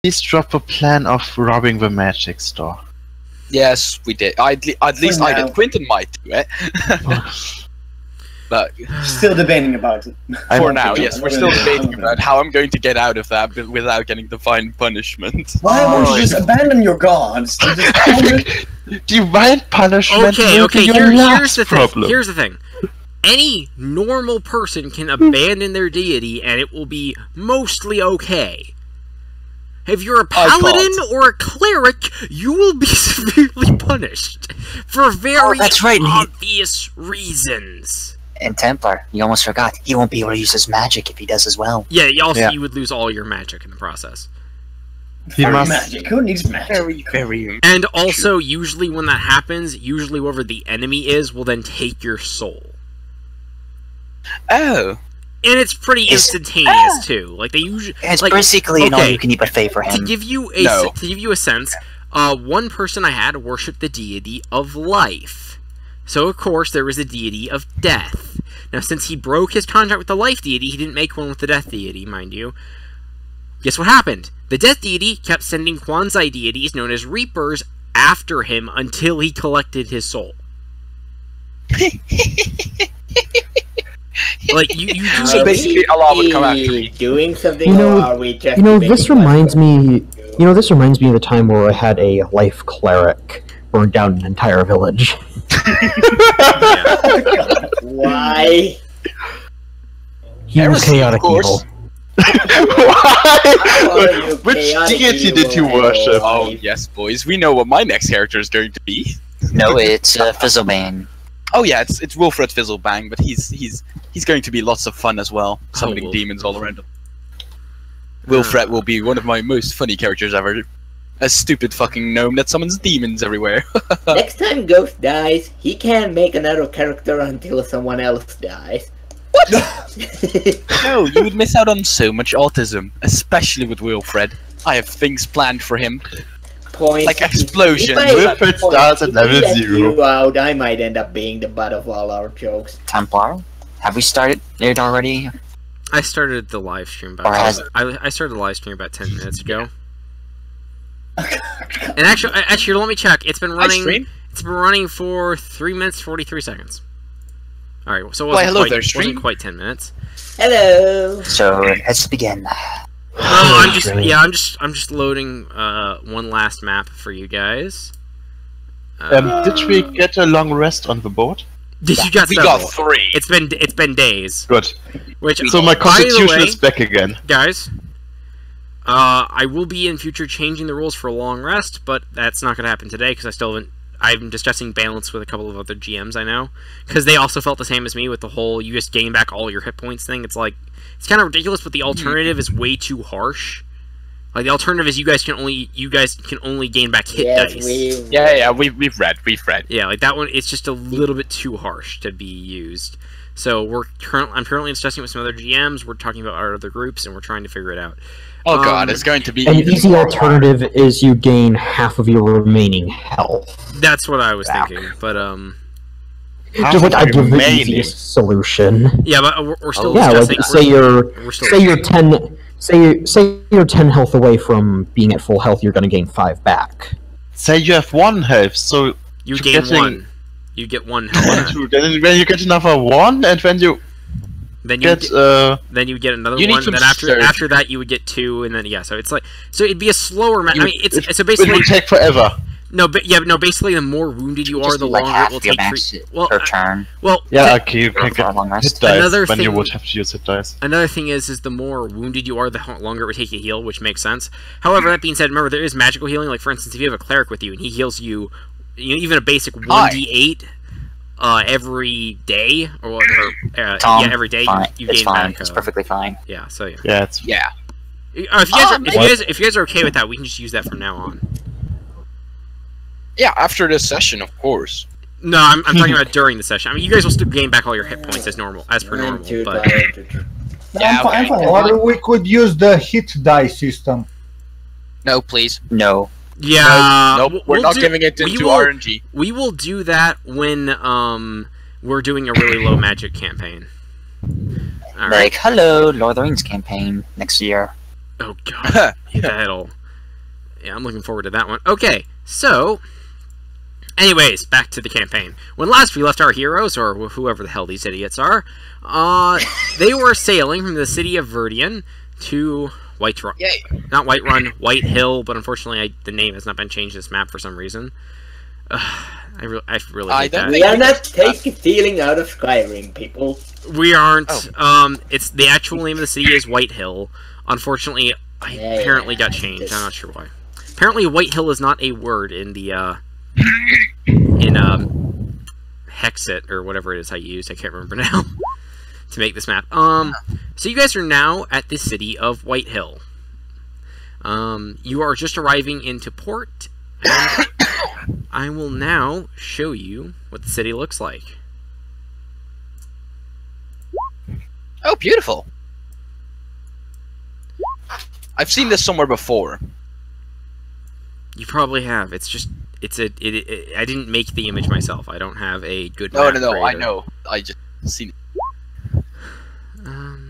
please drop a plan of robbing the magic store? Yes, we did. At least I did. Quentin might do it. But still debating about it. For now, yes, we're still debating about how I'm going to get out of that without getting divine punishment. Why won't you just abandon your gods? Divine punishment. Okay. Here's the thing. Here's the thing. Any normal person can abandon their deity, and it will be mostly okay. If you're a paladin or a cleric, you will be severely punished for very obvious reasons. And Templar, you almost forgot, he won't be able to use his magic if he does as well. Yeah, you would lose all your magic in the process. Magic. Who needs magic? Very. And also, usually when that happens, usually whoever the enemy is will then take your soul. Oh. And it's pretty instantaneous too. Like they usually. It's basically an all-you-can-eat buffet for him. To give you a sense, one person I had worshipped the deity of life. So of course there was a deity of death. Now since he broke his contract with the life deity, he didn't make one with the death deity, mind you. Guess what happened? The death deity kept sending quasi deities known as reapers after him until he collected his soul. Like so basically Allah would come after me. Doing something, or are we just this reminds me this reminds me of the time where I had a life cleric burn down an entire village. Why? He was chaotic evil. Why? Which deity did you worship? Oh yes, boys, we know what my next character is going to be. No, it's Fizzlebang. Oh yeah, it's Wilfred Fizzlebang, but he's going to be lots of fun as well, summoning demons all around him. Wilfred will be one of my most funny characters ever. A stupid fucking gnome that summons demons everywhere. Next time Ghost dies, he can't make another character until someone else dies. What? No, you would miss out on so much autism, especially with Wilfred. I have things planned for him. Like explosion. Wilfred starts at level 0. Out, I might end up being the butt of all our jokes. Templar, have we started it already? I started the live stream I started the live stream about 10 minutes ago. And actually, let me check. It's been running. It's been running for 3 minutes 43 seconds. All right, so it wasn't quite 10 minutes. Hello. So let's begin. I'm just loading one last map for you guys. Did we get a long rest on the boat? We got 3. It's been days. Good. Which, so my constitution is back again, guys. I will be in future changing the rules for a long rest, but that's not going to happen today because I still haven't. I'm discussing balance with a couple of other GMs I know, because they also felt the same as me with the whole you just gain back all your hit points thing. It's like it's kind of ridiculous, but the alternative is way too harsh. Like the alternative is you guys can only gain back hit dice. We've read. Yeah, like that one. It's just a little bit too harsh to be used. So I'm currently discussing with some other GMs. We're talking about our other groups, and we're trying to figure it out. Oh god, it's going to be an easy alternative is you gain half of your remaining health. That's what I was thinking, but just like I give the easiest solution. Yeah, but we're still discussing. Like say you're 10 health away from being at full health, you're going to gain 5 back. Say you have 1 health, so you gain 1. You get 1 health. Then when you get another 1, and when you then you get another 1. Then after that you would get 2, and then so it's like it'd be a slower. I mean, it's so basically it would take forever. No, but basically the more wounded you are, the longer it will take per turn. Well, okay, you can get hit dice when you would have to use hit dice. Another thing is the more wounded you are, the longer it would take you to heal, which makes sense. However, that being said, remember there is magical healing. Like for instance, if you have a cleric with you and he heals you, even a basic 1d8 every day, every day you gain back. It's perfectly fine. Yeah. So If you guys are okay with that, we can just use that from now on. Yeah, after this session, of course. No, I'm talking about during the session. I mean, you guys will still gain back all your hit points as per normal. But yeah, okay. Or we could use the hit die system. No, please. No. Yeah. Nope. We're not giving it into RNG. We will do that when we're doing a really low magic campaign. Like, hello, Lord of the Rings campaign next year. Oh god. That'll. Yeah, I'm looking forward to that one. Okay, so... Anyways, back to the campaign. When last we left our heroes, or whoever the hell these idiots are, they were sailing from the city of Verdian to Whiterun. Yay. Not Whiterun, White Hill, but unfortunately the name has not been changed to this map for some reason. I really hate that. We are not stealing out of Skyrim, people. We aren't. It's the actual name of the city is White Hill. Unfortunately, apparently got changed. I'm not sure why. Apparently, White Hill is not a word in the Hexit or whatever it is I used. I can't remember now to make this map. So you guys are now at the city of White Hill. You are just arriving into port, and I will now show you what the city looks like. Oh, beautiful. I've seen this somewhere before. You probably have. It's just I didn't make the image myself. I don't have a good No, map no, no, I creator. know. I just seen it.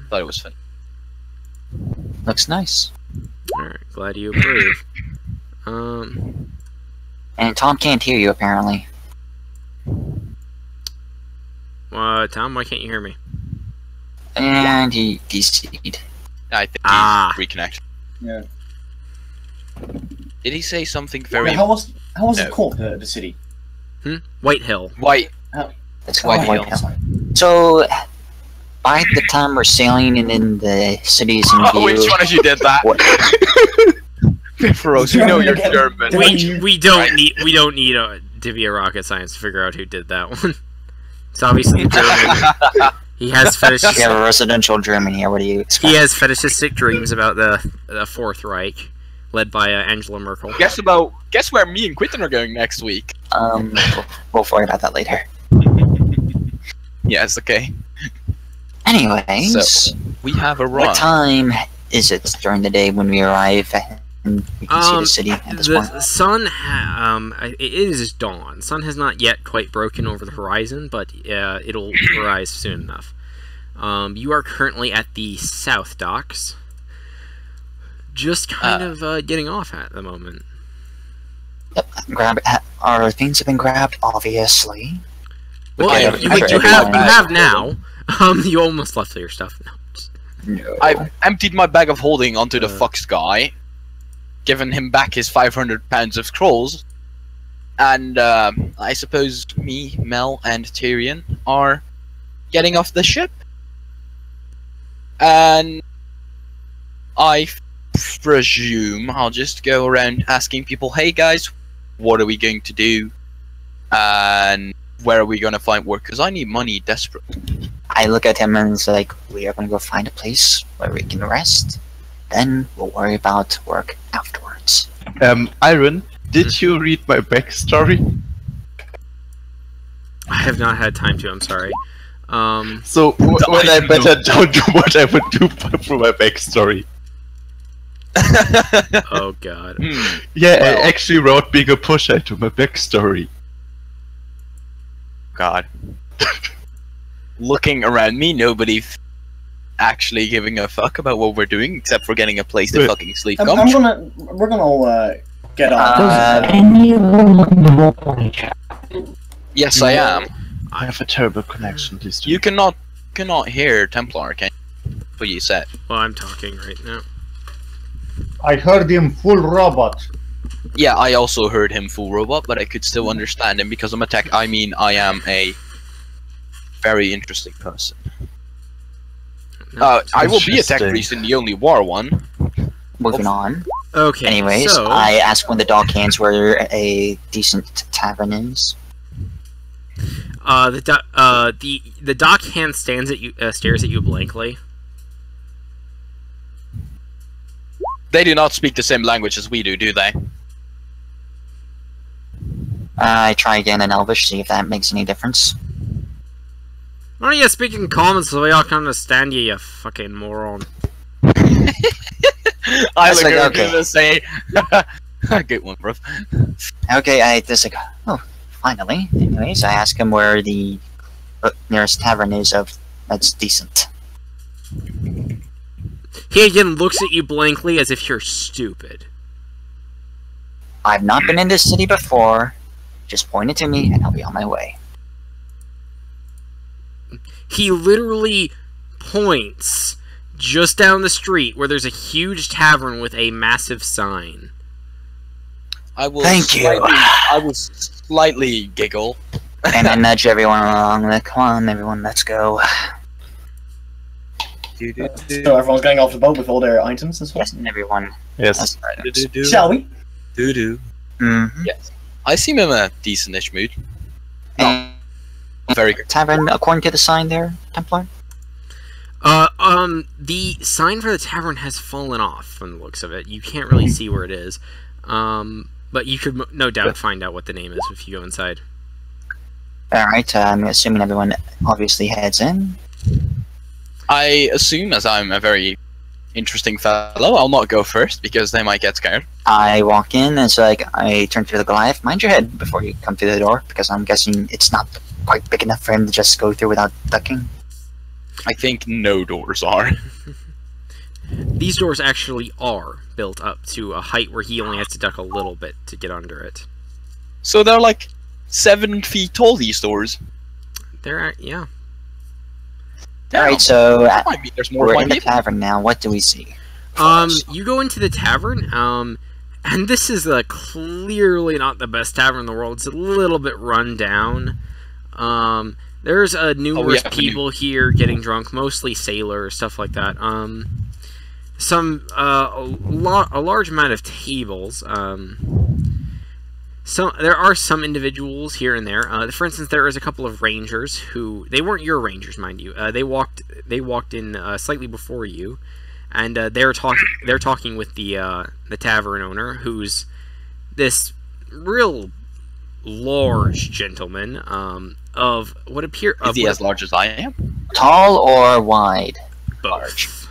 Thought it was fun. Looks nice. Alright, glad you approve. And Tom can't hear you, apparently. Tom, why can't you hear me? And he DC'd. I think he's reconnected. Yeah. Did he say something very... How was it called, the city? White Hill. White. It's White White Hills. Hill. So, by the time we're sailing and in the cities in view... Which one of you did that? Feroz, we know you're German. We don't need to be a rocket science to figure out who did that one. It's obviously a German. He has fetishistic. We have a residential German here. What do you expect? He has fetishistic dreams about the Fourth Reich, led by Angela Merkel. Guess where me and Quentin are going next week. We'll worry about that later. Yes, okay. Anyways, So, we have a run. what time is it during the day when we arrive and we can see the city at this point? The sun, it is dawn. Sun has not yet quite broken over the horizon, but it'll rise soon enough. You are currently at the South Docks, just kind of getting off at the moment. Yep, our things have been grabbed, obviously. Well, Okay, you have now. You almost left your stuff. No. I've emptied my bag of holding onto the Fox guy, given him back his 500 pounds of scrolls, and I suppose me, Mel, and Tyrion are getting off the ship. And I presume I'll just go around asking people, hey guys, what are we going to do? And where are we going to find work? Because I need money desperately. I look at him and it's like, we are going to go find a place where we can rest. Then we'll worry about work afterwards. Iron, did you read my backstory? I have not had time to. I'm sorry. So when I better don't do what I would do for my backstory. Oh god. Yeah, well, I actually wrote bigger push to my backstory. God. Looking around me, nobody actually giving a fuck about what we're doing, except for getting a place to fucking sleep. We're gonna all get on. Anyone looking to roll in chat? Yes, I am. I have a terrible connection. You cannot hear Templar, can you? What you said. Well, I'm talking right now. I heard him full robot. Yeah, I also heard him full robot, but I could still understand him because I'm a tech. I mean, I am a very interesting person. I will be a tech priest in the only war one. Moving on. Okay. Anyways, so... I asked when the dog hands where a decent tavern is. The dock hand stares at you blankly. They do not speak the same language as we do they? I try again in Elvish, see if that makes any difference. Why don't you speak in common so we all can understand you, you fucking moron? I was look like, at okay. him and say, good one, bro. Okay, I just like, oh, finally. Anyways, I ask him where the nearest tavern is that's decent. He again looks at you blankly as if you're stupid. I've not been in this city before. Just point it to me, and I'll be on my way. He literally points just down the street where there's a huge tavern with a massive sign. Thank you. I will slightly giggle. And I nudge everyone along. Like, come on, everyone, let's go. So everyone's going off the boat with all their items and so Yes, everyone. Yes. Shall we? Mm-hmm. Yes. I seem in a decent-ish mood. And Very good. tavern, according to the sign there, Templar? The sign for the tavern has fallen off from the looks of it. You can't really see where it is. But you could no doubt find out what the name is if you go inside. Alright, I'm assuming everyone obviously heads in. I assume, as I'm a very interesting fellow, I'll not go first because they might get scared. I walk in, and it's like, I turn to the Goliath. Mind your head before you come through the door, because I'm guessing it's not quite big enough for him to just go through without ducking. I think no doors are. These doors actually are built up to a height where he only has to duck a little bit to get under it. So they're like 7 feet tall, these doors. They're, yeah. Alright, so That might mean there's more we're than in the people. tavern now. What do we see? You go into the tavern, and this is clearly not the best tavern in the world. It's a little bit run down. There's numerous people here getting drunk, mostly sailors, stuff like that. A large amount of tables. There are some individuals here and there. For instance, there is a couple of rangers who they weren't your rangers, mind you. They walked in slightly before you, and they're talking with the tavern owner, who's this real large gentleman of what appear. Is he as large as I am? Tall or wide? Both.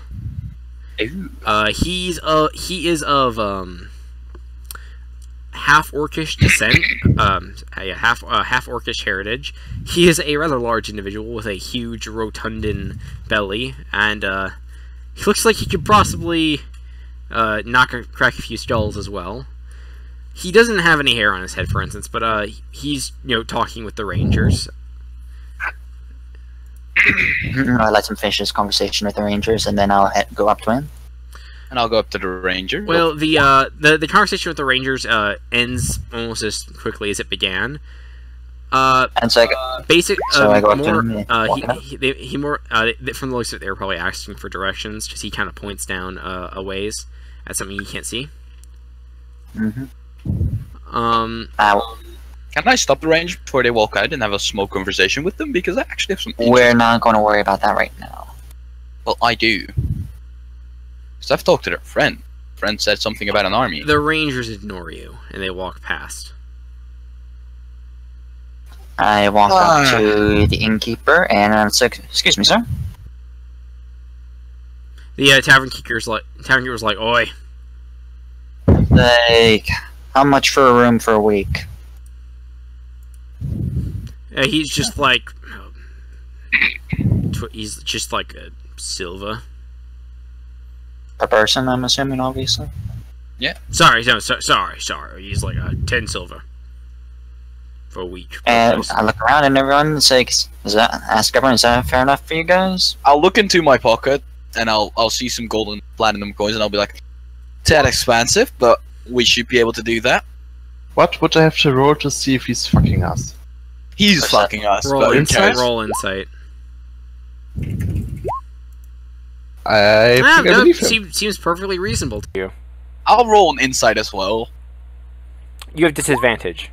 Ooh. He is of half orcish descent, half orcish heritage. He is a rather large individual with a huge rotundant belly, and he looks like he could possibly crack a few skulls as well. He doesn't have any hair on his head, for instance, but he's talking with the rangers. I'll let him finish his conversation with the rangers, and then I'll go up to him. And I'll go up to the ranger. Well, the conversation with the rangers ends almost as quickly as it began. And so So I go up to more, him. from the looks of it, they were probably asking for directions, because he kind of points down a ways at something you can't see. Mm-hmm. Can I stop the ranger before they walk out and have a small conversation with them? Because I actually have some... We're not going to worry about that right now. Well, I do. Because I've talked to their friend. Friend said something about an army. The rangers ignore you, and they walk past. I walk up to the innkeeper, and I'm like, excuse me, sir? The tavern keeper's like, oi. Like, how much for a room for a week? He's just like... he's just like a silver. Per person, I'm assuming, obviously? Yeah. Sorry. He's like 10 silver. For a week. And I look around and everyone's like, ask everyone, is that fair enough for you guys? I'll look into my pocket, and I'll see some gold and platinum coins, and I'll be like, tad expensive, but we should be able to do that. What would I have to roll to see if he's fucking us? He's fucking us, Roll but who insight. cares? Roll insight. I think I believe him. Seems perfectly reasonable to you. I'll roll an insight as well. You have disadvantage.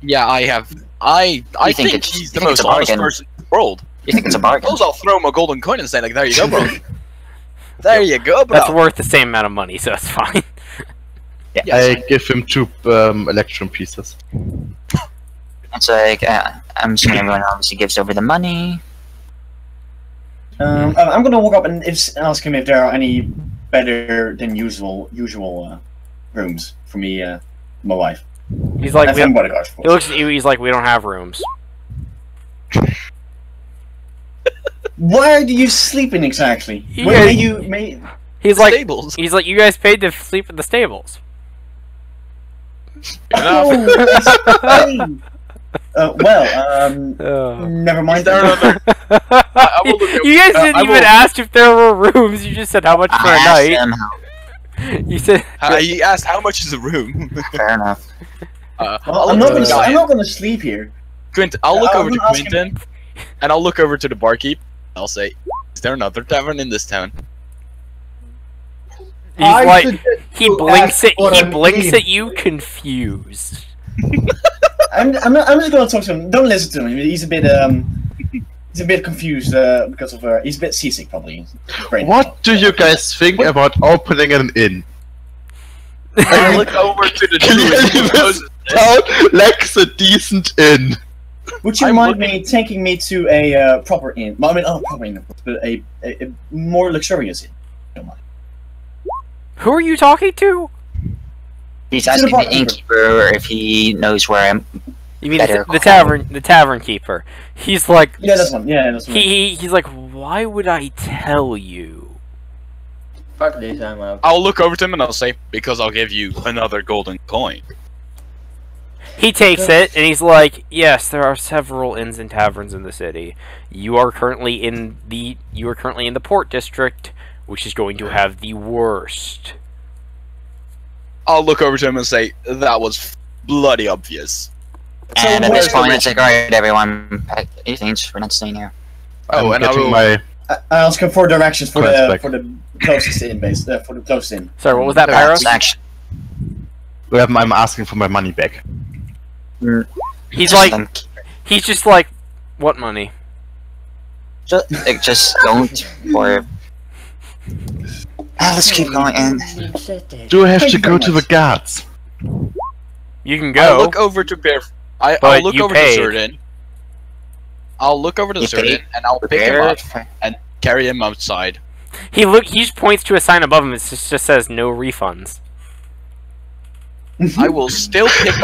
Yeah, I have. I think he's the most honest person in the world. You think it's a bargain? Suppose I'll throw him a golden coin and say, like, there you go, bro. There you go, bro. That's worth the same amount of money, so that's fine. Yeah. I give him 2 electron pieces. It's like, I'm assuming everyone obviously gives over the money. I'm gonna walk up and ask him if there are any better than usual rooms for me, my wife. He's like, and bodyguards, of course. he looks at you. He's like, we don't have rooms. Where do you sleep in exactly? Where you may? He's like, Stables. he's like, you guys paid to sleep in the stables. Never mind. You guys didn't even ask if there were rooms. You just said how much for a night. You said. You asked how much is a room. Fair enough. I'm not gonna sleep here. Quint, I'll look over to Quinton, and I'll look over to the barkeep. I'll say, "Is there another tavern in this town?" He's like, he blinks at you, confused. I'm just gonna talk to him. Don't listen to him. He's a bit confused because of he's a bit seasick probably. What do you guys think about opening an inn? I look over to the this town lacks a decent inn. Would you mind taking me to a proper inn? Well, I mean, not a proper inn, but a more luxurious inn. Don't mind. Who are you talking to? He's asking the innkeeper if he knows where I'm. You mean the tavern keeper? He's like, yeah, that's one. Yeah, that's one. He's like, why would I tell you? Fuck this, I'm out. I'll look over to him and I'll say, because I'll give you another golden coin. He takes it and he's like, yes, there are several inns and taverns in the city. You are currently in the port district, which is going to have the worst. I'll look over to him and say, that was bloody obvious. And at this point, it's like, alright, everyone, pack your things, we're not staying here. Oh, and I ask him for directions for the closest inn base. For the closest inn. Sorry, what was that, Pyros? I'm asking for my money back. He's just like, what money? Just don't worry. Let's keep going in. Do I have to go to the guards? You can go. I'll look over to I'll look over to Zudin. I'll look over to Zudin and I'll pick him up and carry him outside. He just points to a sign above him. It just says no refunds. I will still pick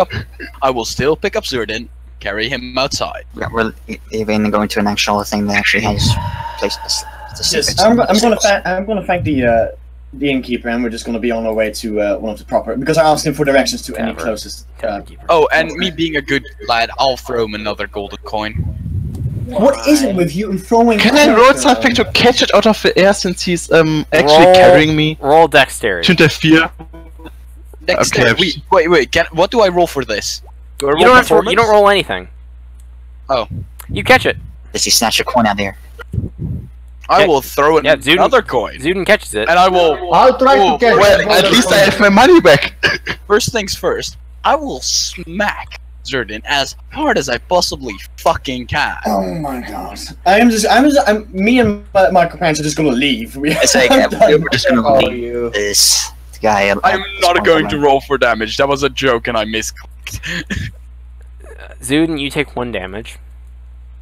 up Zudin, carry him outside. Yeah, we're even going to an actual thing that actually has places. Yes, I'm gonna thank the innkeeper, and we're just gonna be on our way to one of the proper, because I asked him for directions to any closest. Oh, and me being a good lad, I'll throw him another golden coin. What is it with you and throwing? Can I roll something to catch it out of the air since he's actually carrying me? Roll dexterity. To interfere. Dexterity. Okay. Wait. What do I roll for this? You don't roll anything. Oh. You catch it. Does he snatch a coin out there? I will throw in another coin. Zudin catches it. And I will... I'll try to catch it. Well, at least I have my money back. First things first, I will smack Zudin as hard as I possibly fucking can. Oh my god. Me and my companions are just gonna leave. It's like, we're just gonna leave this guy. I'm not going to roll for damage. That was a joke and I misclicked. Zudin, you take 1 damage.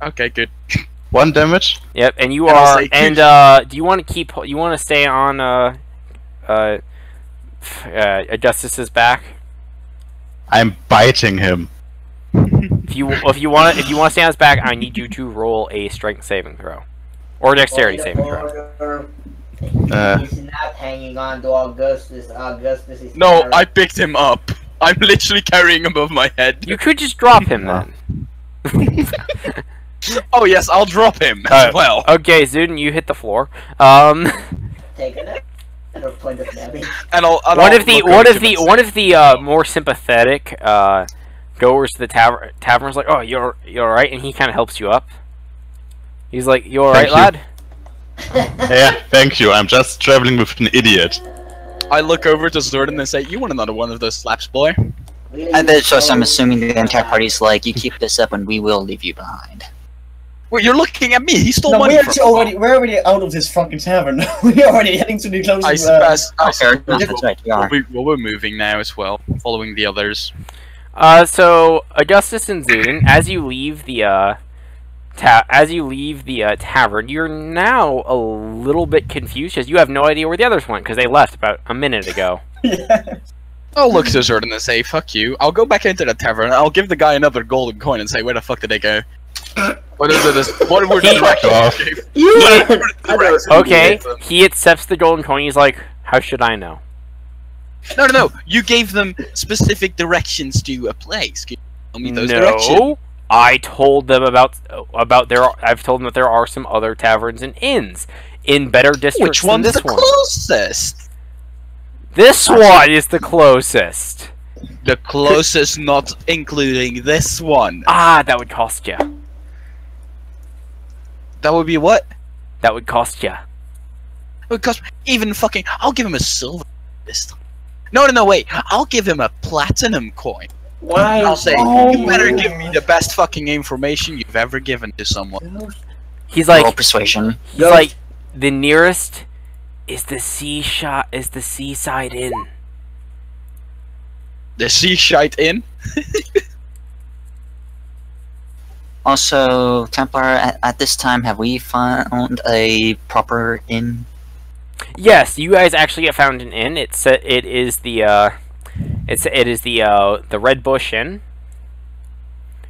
Okay, good. 1 damage? Yep, and you are. And do you want to keep? You want to stay on Justice's back? I'm biting him. If you want to stay on his back, I need you to roll a strength saving throw, or dexterity saving throw. He's not hanging on to Augustus. Augustus is. No, I picked him up. I'm literally carrying him above my head. You could just drop him then. Oh yes, I'll drop him as well. Okay, Zudin, you hit the floor. Take another point of damage. And one of the more sympathetic goers to the tavern's like, oh, you're alright, and he kind of helps you up. He's like, you alright, lad? Yeah, thank you. I'm just traveling with an idiot. I look over to Zudin and say, you want another one of those slaps, boy? And then, so I'm assuming the entire party's like, you keep this up and we will leave you behind. Well, you're looking at me. He stole money from me. We're already out of this fucking tavern. We're already heading to the closest. That's right, we are. We're moving now as well, following the others. So Augustus and Zudin, as you leave the tavern, you're now a little bit confused because you have no idea where the others went because they left about a minute ago. Yes. I'll look to Zudin and say, fuck you. I'll go back into the tavern and I'll give the guy another golden coin and say, where the fuck did they go? What is it? What were Okay, he accepts the golden coin. He's like, how should I know? No. You gave them specific directions to a place. Can you tell me those directions? No, I told them about I've told them that there are some other taverns and inns in better districts Which than one's this the one. closest? This one is the closest. The closest, not including this one. Ah, that would cost you. That would be what? That would cost you. It would cost even fucking. I'll give him a silver this time. No, wait. I'll give him a platinum coin. Why? I'll say, Oh. you better give me the best fucking information you've ever given to someone. He's Roll like, persuasion. the nearest is the seaside inn. The Seashite Inn? Also, Templar, at this time, have we found a proper inn? Yes, you guys actually have found an inn. It is the Red Bush Inn.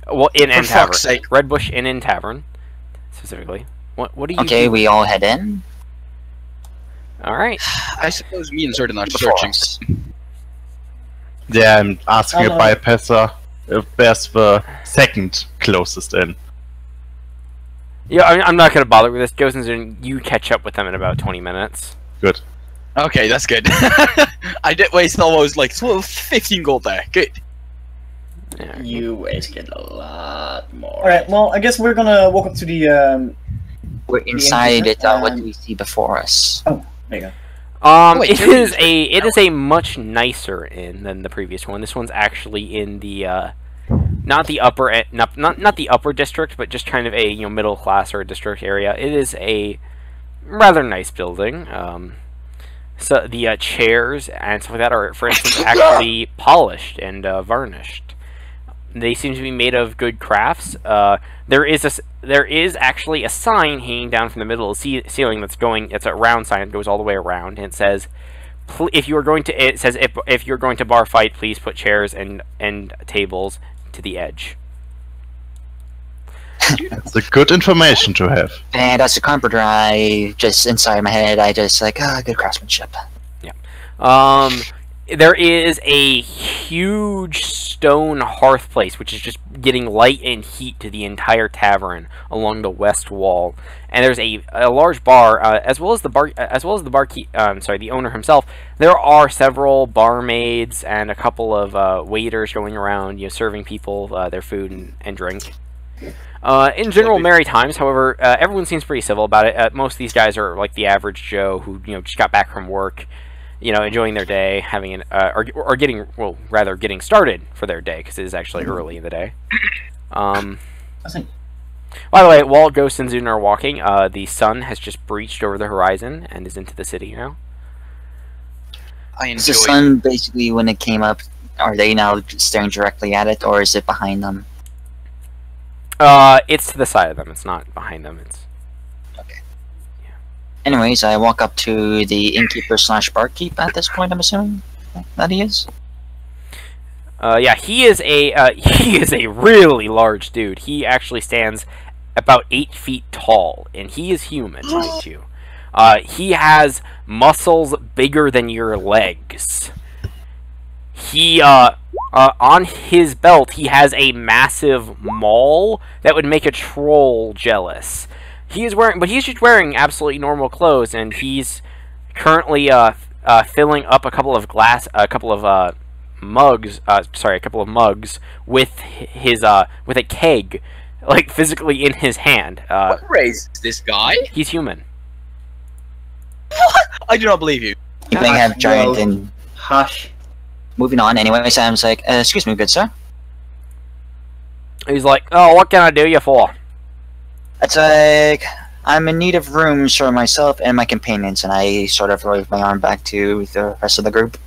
Well, Inn and For Tavern. fuck's sake. Red Bush Inn and Tavern, specifically. What do you? Okay, do? we all head in. All right. I suppose me and Zudin are Before searching. us. Yeah, I'm asking a Hello. bypasser if there's the second closest in. Yeah, I'm not gonna bother with this. Goes and you catch up with them in about 20 minutes. Good. Okay, that's good. I did waste almost like 15 gold there. Good. Yeah. You wasted a lot more. Alright, well, I guess we're gonna walk up to the, We're inside it. innkeeper, What do we see before us? there you go. Wait, It can we- is a much nicer inn than the previous one. This one's actually in the not the upper not the upper district, but just kind of a middle class or a district area. It is a rather nice building. So the chairs and stuff like that are, for instance, actually polished and varnished. They seem to be made of good crafts. There is actually a sign hanging down from the middle of the ceiling it's a round sign that goes all the way around, and it says, if you're going to bar fight, please put chairs and tables to the edge. That's a good information to have. And as a carpenter, I just inside my head, I just like, good craftsmanship. There is a huge stone hearth place, which is just getting light and heat to the entire tavern along the west wall. And there's a large bar, as well as the the owner himself. There are several barmaids and a couple of waiters going around, serving people their food and drink. In general, merry times. However, everyone seems pretty civil about it. Most of these guys are like the average Joe who just got back from work. Enjoying their day, having getting started for their day, because it is actually early in the day. By the way, while Ghost and Zudin are walking, the sun has just breached over the horizon and is into the city now. I Is enjoy the sun basically, when it came up, are they now staring directly at it, or is it behind them? It's to the side of them. It's not behind them. It's Anyways, I walk up to the innkeeper / barkeep at this point, I'm assuming that he is. yeah, he is a really large dude. He actually stands about 8 feet tall, and he is human, mind you. He has muscles bigger than your legs. He, on his belt, he has a massive maul that would make a troll jealous. He's just wearing absolutely normal clothes, and he's currently, filling up a couple of mugs with with a keg, like physically in his hand. What race is this guy? He's human. I do not believe you. You being half giant and Hush. moving on. Anyway, Sam's like, excuse me, good sir. He's like, oh, what can I do you for? It's like, I'm in need of rooms for myself and my companions, and I sort of wave my arm back to the rest of the group.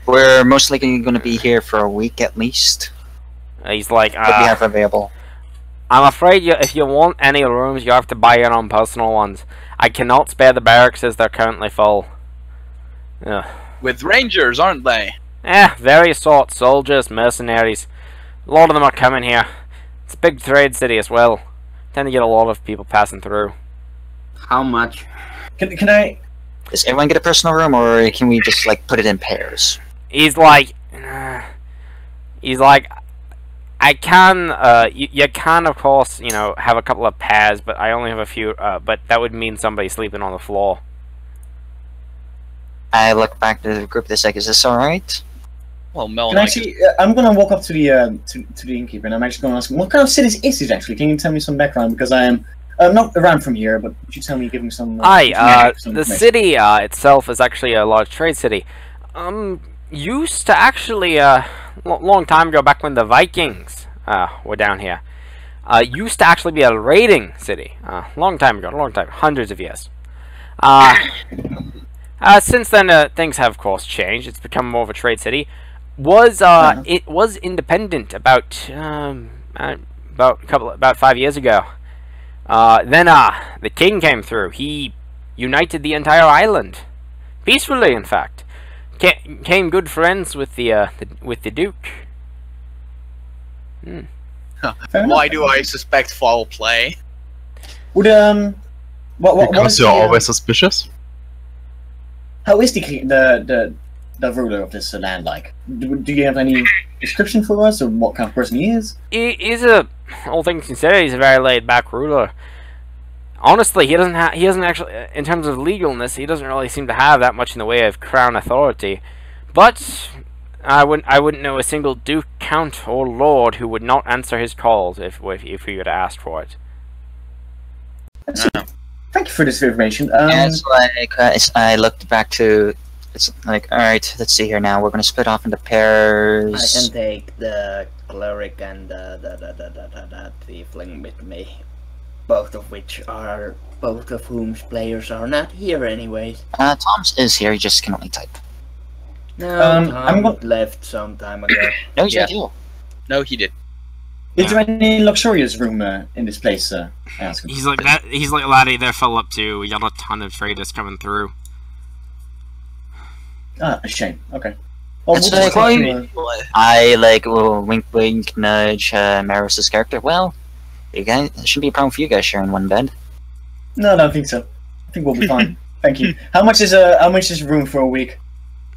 We're most likely going to be here for a week at least. He's like, What do you have available? I'm afraid if you want any rooms, you have to buy your own personal ones. I cannot spare the barracks as they're currently full. Ugh. With rangers, aren't they? Various sorts, soldiers, mercenaries. A lot of them are coming here. It's a big trade city as well. Tend to get a lot of people passing through. How much? Can I Does everyone get a personal room, or can we just like put it in pairs? He's like, I can, you can of course, you know, have a couple of pairs, but I only have a few, but that would mean somebody sleeping on the floor. I look back to the group. This like, is this all right? Well, Mel Can and I actually, I'm gonna walk up to the innkeeper, and I'm actually gonna ask him what kind of cities is it actually. Can you tell me some background, because I am not around from here, but could you tell me, give me some? The city itself is actually a large trade city. Used to actually long time ago, back when the Vikings were down here, used to actually be a raiding city. Long time ago, hundreds of years. Since then, things have of course changed. It's become more of a trade city. It was independent about 5 years ago. Then the king came through. He united the entire island, peacefully, in fact. Became good friends with the duke. Why do I suspect foul play? Would Because you're always suspicious. How is the ruler of this land like? Do you have any description for us, or what kind of person he is? He's all things considered, he's a very laid-back ruler. Honestly, he doesn't actually, in terms of legalness, he doesn't really seem to have that much in the way of crown authority. But I wouldn't know a single duke, count, or lord who would not answer his calls if we were to ask for it. Thank you for this information. It's like I looked back to. It's like, all right, let's see here now. We're gonna split off into pairs. I can take the cleric and the tiefling with me. Both of whom's players are not here anyways. Tom's is here, he just can only type. No, Tom left some time ago. No, yeah. You. No, he did. Is there any luxurious room in this place? He's like that. He's like, laddie, they're full up too. We got a ton of traders coming through. Ah, a shame. Okay. Well, I will wink, nudge Maris's character. Well, you guys, it shouldn't be a problem for you guys sharing one bed. No, I don't think so. I think we'll be fine. Thank you. How much is room for a week?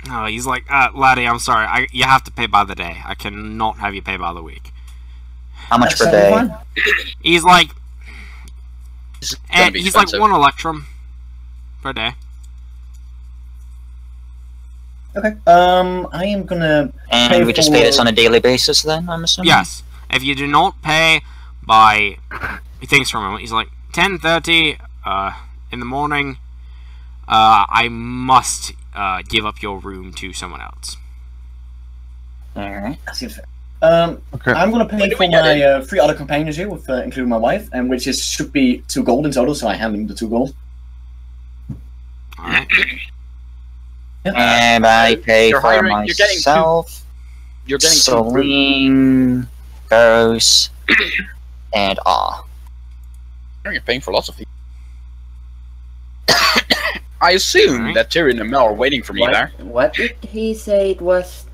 Oh, he's like, laddie, I'm sorry. You have to pay by the day. I cannot have you pay by the week. How much per day? Fine. He's like, he's like 1 electrum per day. Okay. I am gonna. And we just pay this on a daily basis, then, I'm assuming. Yes. If you do not pay by, he thinks for a moment. He's like 10:30 in the morning. I must give up your room to someone else. All right. That seems fair. Okay. I'm gonna pay for my 3 other companions here, with including my wife, and which should be 2 gold in total. So I hand them the 2 gold. All right. And I pay for myself. You're getting Celine, Barrows, and You're paying for lots of people. I assume that Tyrion and Mel are waiting for me there. What did he say it was?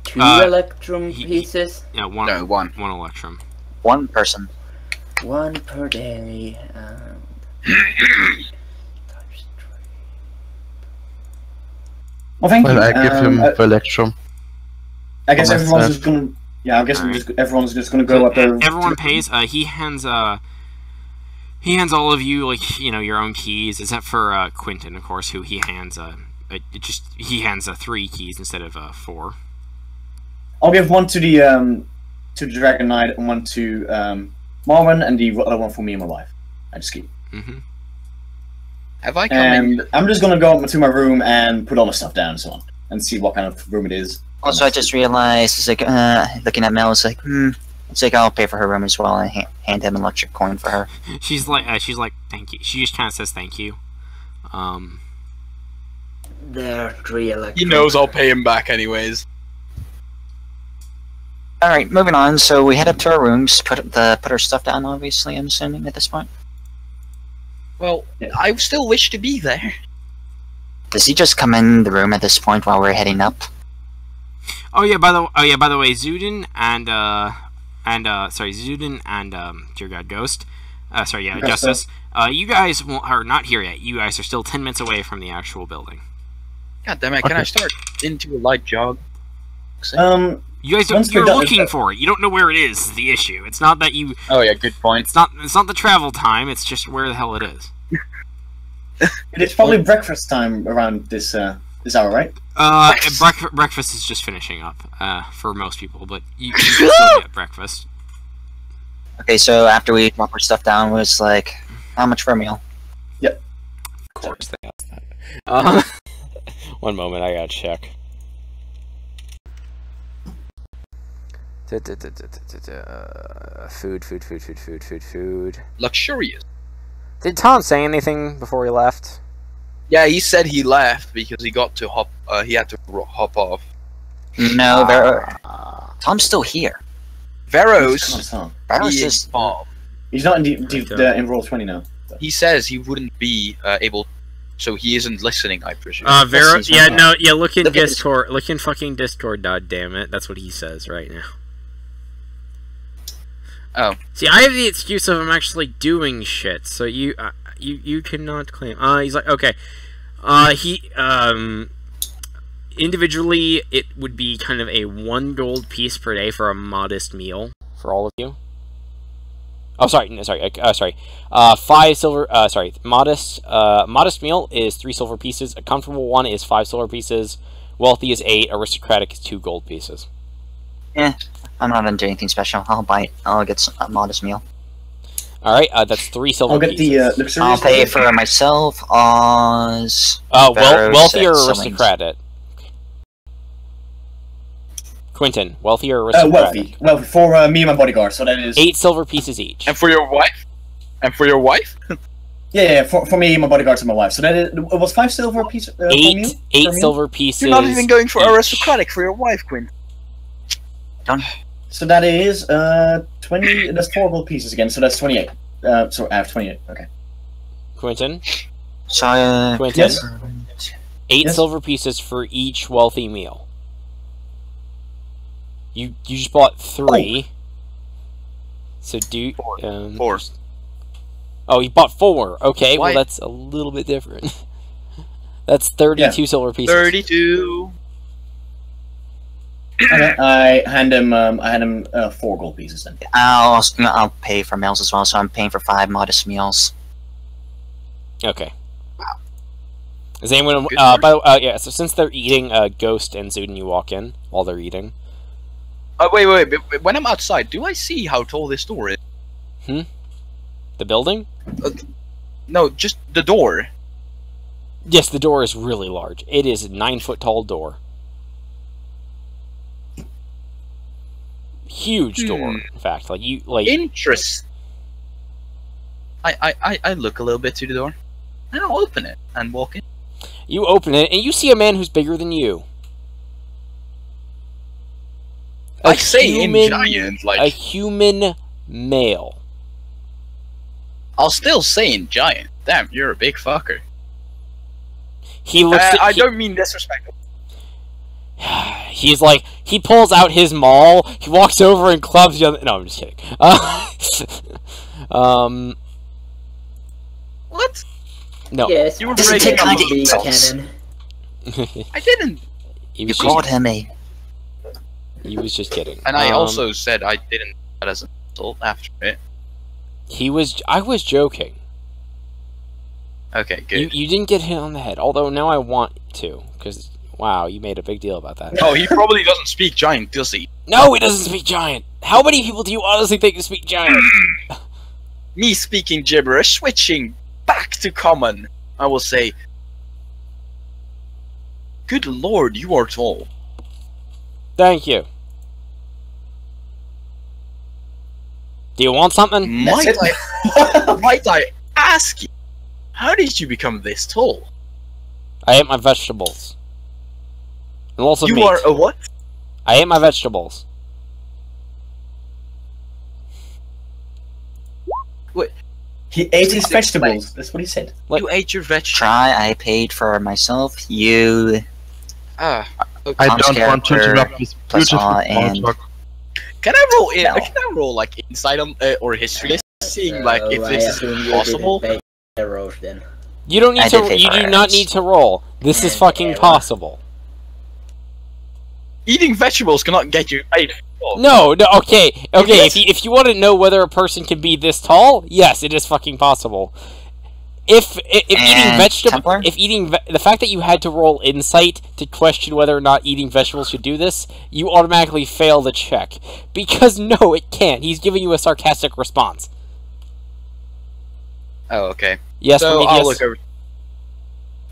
2 electrum pieces? Yeah, one. No, 1. 1 electrum. 1 person. 1 per day. Well, thank you. I give him the electrum. I guess everyone's just gonna. Yeah, I guess everyone's just gonna go up there. Everyone pays. He hands all of you, like, you know, your own keys, except for Quentin, of course, who he hands he hands 3 keys instead of 4. I'll give 1 to the Dragon Knight and 1 to Marvin, and the other 1 for me and my wife. I just keep. Have I come And in? I'm just gonna go up to my room and put all my stuff down and so on, and see what kind of room it is. Also, I just realized, it's like, looking at Mel, it's like, it's like, I'll pay for her room as well, and hand him an electric coin for her. She's like, thank you. She just kind of says thank you. There are 3 electrum. He knows I'll pay him back anyways. Alright, moving on. So we head up to our rooms, put our stuff down, obviously, I'm assuming, at this point. Well, I still wish to be there. Does he just come in the room at this point while we're heading up? By the way, Zudin and Zudin and Dear God Ghost, Justice. You guys are not here yet. You guys are still 10 minutes away from the actual building. God damn it! Can I start into a light jog? You guys you're looking for it. You don't know where it is. The issue. It's not that you. Oh yeah, good point. It's not the travel time. It's just where the hell it is. It's probably breakfast time around this hour, right? Breakfast is just finishing up for most people, but you can still get breakfast. Okay, so after we drop our stuff down, was like, how much for a meal? Yep. Of course they asked that. One moment, I gotta check. Food. Luxurious. Did Tom say anything before he left? Yeah, he said he left because he got to hop. He had to hop off. No, Tom's still here. Veros just Bob. He's not in roll 20 now. He says he wouldn't be able, so he isn't listening, I presume. Veros, look in Discord. Look in fucking Discord, goddammit. That's what he says right now. Oh. See, I have the excuse of I'm actually doing shit, so you cannot claim. He's like, okay. Individually, it would be kind of a 1 gold piece per day for a modest meal for all of you. Oh, sorry. 5 silver. Modest meal is 3 silver pieces. A comfortable one is 5 silver pieces. Wealthy is 8. Aristocratic is 2 gold pieces. Yeah, I'm not into anything special. I'll get a modest meal. All right, that's 3 silver pieces. I'll get the I'll pay for myself. Wealthy or aristocratic? Quentin, wealthy or aristocratic? Wealthy for me and my bodyguard. So that is 8 silver pieces each. And for your wife? Yeah, for me, my bodyguards, and my wife. So that is, it was 5 silver pieces. 8 silver pieces. You're not even going for aristocratic for your wife, Quinn. Done. So that is 20. That's 4 gold pieces again. So that's 28. So I have 28. Okay. Quentin. So Quentin. Yes. 8 silver pieces for each wealthy meal. You just bought 3. So do 4. Oh, you bought 4. Okay, Why? well that's a little bit different. That's 32 silver pieces. 32. Okay, I hand him 4 gold pieces then. I'll pay for meals as well, so I'm paying for 5 modest meals. Okay. Is anyone? Yeah. So since they're eating, Ghost and Zudin, you walk in while they're eating. Wait. When I'm outside, do I see how tall this door is? The building? No, just the door. Yes, the door is really large. It is a 9-foot tall door. Huge door, in fact. Interest. I look a little bit to the door, and I'll open it and walk in. You open it, and you see a man who's bigger than you. I say in giant, like a human male. I'll still say in giant. Damn, you're a big fucker. He looks. I don't mean disrespectful. He's like, he pulls out his maul. He walks over and clubs the other. No, I'm just kidding. What? No. Yes, You were This is breaking up technically the canon. I didn't. You called him a. He was just kidding. And I also said I didn't that as an insult after it. I was joking. Okay, good. You didn't get hit on the head, although now I want to, because, wow, you made a big deal about that. Oh, he probably doesn't speak giant, does he? No, he doesn't speak giant! How many people do you honestly think speak giant? Me speaking gibberish, switching back to common, I will say, good lord, you are tall. Thank you. Do you want something? Might I ask you, how did you become this tall? I ate my vegetables. And also You meat. are a what? I ate my vegetables. Wait. He ate his vegetables. That's what he said. You ate your vegetables. I paid for myself. You. Okay. I Tom's don't want to character interrupt this plus beautiful and- talk. Can I roll in? No. Can I roll like insight or history seeing like if I this assume is you possible. didn't pay arrows then. You don't need I to. did pay You for do not arrows. need to roll. This is And fucking arrows. possible. Eating vegetables cannot get you paid. No, okay. Yes. If you want to know whether a person can be this tall, yes, it is fucking possible. If eating And vegetable, Templar? the fact that you had to roll insight to question whether or not eating vegetables should do this, you automatically fail the check because no, it can't. He's giving you a sarcastic response. Oh, okay. Yes, So Prometheus. I'll look over.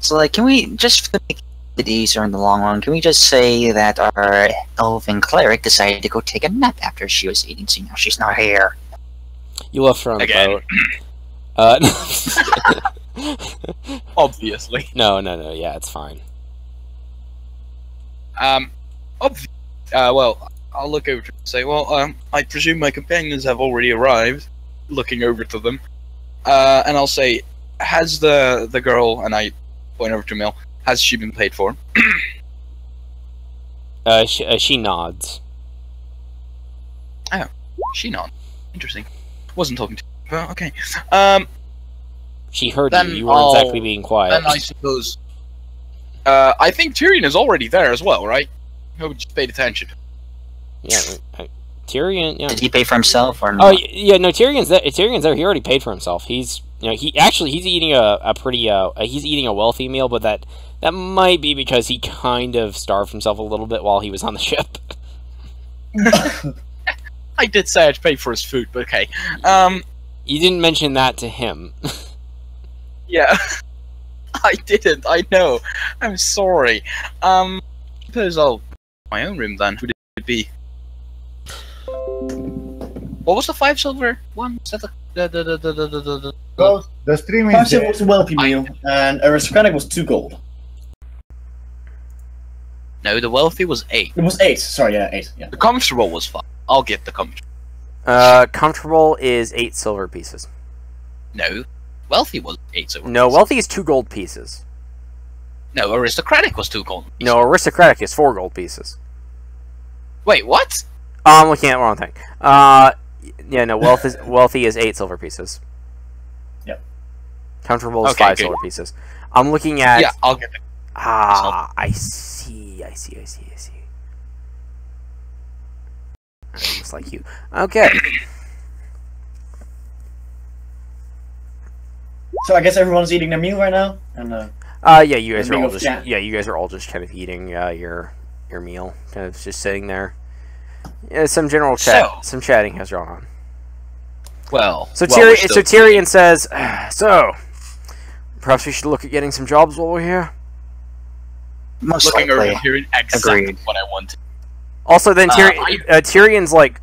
So, like, can we, just for the make it easier in the long run, can we just say that our elven cleric decided to go take a nap after she was eating, so now she's not here? You left her on the Again. boat. Obviously. No, yeah, it's fine. Well, I'll look over to and say, well, I presume my companions have already arrived. Looking over to them, and I'll say, has the girl, and I point over to Mill, has she been paid for? She nods. She not. Interesting. Wasn't talking to you, but okay. She heard Then you. You weren't I'll- exactly being quiet. Then I suppose. I think Tyrion is already there as well, right? Who just paid attention. Yeah, Tyrion. Yeah. Did he pay for himself, or Oh not? yeah, no. Tyrion's there. He already paid for himself. He's he's eating a pretty he's eating a wealthy meal, but that might be because he kind of starved himself a little bit while he was on the ship. I did say I'd pay for his food, but okay. You didn't mention that to him. Yeah. I didn't, I know. I'm sorry. Suppose I'll my own room then. Would it be? What was the 5 silver one? Is that the Ghost, the stream is 5 silver dead. was a wealthy meal, and aristocratic was 2 gold. No, the wealthy was 8. It was 8. Sorry, yeah, 8. Yeah. The comfortable was 5. I'll get the comfortable. Comfortable is 8 silver pieces. No, wealthy was 8 silver. No, pieces. wealthy is 2 gold pieces. No, aristocratic was 2 gold. No, aristocratic is 4 gold pieces. Wait, what? I'm looking at the wrong thing. Yeah, no, wealthy is 8 silver pieces. Yep. Comfortable is Okay, 5 good. silver pieces. I'm looking at. Yeah, I'll get the. I see. Just like you. Okay. So I guess everyone's eating their meal right now, and Yeah, you guys are Being all of just chat. you guys are all just kind of eating your meal, kind of just sitting there. Yeah, some general chat, So- some chatting has gone on. Well, So well, we're Tyrion, still- Tyrion says, so perhaps we should look at getting some jobs while we're here. Most looking over likely. and hearing exactly Agreed. what I wanted. Also, then I- Tyrion's like,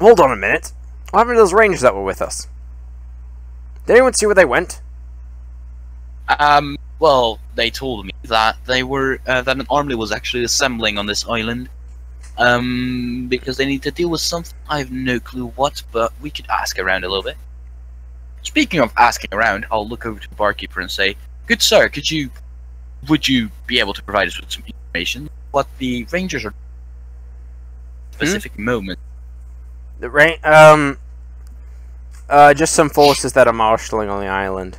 hold on a minute. What happened to those rangers that were with us? Did anyone see where they went? Well, they told me that they were that an army was actually assembling on this island. Because they need to deal with something. I have no clue what, but we could ask around a little bit. Speaking of asking around, I'll look over to the barkeeper and say, "Good sir, would you be able to provide us with some information? What the rangers are specific moment?" The just some forces that are marshalling on the island.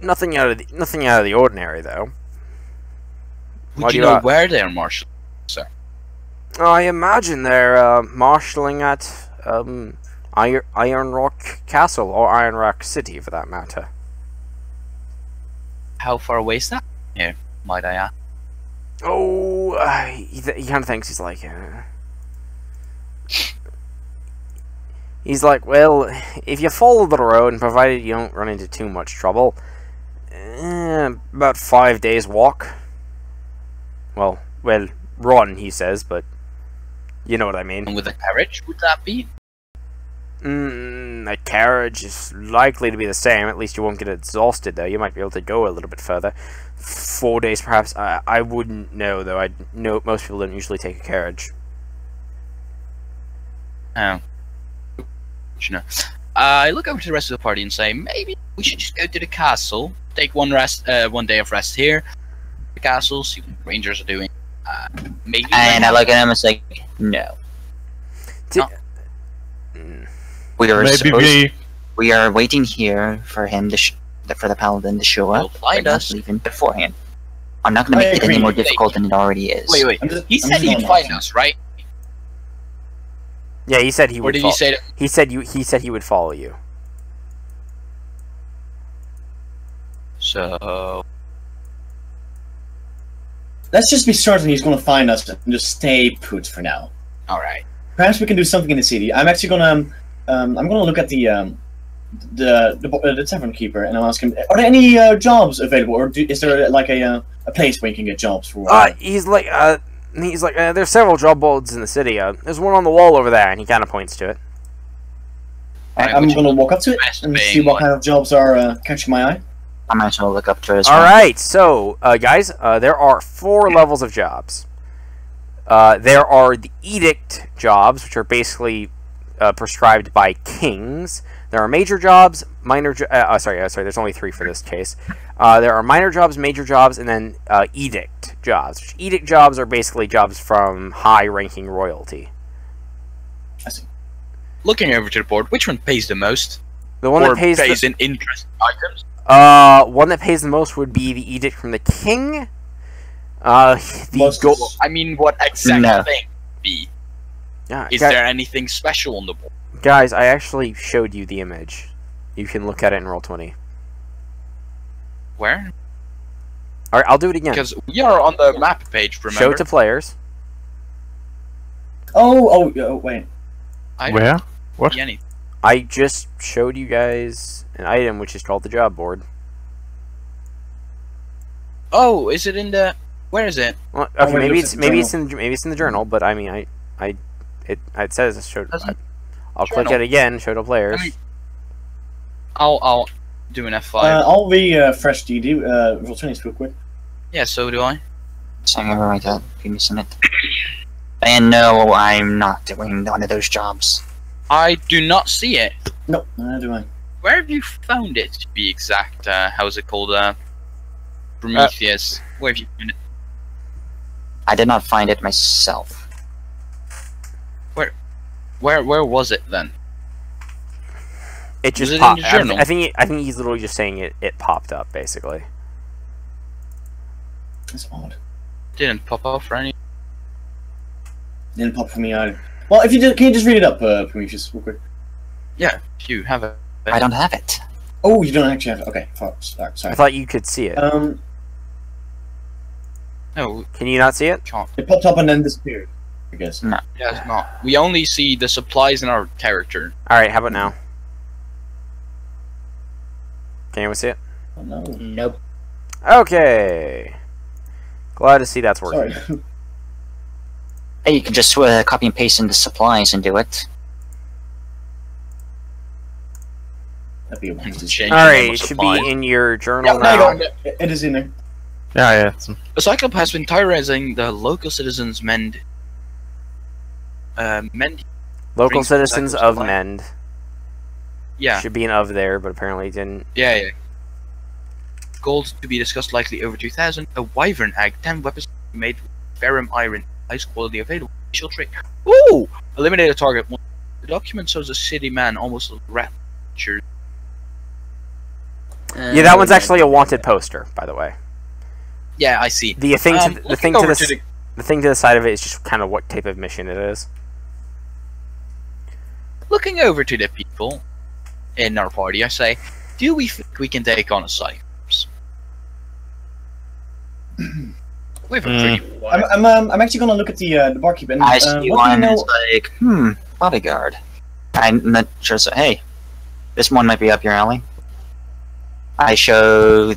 Nothing out of the ordinary, though. Why Would do you you know ask? where they are marshalling, sir? I imagine they're marshalling at Iron Rock Castle, or Iron Rock City, for that matter. How far away is that? Here, might I ask? Oh, he kind of thinks he's like... He's like, well, if you follow the road, and provided you don't run into too much trouble, about 5 days walk. Well, run, he says, but you know what I mean. And with a carriage, would that be? A carriage is likely to be the same. At least you won't get exhausted, though. You might be able to go a little bit further. 4 days, perhaps. I wouldn't know, though. I know most people don't usually take a carriage. Oh. You know. I look over to the rest of the party and say, maybe we should just go to the castle, take one day of rest here, the castle, see what the rangers are doing. Maybe. And I look at him and say, no. We are waiting here for him to for the paladin to show up. Find us. Leaving beforehand. I'm not going to make it any more difficult than it already is. Wait. He said he'd find us, right? Yeah, he said he would. Or did he say that? He said he would follow you. So let's just be certain he's going to find us and just stay put for now. all right. Perhaps we can do something in the city. I'm actually gonna I'm gonna look at the tavern keeper and I'll ask him: are there any jobs available, or is there like a place where you can get jobs for? He's like there's several job boards in the city. There's one on the wall over there, and he kind of points to it. I'm gonna walk up to it and see what kind of jobs are catching my eye. I might as well look up to it as well. Alright, so, guys, there are 4 levels of jobs. There are the edict jobs, which are basically prescribed by kings. There are major jobs, minor sorry, there's only 3 for this case. There are minor jobs, major jobs, and then edict jobs. Edict jobs are basically jobs from high-ranking royalty. I see. Looking over to the board, which one pays the most? The one that pays in interest items? one that pays the most would be the edict from the king. I mean, what exact thing would be? Yeah, Is there anything special on the board? Guys, I actually showed you the image. You can look at it in Roll20. Where? Alright, I'll do it again. Because we are on the map page, remember? Show it to players. Oh, wait. Where? What? I just showed you guys an item which is called the job board. Oh, is it in the? Where is it? Well, okay, maybe it's in the journal, but I mean it says it showed. I'll click it again. Show to players. I'll do an F5. I'll refresh DD. Roll20 real quick. Yeah, so do I. So I'm gonna write that. Give me a minute. And no, I'm not doing one of those jobs. I do not see it. No, neither do I. Where have you found it, to be exact? How's it called? Prometheus. Where have you found it? I did not find it myself. Where was it then? It just was it popped. in the journal? I think he's literally just saying it popped up basically. That's odd. Didn't pop up for any. Didn't pop for me either. Well, if you did, can you just read it up, Prometheus, real quick? Yeah, if you have it. I don't have it. Oh, you don't actually have it. Okay, sorry. I thought you could see it. No. Can you not see it? Can't. It popped up and then disappeared, I guess. No. Yeah, it's not. We only see the supplies in our character. Alright, how about now? Can anyone see it? Oh, no. Nope. Okay. Glad to see that's working. Sorry. Hey, you can just copy and paste into supplies and do it. That'd be a one. Alright, it should be in your journal now. It is in there. Yeah. A Cyclops has been terrorizing the local citizens Local citizens of Mend. Yeah. Should be an of there, but apparently it didn't. Yeah. Gold to be discussed likely over 2,000. A wyvern egg, 10 weapons made with ferrum iron, highest quality available. Initial trick. Ooh! Eliminate a target. The document shows a city man almost raptured. Yeah, that one's actually a wanted poster, by the way. Yeah, I see. The thing to the side of it is just kind of what type of mission it is. Looking over to the people in our party, I say, do we think we can take on a Cyclops? We have a pretty I'm actually gonna look at the barkeep and I see one is like, bodyguard. I'm not sure. So, hey, this one might be up your alley. I show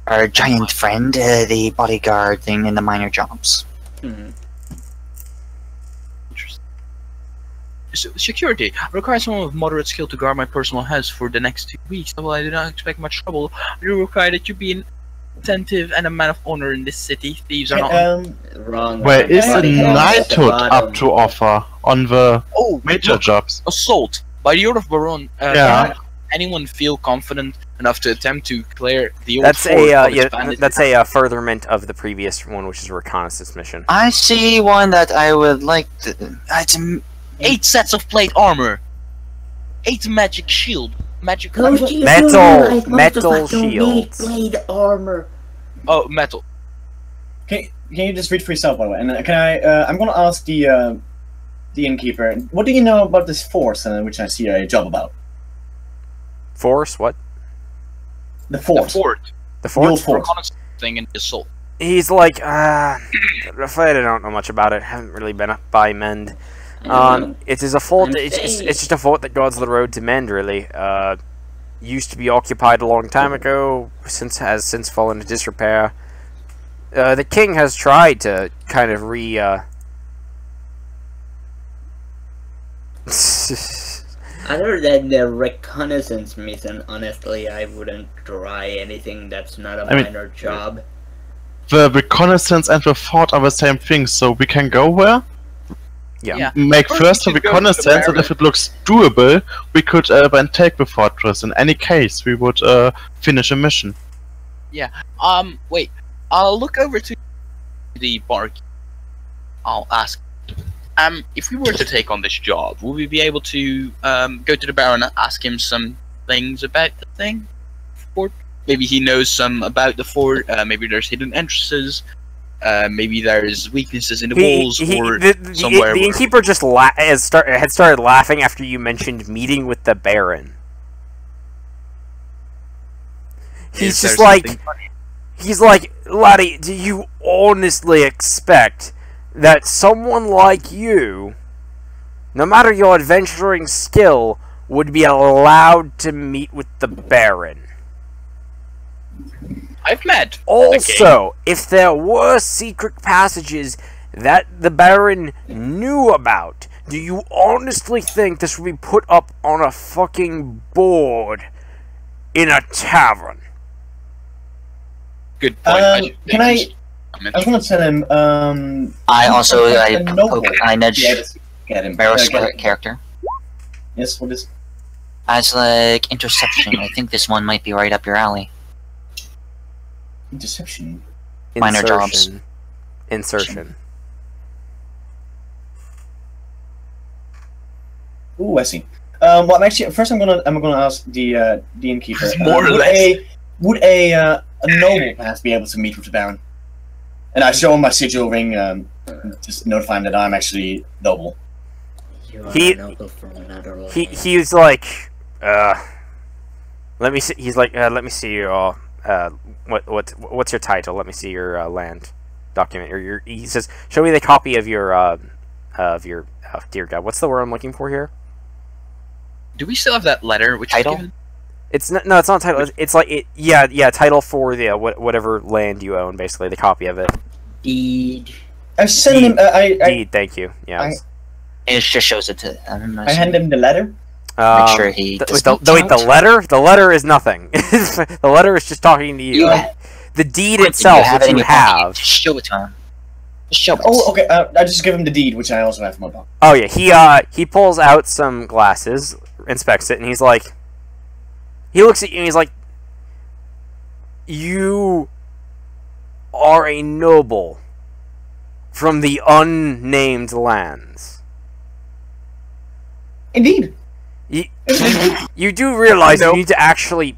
our giant friend the bodyguard thing in the minor jobs. Interesting. Security. I require someone with moderate skill to guard my personal house for the next 2 weeks. While I do not expect much trouble, I do require that you be attentive and a man of honor in this city. Thieves are not. Wrong. Where is the knighthood up to offer on the major jobs? Assault. By the order of Baron, Yeah. anyone feel confident enough to attempt to clear the old That's fort of its bandits? that's a furtherment of the previous one, which is a reconnaissance mission. I see one that I would like to. It's 8 sets of plate armor, 8 magic shield, magic. Those Metal shields. Blade armor. Oh, metal. Can you just read for yourself, by the way? And can I? I'm going to ask the innkeeper. What do you know about this force, which I see a job about? Force? What? The fort. The fort? Reconnaissance thing in assault. He's like, I'm afraid I don't know much about it. Haven't really been up by Mend. It is a fort. It's just a fort that guards the road to Mend, really. Used to be occupied a long time ago. Has since fallen into disrepair. The king has tried to kind of Other than the reconnaissance mission, honestly, I wouldn't try anything that's not a minor job. The reconnaissance and the fort are the same thing, so we can go where? Yeah. Make first a reconnaissance, and if it looks doable, we could then take the fortress. In any case, we would finish a mission. Yeah. Wait. I'll look over to the barkeep. I'll ask. If we were to take on this job, will we be able to go to the Baron and ask him some things about the thing? Fort? Maybe he knows some about the fort. Maybe there's hidden entrances. Maybe there's weaknesses in the walls or somewhere. The innkeeper just had started laughing after you mentioned meeting with the Baron. He's just like, laddie, do you honestly expect that someone like you, no matter your adventuring skill, would be allowed to meet with the Baron? I've met. Also, if there were secret passages that the Baron knew about, do you honestly think this would be put up on a fucking board in a tavern? Good point. Can I was going to tell him. I nudge Barrow's character. Yes, what is? As like interception, I think this one might be right up your alley. Interception. Minor jobs. Insertion. Ooh, I see. Well, actually, first I'm gonna ask the innkeeper. More or less. Would a noble perhaps be able to meet with the Baron? And I show him my sigil ring, just notify him that I'm actually noble. You are a noble from another land. He's like, let me see. He's like, let me see your what's your title? Let me see your land document. Or he says, show me the copy of your dear God. What's the word I'm looking for here? Do we still have that letter? Which title? given? It's not. No, it's not title. It's like it. Yeah. Title for the whatever land you own. Basically, the copy of it. Deed. I sent him. Deed. Thank you. Yeah. It just shows it to. I hand him the letter. Make sure he. Wait, the letter? The letter is nothing. The letter is just talking to you. The deed itself, which you have. Show it to him. Show it. Oh, okay. I just give him the deed, which I also have from my pocket. Oh yeah, he pulls out some glasses, inspects it, and he's like. He looks at you and he's like, you are a noble from the unnamed lands. Indeed. You do realize you need to actually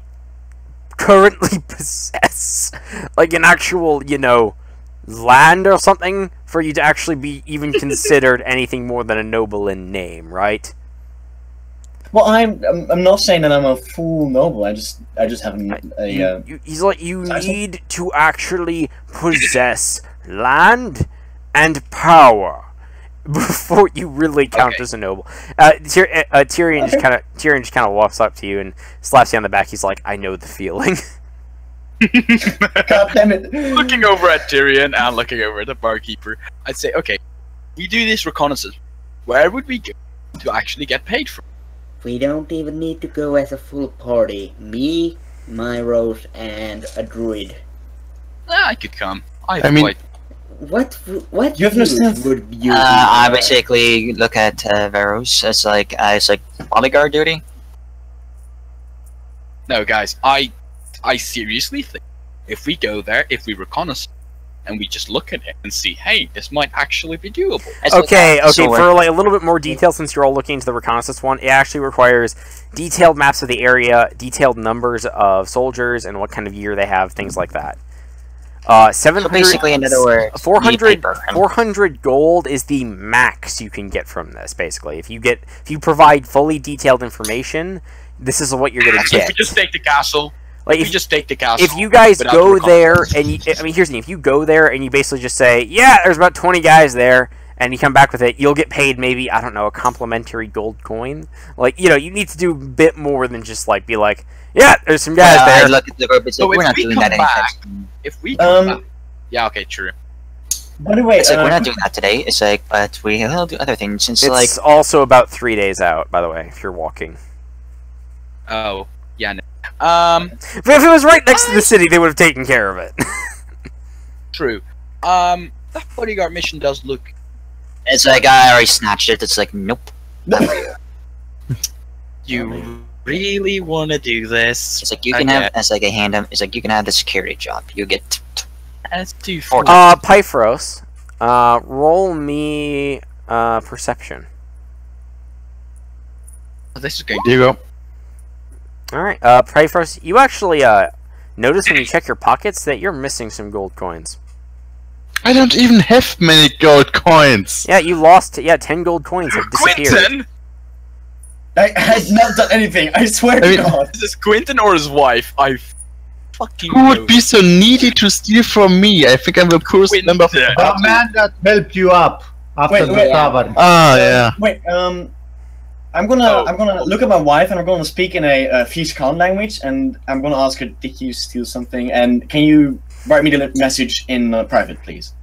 currently possess, like, an actual, land or something for you to actually be even considered anything more than a noble in name, right? Well, I'm not saying that I'm a full noble. I just have a. He's like, you need to actually possess land and power before you really count as a noble. Tyrion just kind of walks up to you and slaps you on the back. He's like, I know the feeling. God damn it! Looking over at Tyrion and looking over at the barkeeper, I'd say, okay, we do this reconnaissance. Where would we go to actually get paid for? We don't even need to go as a full party. Me, Myros, and a druid. I could come. What you have no sense. Would you I basically look at Veros as like bodyguard duty. No, guys, I seriously think if we go there, if we reconnaissance, and we just look at it and see, hey, this might actually be doable. Okay, for like a little bit more detail, since you're all looking into the reconnaissance one, it actually requires detailed maps of the area, detailed numbers of soldiers, and what kind of gear they have, things like that. 700, so basically, in other words, 400 gold is the max you can get from this, basically. If you provide fully detailed information, this is what you're going to get. If we just take the castle... Like, if you guys go there, and I mean, here's the thing: if you go there and you basically just say, "Yeah, there's about 20 guys there," and you come back with it, you'll get paid maybe, I don't know, a complimentary gold coin. Like, you know, you need to do a bit more than just like be like, "Yeah, there's some guys there." I look at the group and say, we're not doing that anytime. If we come back, yeah, okay, true. By the way, it's like we're not doing that today. It's like, but we will do other things. Since it's like also about 3 days out, by the way, if you're walking. Oh, yeah. No. If it was right next to the city, they would have taken care of it. True. That bodyguard mission does look... It's like, I already snatched it. It's like, nope. Not for you. You really want to do this? It's like, you can have, it's like a hand, it's like, you can have the security job. You get... Let's do... Pyphros, roll me, perception. Oh, this is going Here you go. Alright, Pyphros, you actually, notice when you check your pockets that you're missing some gold coins. I don't even have many gold coins! Yeah, you lost, 10 gold coins have disappeared. Quentin! I have not done anything, I swear to God. Is this Quentin or his wife? I fucking Who would be so needy to steal from me? I think I'm the poorest member of the The man that helped you up after the tavern. Ah, yeah. Wait, I'm gonna look at my wife and I'm gonna speak in a Fishkan language and I'm gonna ask her, did you steal something? And can you write me the message in private, please?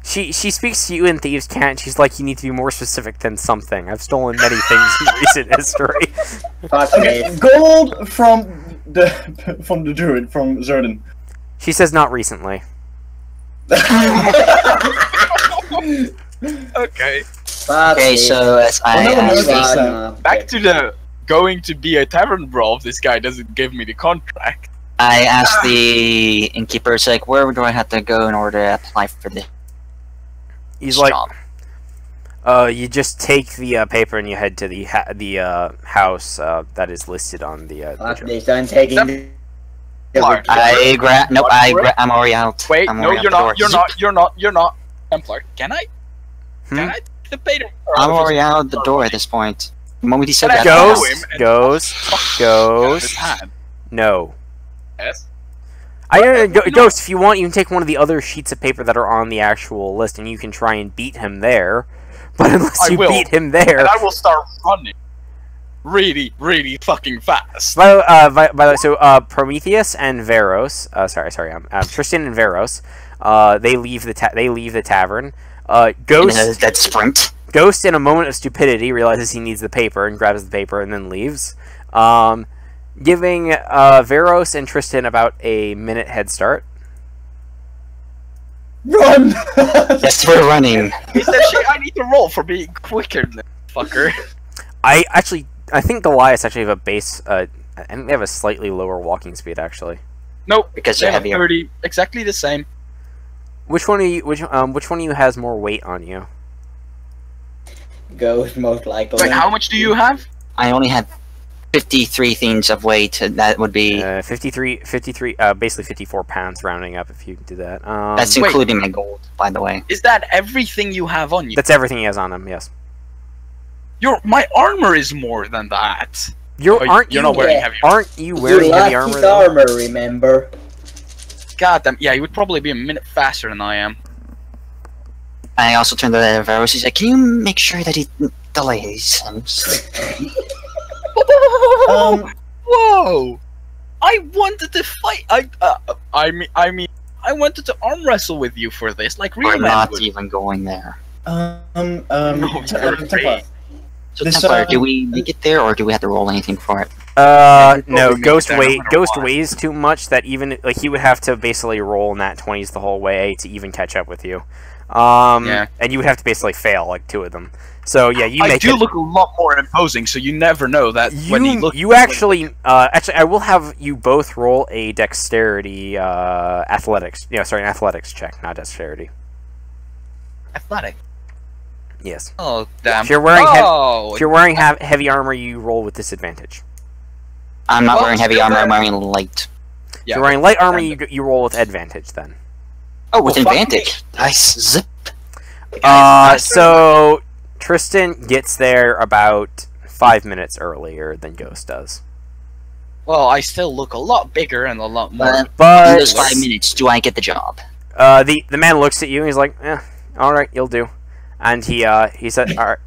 She speaks to you in Thieves' Cant. She's like, you need to be more specific than something. I've stolen many things in recent history. Okay, gold from the druid, from Zudin. She says not recently. Okay. Okay, so as back to the going to be a tavern brawl if this guy doesn't give me the contract. I asked the innkeeper, it's like, where do I have to go in order to apply for this? He's like, you just take the paper and you head to the house that is listed on the. I'm taking. I'm already out. Wait, no, you're not. You're not. Templar, can I? Can I? I'm already out of the door at this point. The moment he said that, Ghost. No. Yes. Ghost, if you want, you can take one of the other sheets of paper that are on the actual list, and you can try and beat him there. But unless you beat him there, and I will start running really, really fucking fast. By the way, so Prometheus and Veros, Tristan and Veros, they leave the tavern. Ghost that sprint. Ghost, in a moment of stupidity, realizes he needs the paper and grabs the paper and then leaves, giving Veros and Tristan about a minute head start. Run! Yes, we're running. He said I need to roll for being quicker than fucker. I think Goliaths actually have a base. I think they have a slightly lower walking speed actually. Nope, because they're heavier. 30, exactly the same. Which one of you? Which one of you has more weight on you? Ghost, most likely. Wait, how much do you have? I only have 53 things of weight. That would be 53, basically 54 pounds, rounding up if you do that. That's including my gold, by the way. Is that everything you have on you? That's everything he has on him. Yes. My armor is more than that. You're not wearing heavy armor. Aren't you wearing heavy armor? Armor, remember? God damn, yeah, he would probably be a minute faster than I am. I also turned to the Veros. He's like, can you make sure that he delays? Whoa! I wanted to fight. I mean, I wanted to arm wrestle with you for this, like real We're men not would. even going there. Templar. So Templar, do we make it there, or do we have to roll anything for it? No, Ghost weighs too much that even like he would have to basically roll nat 20s the whole way to even catch up with you. And you would have to basically fail like 2 of them. So yeah, you make it. I do look a lot more imposing, so you never know that when you look. You actually, I will have you both roll a dexterity, athletics. Yeah, sorry, an athletics check, not dexterity. Athletic. Yes. Oh damn! If you're wearing heavy armor, you roll with disadvantage. I'm not wearing heavy armor. I'm wearing light. Yeah, if you're wearing light armor, you roll with advantage then. Oh, with advantage. Nice. Zip. So Tristan gets there about 5 minutes earlier than Ghost does. Well, I still look a lot bigger and a lot more. But in those 5 minutes, do I get the job? The man looks at you and he's like, all right, you'll do. And he said, all right,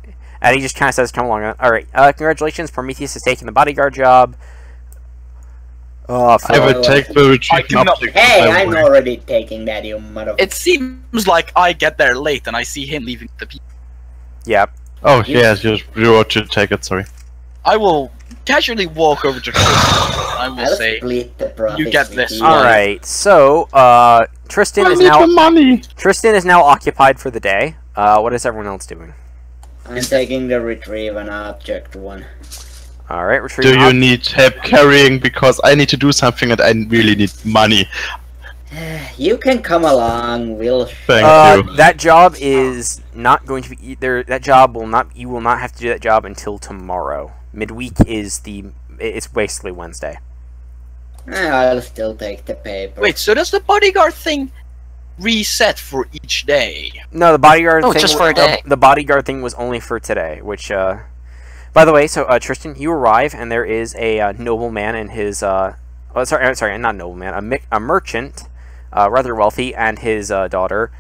and he just kind of says, come along. All right, congratulations, Prometheus is taking the bodyguard job. I would take the retreat object. Hey, I'm already taking that, you mother. It seems like I get there late and I see him leaving the people. Yep. Oh, yes, you ought to take it, sorry. I will casually walk over to Tristan. I will say, you get this. Alright, so, Tristan is now occupied for the day. What is everyone else doing? I'm taking the retrieve an object one. Alright, retrieve. Do you need help carrying? Because I need to do something and I really need money. You can come along. We'll. Thank you. That job is not going to be either. That job will not. You will not have to do that job until tomorrow. Midweek is it's basically Wednesday. I'll still take the paper. Wait, so does the bodyguard thing reset for each day? No, the bodyguard thing. Just for a day. The bodyguard thing was only for today, which. By the way, so Tristan, you arrive and there is a nobleman and his. Sorry, not nobleman. A merchant. Rather wealthy, and his daughter.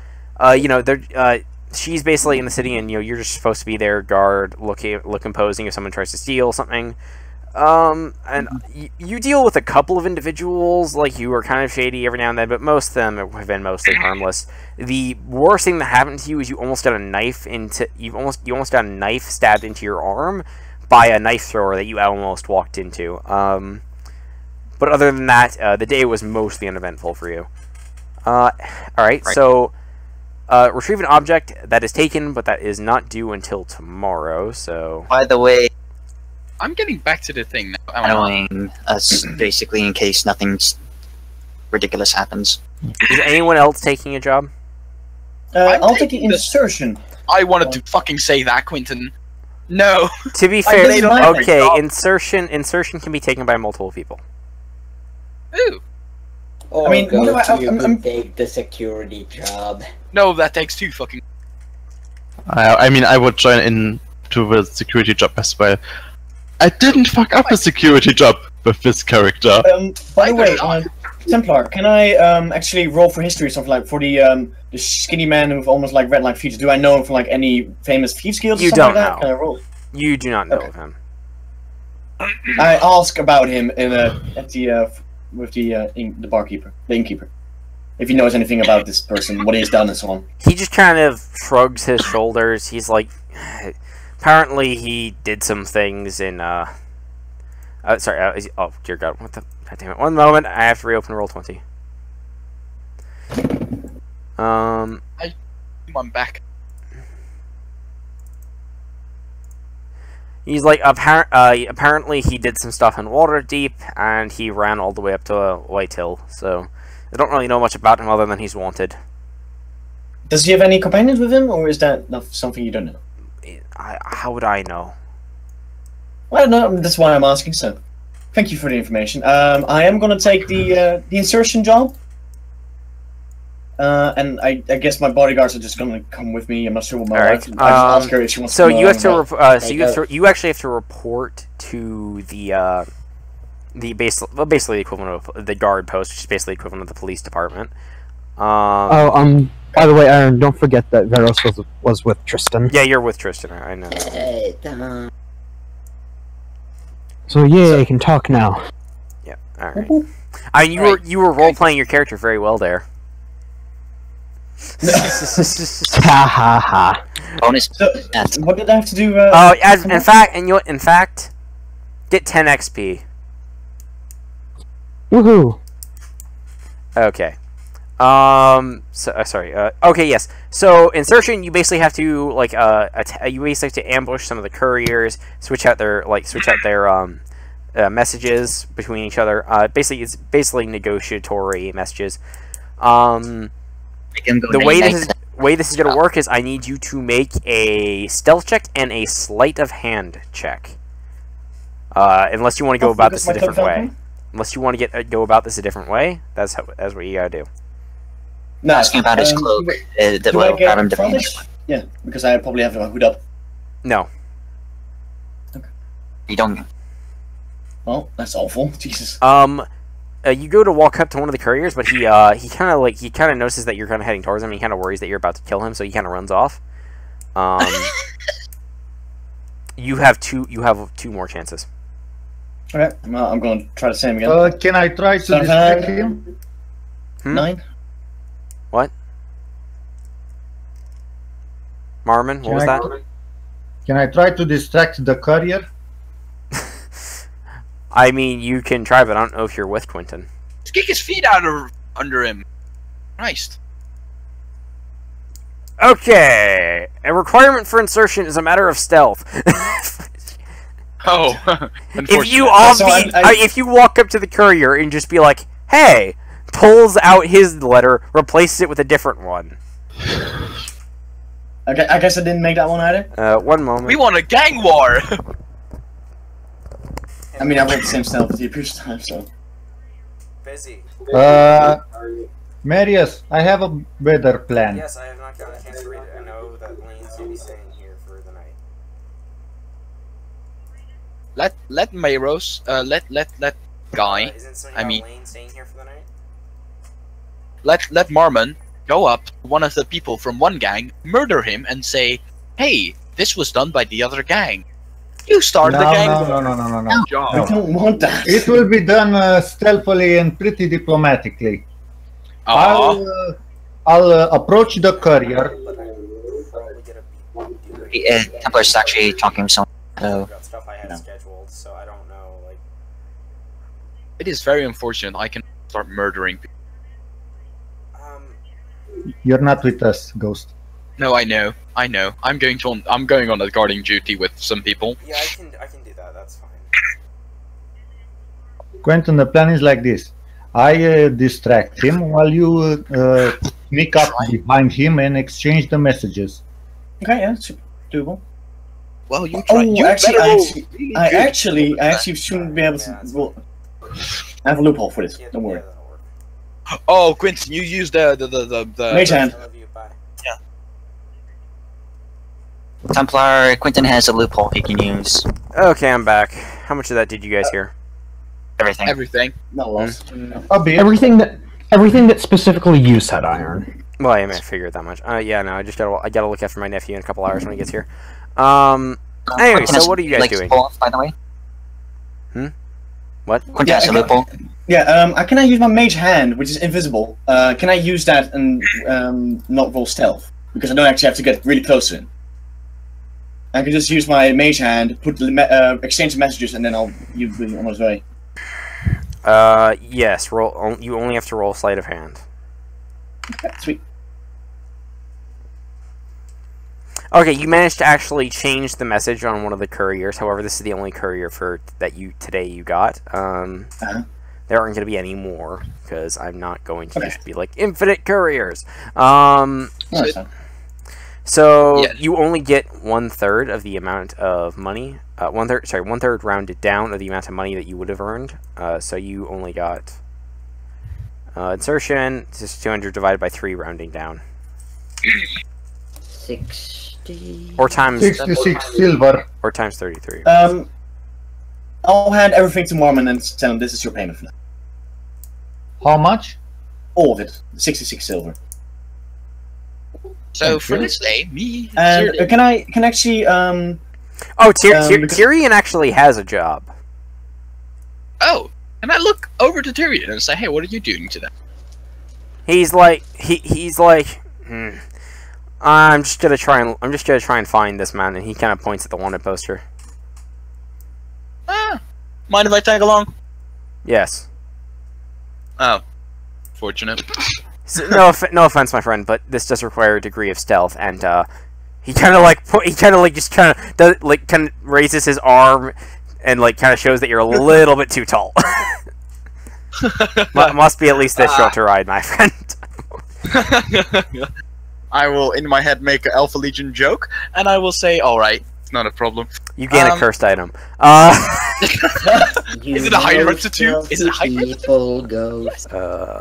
She's basically in the city, and you're just supposed to be their guard, look imposing if someone tries to steal something. And you deal with a couple of individuals, like you are kind of shady every now and then, but most of them have been mostly harmless. The worst thing that happened to you is you almost got a knife stabbed into your arm by a knife thrower that you almost walked into. But other than that, the day was mostly uneventful for you. Alright, so retrieve an object that is taken, but that is not due until tomorrow, so... By the way... I'm getting back to the thing now. Annoying us, basically, in case nothing ridiculous happens. Is anyone else taking a job? I'll take the insertion. I wanted to fucking say that, Quentin. No! To be fair, okay, insertion can be taken by multiple people. Ooh. Or I mean, I'm take the security job. No, that takes 2 fucking... I mean, I would join in to the security job as well. I didn't fuck up a security job with this character. By the way, Templar, can I actually roll for history or something like for the skinny man with almost like red-like features? Do I know him from like any famous thief skills? You or don't something like that? know. Can I roll? You do not know of him. I ask about him in with the barkeeper, the innkeeper, if he knows anything about this person, what he's done and so on. He just kind of shrugs his shoulders. He's like, apparently he did some things in, sorry, oh dear God, what the, God damn it, 1 moment, I have to reopen Roll20. I'm back. He's like, apparently he did some stuff in Waterdeep, and he ran all the way up to Whitehill, so I don't really know much about him other than he's wanted. Does he have any companions with him, or is that not something you don't know? How would I know? Well, no, that's why I'm asking, so thank you for the information. I am going to take the insertion job. And I guess my bodyguards are just going to come with me. I'm not sure what my wife. I ask her if she wants so to. You have to. You actually have to report to the basically the equivalent of the guard post, which is basically equivalent of the police department. By the way, Aaron, don't forget that Veros was with Tristan. Yeah, you're with Tristan. I know. So yeah, you can talk now. Yeah. All right. I mean, you were role playing your character very well there. Ha ha ha. Bonus. So, what did I have to do? Oh, in fact, get 10 XP. Woohoo. Okay. Sorry. Okay, yes. So insertion, you basically have to like you basically have to ambush some of the couriers, switch out their messages between each other. It's basically negotiatory messages. The way this is gonna work is I need you to make a stealth check and a sleight of hand check. Unless you want to go about this a different way. Unless you want to go about this a different way, that's what you gotta do. No, Asking about his cloak. That will grab him to Yeah, because I probably have a hood up. No. Okay. You don't. Well, that's awful. Jesus. You go to walk up to one of the couriers, but he kind of notices that you're kind of heading towards him. And he kind of worries that you're about to kill him, so he kind of runs off. You have two more chances. Okay, well, I'm going to try the same again. Can I try to distract him? 9. What? Marmon, what was that? Can I try to distract the courier? I mean, you can try, but I don't know if you're with Quentin. Let's kick his feet out of under him. Christ. Okay. A requirement for insertion is a matter of stealth. Oh. If you walk up to the courier and just be like, "Hey," pulls out his letter, replaces it with a different one. Okay, I guess I didn't make that one either. One moment. We want a gang war. I mean, I went the same style with you previous time, so. Busy. Marius, I have a better plan. Yes, I have not gotten a chance to read it. I know that Lane's going to be staying here for the night. Let Mayros, let Guy, Isn't something I about mean, Lane staying here for the night? let Marmon go up to one of the people from one gang, murder him, and say, "Hey, this was done by the other gang. You started the gang." No. I don't want that. It will be done stealthily and pretty diplomatically. I'll approach the courier. Templar's actually talking to someone. Got stuff I had scheduled, so I don't know. Like, It is very unfortunate. I can start murdering people. You're not with us, Ghost. No, I know. I'm going on a guarding duty with some people. yeah, I can do that. That's fine. Quentin, the plan is like this. I distract him while you sneak up behind him and exchange the messages. Okay, yeah, it's doable. Well, you try. Oh, You I actually shouldn't be able to. Well, I have a loophole for this. Don't worry. Oh, Quentin, you use the Mage hand. Templar, Quentin has a loophole he can use. Okay, I'm back. How much of that did you guys hear? Everything. everything. Not lost. Everything that specifically you said, Iron. Well, I figured that much. Yeah, no, I gotta look after my nephew in a couple hours when he gets here. Anyway, so what are you guys doing? Off, by the way? What? Quentin has a loophole. Yeah, can I use my mage hand, which is invisible? Can I use that and not roll stealth? Because I don't actually have to get really close to him. I can just use my mage hand, exchange the messages, and then I'll be on his way. Yes. Roll. You only have to roll sleight of hand. Okay, sweet. Okay, you managed to actually change the message on one of the couriers. However, this is the only courier today you got. There aren't going to be any more because I'm not going to just be like infinite couriers. So Yeah. you only get 1/3 of the amount of money. 1/3 rounded down of the amount of money that you would have earned. So you only got insertion. Just 200 divided by 3, rounding down. 60. Or times 66 silver. or times 33. I'll hand everything to Mormon and tell him this is your payment for that. How much? All of it. 66 silver. So for this day, me And Zudin- can I actually Oh, because- Tyrion actually has a job. Oh, and I look over to Tyrion and say, "Hey, what are you doing today?" He's like, I'm just gonna try and find this man, and he kind of points at the wanted poster. Mind if I tag along? Yes. Oh, fortunate. So, no offense, my friend, but this does require a degree of stealth, and he kind of raises his arm and like kind of shows that you're a little bit too tall. Must be at least this short to ride, my friend. I will, in my head, make an Alpha Legion joke, and I will say, "Alright, it's not a problem." You gain a cursed item. Is it a high rectitude? Is it a high rectitude?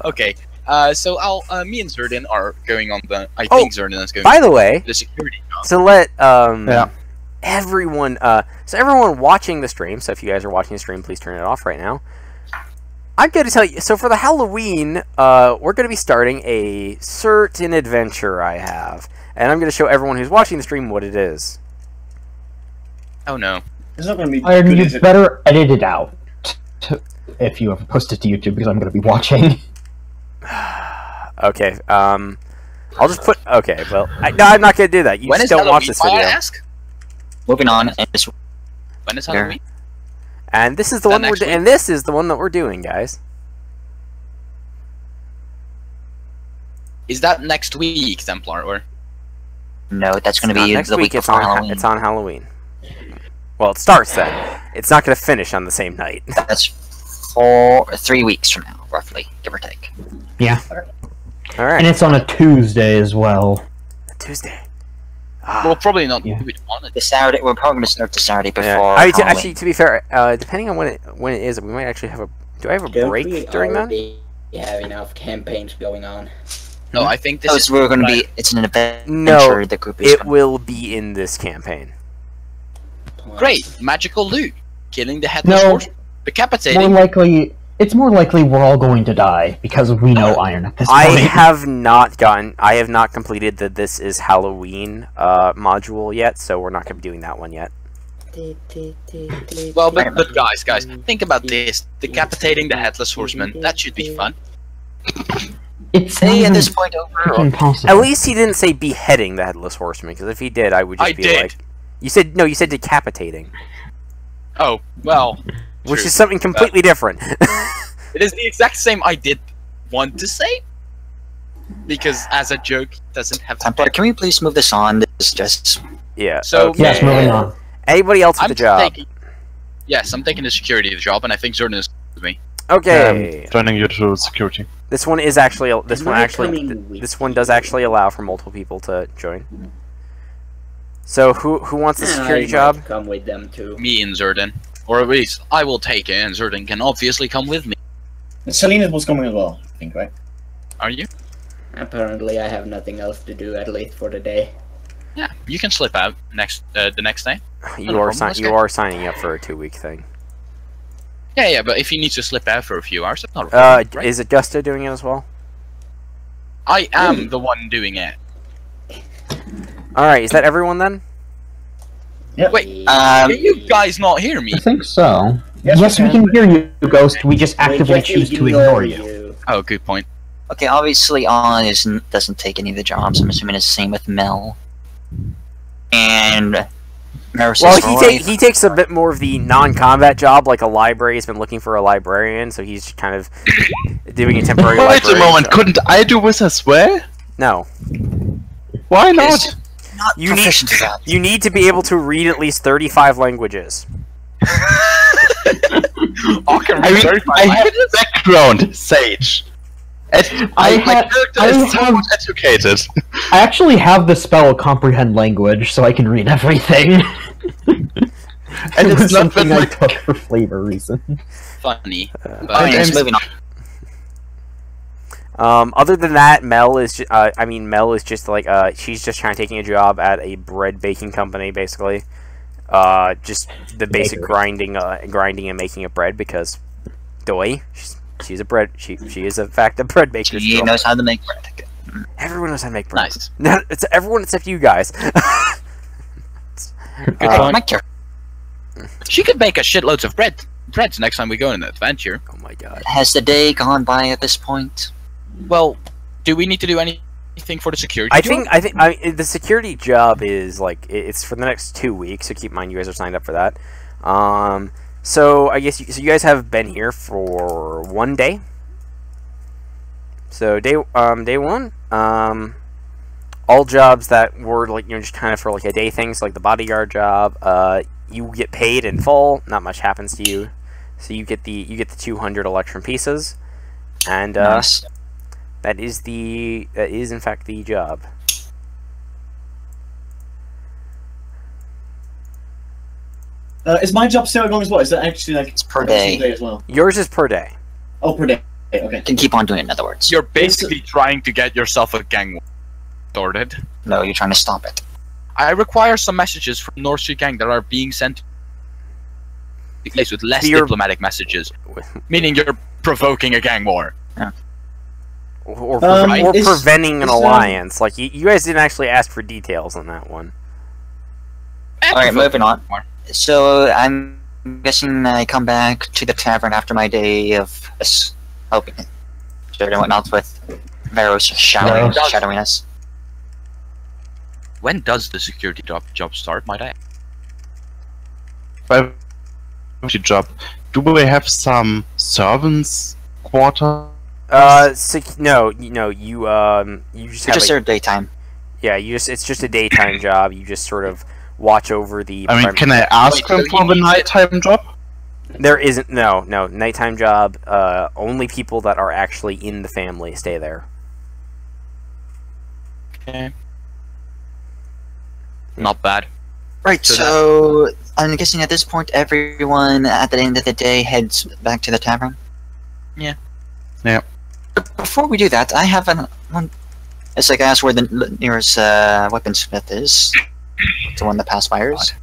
Okay. So me and Zudin are going on the. I think Zudin is going. By the way, the security job. So let everyone watching the stream. So if you guys are watching the stream, please turn it off right now. I'm going to tell you. So for the Halloween, we're going to be starting a certain adventure I have, and I'm going to show everyone who's watching the stream what it is. Oh no! It's not going to be. And you better edit it out if you ever post it to YouTube, because I'm going to be watching. Okay, I'll just put. Okay, well, no, I'm not gonna do that. You when just don't watch this video. I ask? Moving on. When is Halloween? And this is the one that we're doing, guys. Is that next week, Templar, or? No, that's going to be next the week before Halloween. It's on Halloween. Well, it starts then. It's not going to finish on the same night. That's 3 weeks from now, roughly, give or take. Yeah. All right. And it's on a Tuesday as well. Tuesday. We'll probably not do it on it. The Saturday. We're probably going to start the Saturday before. Yeah. Actually, to be fair, depending on when it is, we might actually have a. Do I have a break during that? We have enough campaigns going on. No, I think this is. We're going to be. It's an event. No, the group is it will be in this campaign. Great, magical loot, killing the headless horse, decapitating. It's more likely we're all going to die because we know Iron at this point. I have not completed the This Is Halloween module yet, so we're not going to be doing that one yet. Well, but guys, think about this: decapitating the headless horseman. That should be fun. It's at this point over. Impossible. At least he didn't say beheading the headless horseman, because if he did, I would just be like. You said decapitating. Oh well. Which is something completely different. It is the exact same I did want to say. Because as a joke, it doesn't have to. Templar, can we please move this on? This is just. Yeah. So yes, moving on. Anybody else with the job? Yes, I'm taking the security job, and I think Zudin is with me. Okay. Joining you to security. This one is actually this one does actually allow for multiple people to join. So who wants the security job? Come with them too. Me and Zudin. Or at least, I will take it, and Zudin can obviously come with me. And Selena was coming as well, I think, right? Are you? Apparently, I have nothing else to do, at least for the day. Yeah, you can slip out the next day. You are signing up for a 2-week thing. Yeah, but if you need to slip out for a few hours, that's not a problem, right? Is Augusta doing it as well? I am the one doing it. Alright, is that everyone then? Yep. Wait, can you guys not hear me? I think so. Yes, we can hear you, Ghost. We just actively choose to ignore you. Oh, good point. Okay, obviously, On doesn't take any of the jobs. I'm assuming it's the same with Mel. And. He takes a bit more of the non-combat job, like a library. He's been looking for a librarian, so he's kind of doing a temporary librarian. Wait a moment, job. couldn't I do this as well? No. Why not? You need to be able to read at least 35 languages. I have a background, Sage. My character is somewhat educated. I actually have the spell Comprehend Language, so I can read everything. And it's not something I took for flavor reasons. Funny. Moving on. Other than that, Mel is just like she's just kind of taking a job at a bread baking company, basically. Just the basic grinding and making of bread, because she's a bread she is in fact a bread baker. She knows how to make bread. Everyone knows how to make bread. Nice. No, it's everyone except you guys. Good point. She could make us shitloads of breads next time we go on an adventure. Oh my god. Has the day gone by at this point? Well, do we need to do any Anything for the security I job? think the security job is like it's for the next 2 weeks. So keep in mind you guys are signed up for that. So I guess you guys have been here for 1 day. So day one. All jobs that were like just kind of for like a day things, like the bodyguard job. You get paid in full. Not much happens to you. So you get the 200 electrum pieces, and Nice. that is in fact the job. Is my job still going as well? Is that actually like It's per every day. single as well? Yours is per day. Oh, per day. Okay. You can keep on doing it, in other words. You're basically trying to get yourself a gang war started. No, you're trying to stop it. I require some messages from North Street Gang that are being sent to the place with less You're- diplomatic messages, meaning you're provoking a gang war. Or is- preventing an is, alliance. Like you guys didn't actually ask for details on that one. Alright, moving on. So, I'm guessing I come back to the tavern after my day of helping and whatnot with Veros shadowing us. When does the security job start, might I? Job. Do we have some servants quarter? No, you just have Just their daytime. yeah, it's just a daytime job. You just sort of watch over the. I mean, can I ask him for the nighttime job? There isn't no nighttime job. Only people that are actually in the family stay there. Okay. Not bad. Right, so I'm guessing at this point everyone at the end of the day heads back to the tavern? Yeah. Yeah. But before we do that, I have one. It's like I asked where the nearest weaponsmith is. The one that pass fires.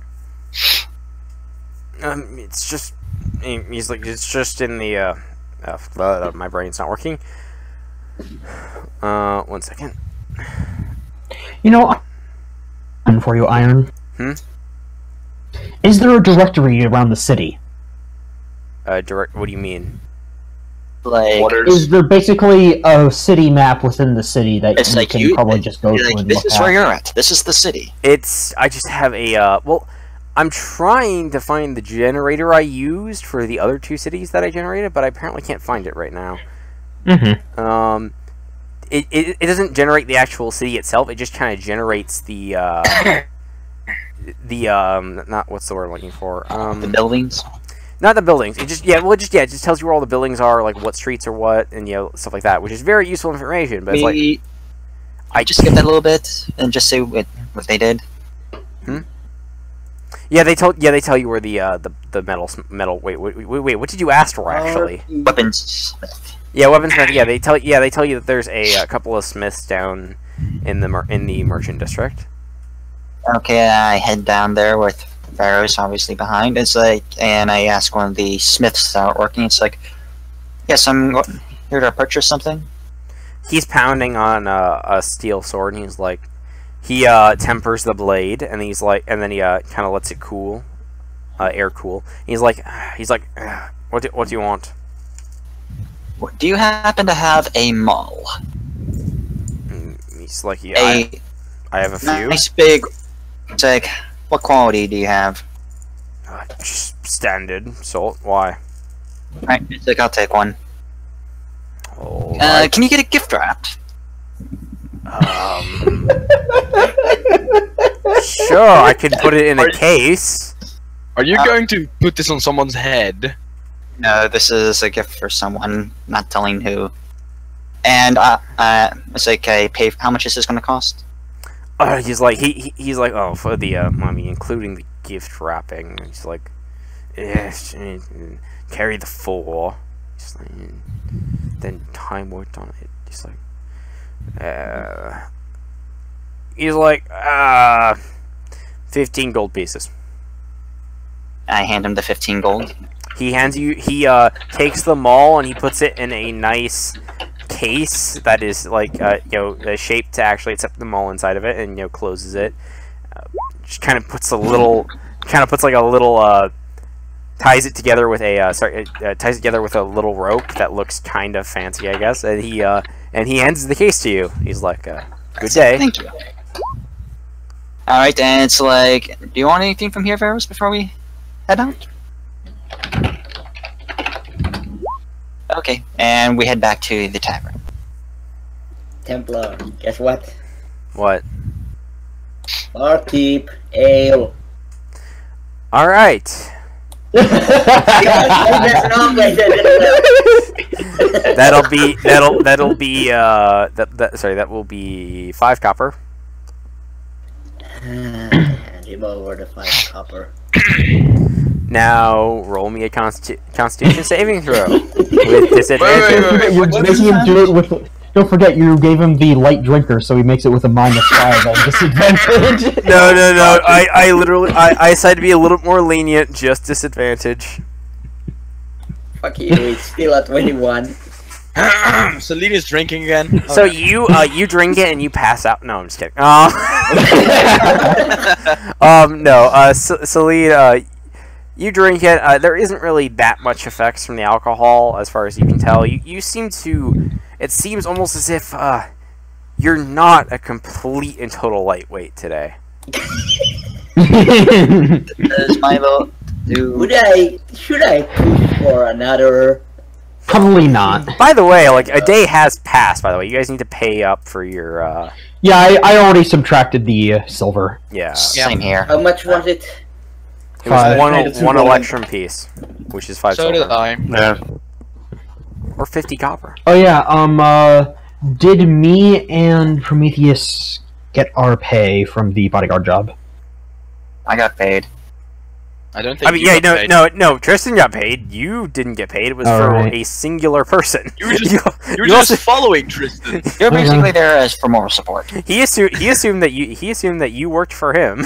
It's just he's like it's just in the my brain's not working. 1 second. You know, for you, Iron. Hmm? Is there a directory around the city? Direct. What do you mean? Like, Is there basically a city map within the city that it's you like can probably just go to like, and this look is at? where you're at. This is the city. I just have a well. I'm trying to find the generator I used for the other 2 cities that I generated, but I apparently can't find it right now. Mm-hmm. It doesn't generate the actual city itself. It just kind of generates the not what's the word I'm looking for. The buildings. Not the buildings. It just it just tells you where all the buildings are, like what streets are what, and stuff like that, which is very useful information. But it's like I just skip that a little bit and just say what they did. Yeah, they tell you where the metal. Wait, what did you ask for actually? Weaponsmith. Yeah, weaponsmith. Yeah, they tell you that there's a couple of smiths down in the merchant district. Okay, I head down there with Veros obviously behind. It's like, and I ask one of the smiths that are working. It's like, yes, I'm here to purchase something. He's pounding on a steel sword, and he's like, he tempers the blade, and he's like, and then he kind of lets it cool, air cool. He's like, what do you want? Do you happen to have a maul? He's like, yeah, I have a few. Nice big. It's like, what quality do you have? Just standard salt. Why? Right, it's like I'll take one. Oh, Can you get a gift wrap? Sure, I can put it in a case. Are you going to put this on someone's head? No, this is a gift for someone, not telling who. And it's like, pay. How much is this going to cost? He's like, he's like, oh, for the mommy, including the gift wrapping. He's like, yes, carry the 4. He's like, then time worked on it. He's like, 15 gold pieces. I hand him the 15 gold. He takes the maul and he puts it in a nice case that is like, shaped to actually accept the maul inside of it, and closes it. Just kind of puts ties it together with a little rope that looks kind of fancy, I guess. And he hands the case to you. He's like, Good day. Thank you. Alright, and it's like, do you want anything from here, Varus, before we head out? Okay, and we head back to the tavern. Templar, guess what? What? Barkeep, ale. All right. That'll be that will be 5 copper. Hand him over the 5 copper. Now roll me a Constitution saving throw with disadvantage. You're making him do it with. Don't forget, you gave him the light drinker, so he makes it with a -5 on disadvantage. No. I literally decided to be a little more lenient, just disadvantage. Fuck you, it's still at 21. Selena's drinking again. So you drink it and you pass out. No, I'm just kidding. No. Celine, you drink it. There isn't really that much effects from the alcohol, as far as you can tell. You seem to. It seems almost as if you're not a complete and total lightweight today. Milo, Should I push for another? Probably not. By the way, like a day has passed. By the way, you guys need to pay up for your. Yeah, I already subtracted the silver. Yeah. same here. How much was it? It was Five. one electrum piece, which is 5 So did silver. I. Yeah. Or 50 copper. Oh yeah, did me and Prometheus get our pay from the bodyguard job? I got paid. I don't think. I mean, you yeah, got paid. no. Tristan got paid. You didn't get paid. It was for Alright. a singular person. You were just, you were you just also- following Tristan. You're basically there as for moral support. He assumed that you worked for him.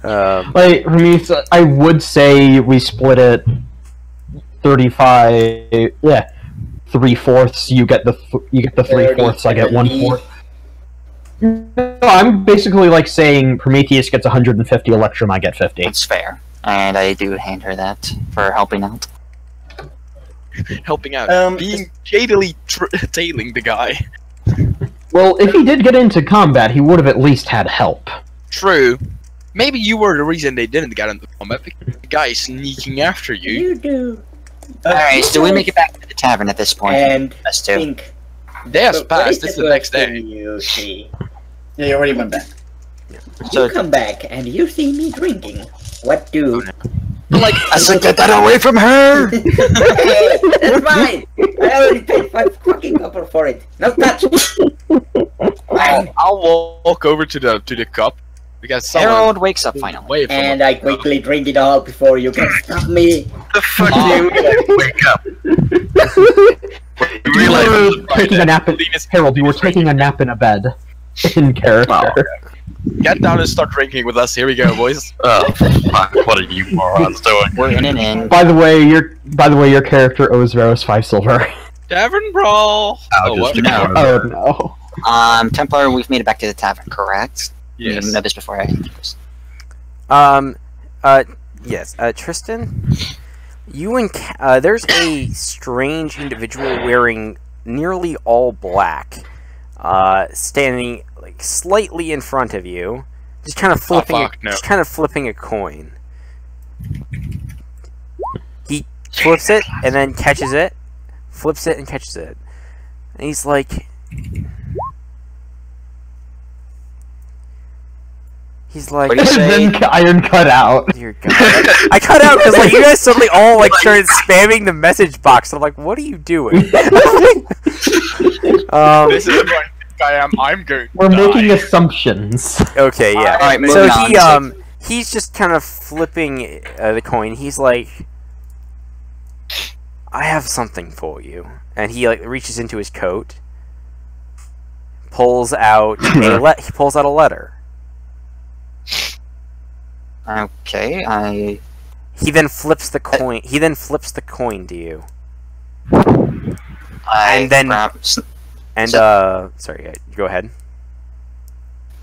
Like, Prometheus, I would say we split it 35. Yeah, 3/4. You get the 3/4. I get 1/4. No, I'm basically like saying Prometheus gets 150 electrum. I get 50. It's fair. And I do hand her that for helping out. Helping out. Being shadily tailing the guy. Well, if he did get into combat, he would have at least had help. True. Maybe you were the reason they didn't get into combat. Because the guy is sneaking after you. You do. Alright, so we make it back to the tavern at this point. And Us two. think. Day has So what passed. This is the next first day. thing you see? Yeah, you already went back. So- You come back and you see me drinking. What do? Like, I said, get that away from her! That's fine! I already paid 5 fucking copper for it. No touch! I'll walk over to the cup because someone Harold wakes up finally. away from And I quickly drink it all before you can stop me. The fuck do you mean? Wake up. You realize You this is were taking a nap in Linus- Harold. You were taking a nap in a bed, in character. Get down and start drinking with us. Here we go, boys. Oh fuck! What are you morons doing? We're in and in. By the way, your character owes Varus 5 silver. Tavern brawl. I'll just no. Oh no. Templar, we've made it back to the tavern, correct? Yes. You know this before I introduce. Yes. Tristan, you there's a strange individual wearing nearly all black, standing like slightly in front of you, just kind of flipping, just kind of flipping a coin. He flips it and then catches it, flips it and catches it, and he's like. He's like, What do you say? Then iron cut out. dear God. I cut out because like you guys suddenly all like started spamming the message box. I'm like, what are you doing? This is who I think I am. I'm going. We're to making die. assumptions. Okay, yeah. Alright, So moving on. he's just kind of flipping the coin. He's like, I have something for you, and he like reaches into his coat, pulls out he pulls out a letter. Okay, He then flips the coin. He then flips the coin to you, I And then- grab, and sorry, go ahead.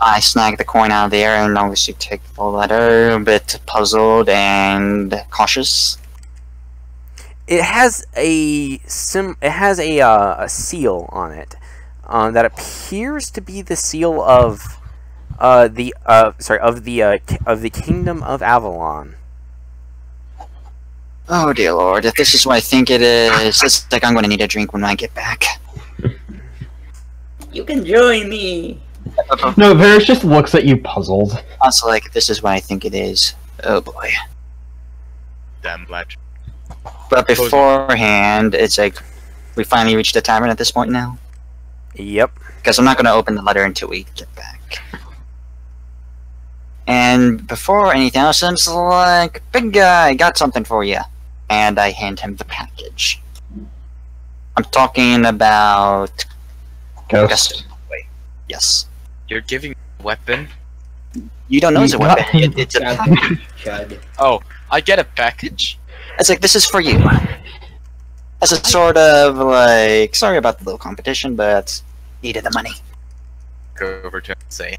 I snag the coin out of the air and obviously take the letter, a bit puzzled and cautious. It has a a seal on it that appears to be the seal of the Kingdom of Avalon. Oh dear lord, if this is what I think it is, it's like I'm gonna need a drink when I get back. You can join me. No, Verric just looks at you puzzled. Also, like, if this is what I think it is, oh boy. Damn lad. But beforehand, it's like, we finally reached the tavern at this point now? Yep. Because I'm not gonna open the letter until we get back. And before anything else, I'm just like, big guy, got something for you. And I hand him the package. I'm talking about... Ghost. Wait, yes. You're giving a weapon? You don't know it's a weapon. It's a package. Chug. Oh, I get a package? It's like, this is for you. As a sort of, like, sorry about the little competition, but needed the money. Go over to him and say,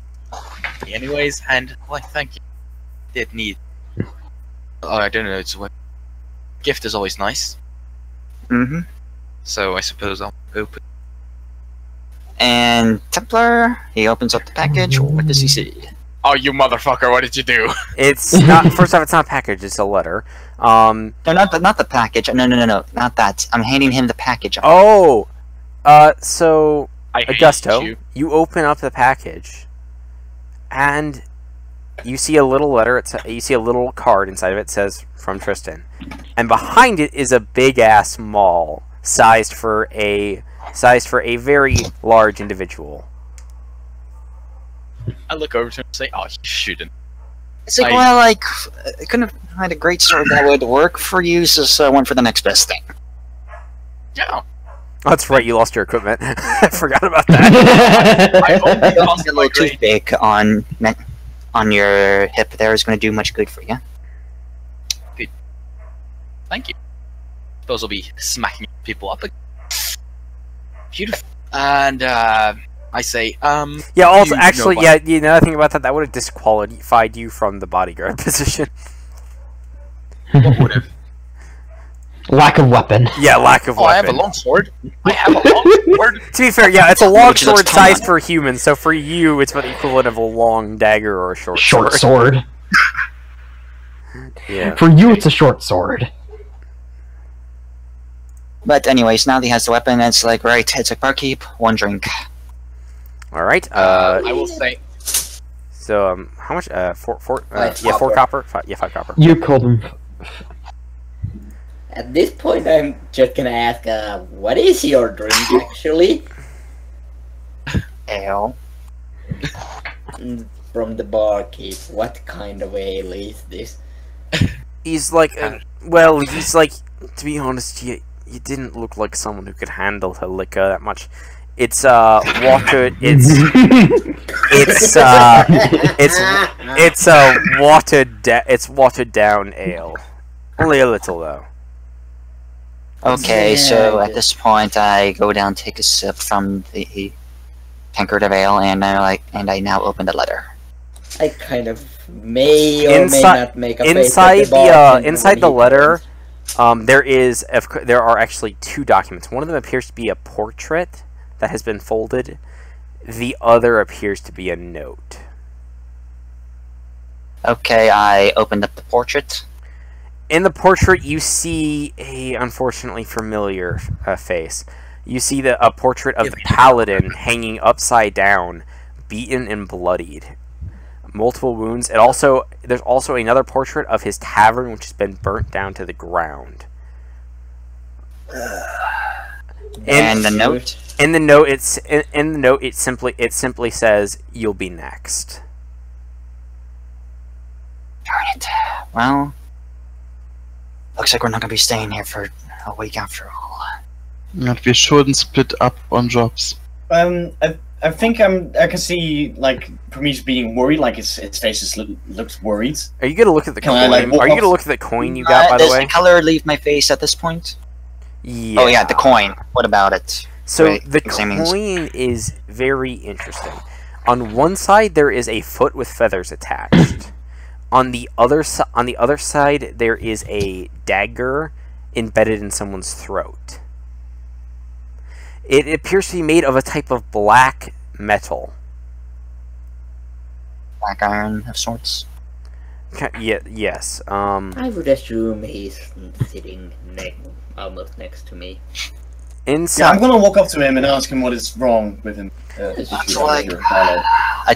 anyways, and, why, thank you. Did need. Oh, I don't know, it's a weapon. Gift is always nice. Mm-hmm. So I suppose I'll open. And Templar, he opens up the package. What does he see? Oh, you motherfucker, what did you do? It's not. First off, it's not a package. It's a letter. No, not the package. No, not that. I'm handing him the package. Oh, so I hate Augusto, you open up the package, and you see a little letter. You see a little card inside of it. It says from Tristan, and behind it is a big ass maul sized for a very large individual. I look over to him and say, oh, you shouldn't. It's like, well, like, I couldn't have had a great sword that would work for you, so I went for the next best thing. Yeah. Oh, that's right, you lost your equipment. I forgot about that. I only lost A my little grade. toothpick on your hip there is going to do much good for you. Thank you. Those will be smacking people up. Beautiful. And, I say, Yeah, also, you actually, know yeah, you know, think about that, that would have disqualified you from the bodyguard position. what would have? Lack of weapon. Yeah, lack of Oh, weapon. I have a long sword. I have a long sword. To be fair, yeah, it's a long Which looks sword common. sized for humans, so for you, it's about the equivalent of a long dagger or a short Short sword. sword. Yeah. For you, it's a short sword. But anyways, now that he has the weapon, it's like, right, it's like barkeep, one drink. Alright, I will say, so, how much, four Five copper? copper. Five copper. You called him. At this point, I'm just gonna ask, what is your drink actually? Ale. From the barkeep, what kind of ale is this? He's like, well, he's like, to be honest, you didn't look like someone who could handle the liquor that much. It's watered. It's watered down ale. Only a little though. Okay, so Yeah, at this point, I go down, take a sip from the tankard of ale, and I now open the letter. I kind of may or may not make a face inside at the bartender inside when the he letter, comes. there are actually two documents. One of them appears to be a portrait that has been folded. The other appears to be a note. Okay, I opened up the portrait. In the portrait, you see a unfortunately familiar face. You see a portrait of the paladin hanging upside down, beaten and bloodied. Multiple wounds. There's also another portrait of his tavern, which has been burnt down to the ground. And the note? In the note, it simply says, "You'll be next." Darn it. Well, looks like we're not going to be staying here for a week after all. And we shouldn't split up on jobs. I think I can see like Prometheus being worried, like his face looks worried. Are you gonna look at the Can I, coin? like, walk Are you off? gonna look at the coin you got, by the Does way? the color leave my face at this point? Yeah. Oh yeah, the coin. What about it? So Wait, the examines. coin is very interesting. On one side, there is a foot with feathers attached. On the other side, there is a dagger embedded in someone's throat. It appears to be made of a type of black metal. Black iron of sorts. Yes. I would assume he's sitting almost next to me. Inside. Yeah, I'm gonna walk up to him and ask him what is wrong with him. I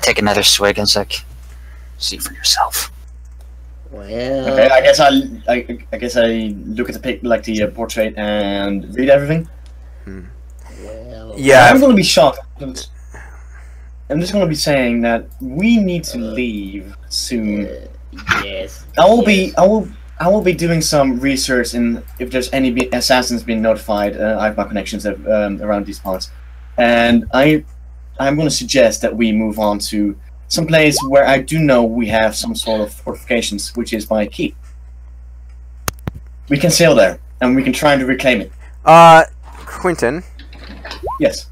take another swig and it's like, see for yourself. Well, Okay, I guess I look at the portrait and read everything. well, Yeah. I'm gonna be shocked. I'm just gonna be saying that we need to leave soon. yes. I will be doing some research in if there's any assassins being notified. I have my connections around these parts, and I'm going to suggest that we move on to some place where I do know we have some sort of fortifications, which is by Key. We can sail there, and we can try to reclaim it. Quentin. Yes.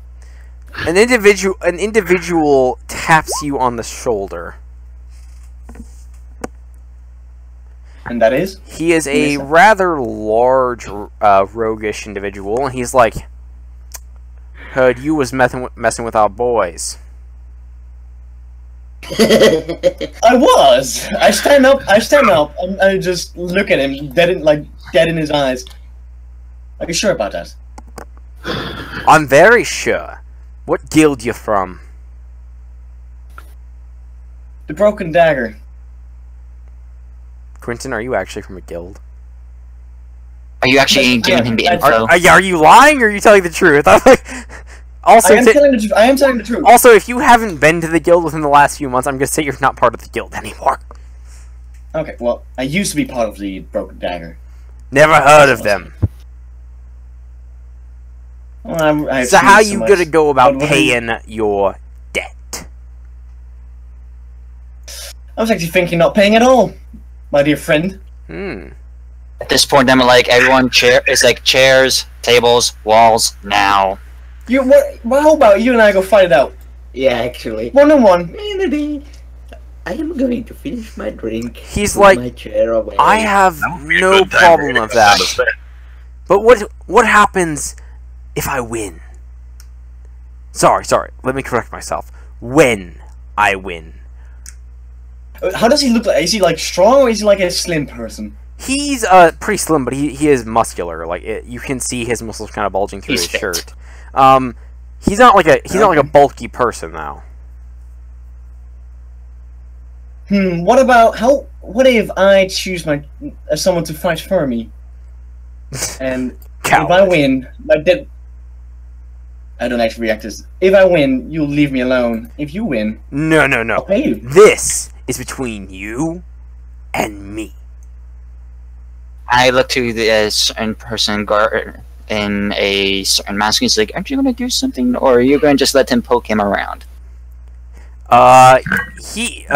An individual taps you on the shoulder. And that is? He is a rather large, roguish individual, and he's like, "Heard you was messing with our boys." I was. I stand up. And I just look at him, dead in his eyes. Are you sure about that? I'm very sure. What guild you from? The Broken Dagger. Quentin, are you actually from a guild? Are you actually giving him the info? Are you lying, or are you telling the truth? Also, I am telling the truth. Also, if you haven't been to the guild within the last few months, I'm going to say you're not part of the guild anymore. Okay, well, I used to be part of the Broken Dagger. Never heard of them. Well, So how you going to go about paying your debt? I was actually thinking not paying at all, my dear friend. At this point, I'm like, everyone it's like chairs, tables, walls, now. Well, how about you and I go fight it out? Yeah, actually. 1-on-1. I am going to finish my drink. He's put like, my chair away. I have no problem with that. But what happens if I win? Sorry, let me correct myself. When I win. How does he look like? Is he like strong or is he like a slim person? He's pretty slim, but he is muscular. Like you can see his muscles kind of bulging through his shirt. He's not like a bulky person though. What if I choose someone to fight for me? And if I win, I don't actually react as if I win, you'll leave me alone. If you win, no. I'll pay you. This is between you and me. I look to the certain person in a certain mask. He's like, "Aren't you going to do something, or are you going to just let him poke him around?" He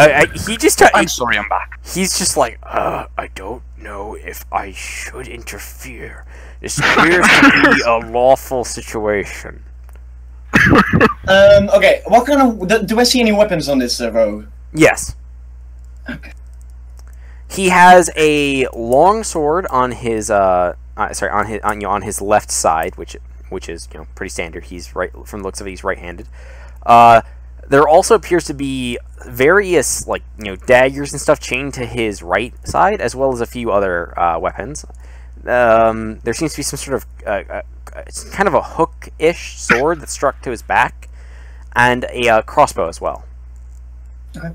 just. I'm sorry, I'm back. He's just like, I don't know if I should interfere. This appears to be a lawful situation. Okay. What kind of do I see any weapons on this rogue? Yes. Okay. He has a long sword on his on his left side, which is pretty standard. He's from the looks of it, he's right-handed. There also appears to be various daggers and stuff chained to his right side, as well as a few other weapons. There seems to be some sort of it's kind of a hook-ish sword that's struck to his back, and a crossbow as well. Okay.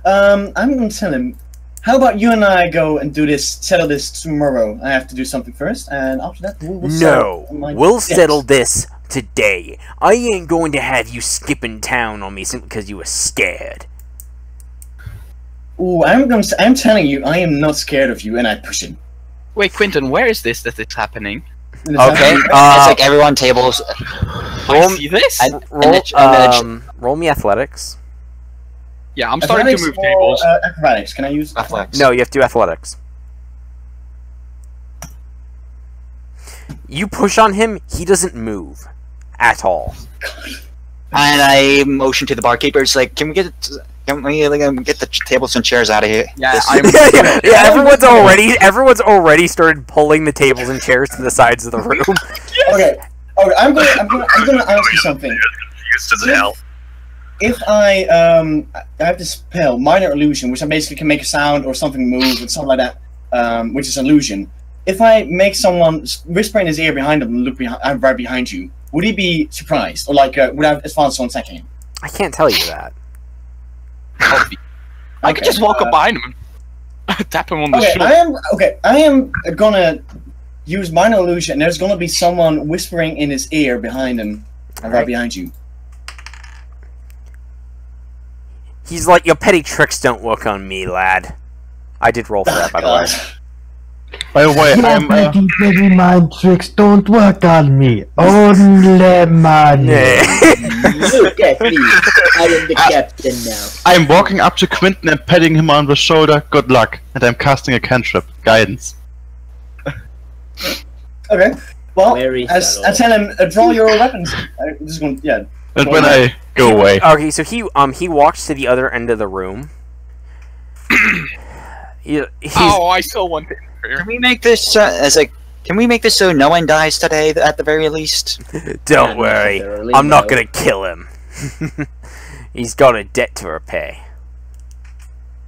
I'm going to tell him. How about you and I go and settle this tomorrow? I have to do something first, and after that we'll settle this today. I ain't going to have you skipping town on me simply because you were scared. Ooh, I'm telling you, I am not scared of you, and I push him. Wait, Quentin, where is this that it's happening? Okay, it's like everyone tables. I see this? Roll me athletics. Yeah, I'm starting to move tables. Acrobatics. Can I use athletics? No, you have to do athletics. You push on him, he doesn't move at all. And I motion to the barkeeper. It's like, can we get Can we get the tables and chairs out of here? Yeah, Everyone's already started pulling the tables and chairs to the sides of the room. Okay, I'm gonna ask you something. Used as hell. If I have this spell, minor illusion, which I basically can make a sound or something move or something like that, which is illusion. If I make someone whisper in his ear behind him and look right behind you, would he be surprised, or like would I have advanced on attacking him? I can't tell you that. I could just walk up behind him and tap him on the shoulder. I am gonna use minor illusion, and there's gonna be someone whispering in his ear behind him, right behind you. He's like, your petty tricks don't work on me, lad. I did roll for that, by the way. By the way, Petty mind tricks don't work on me. Only money. Look at me. I am the captain now. I'm walking up to Quentin and patting him on the shoulder. Good luck. And I'm casting a cantrip. Guidance. Okay. Well, I tell him, draw your weapons. Yeah. And when I go away. Okay, so he walks to the other end of the room. I saw one thing. Can we make this Can we make this so no one dies today, at the very least? Don't worry, I'm not gonna kill him. He's got a debt to repay.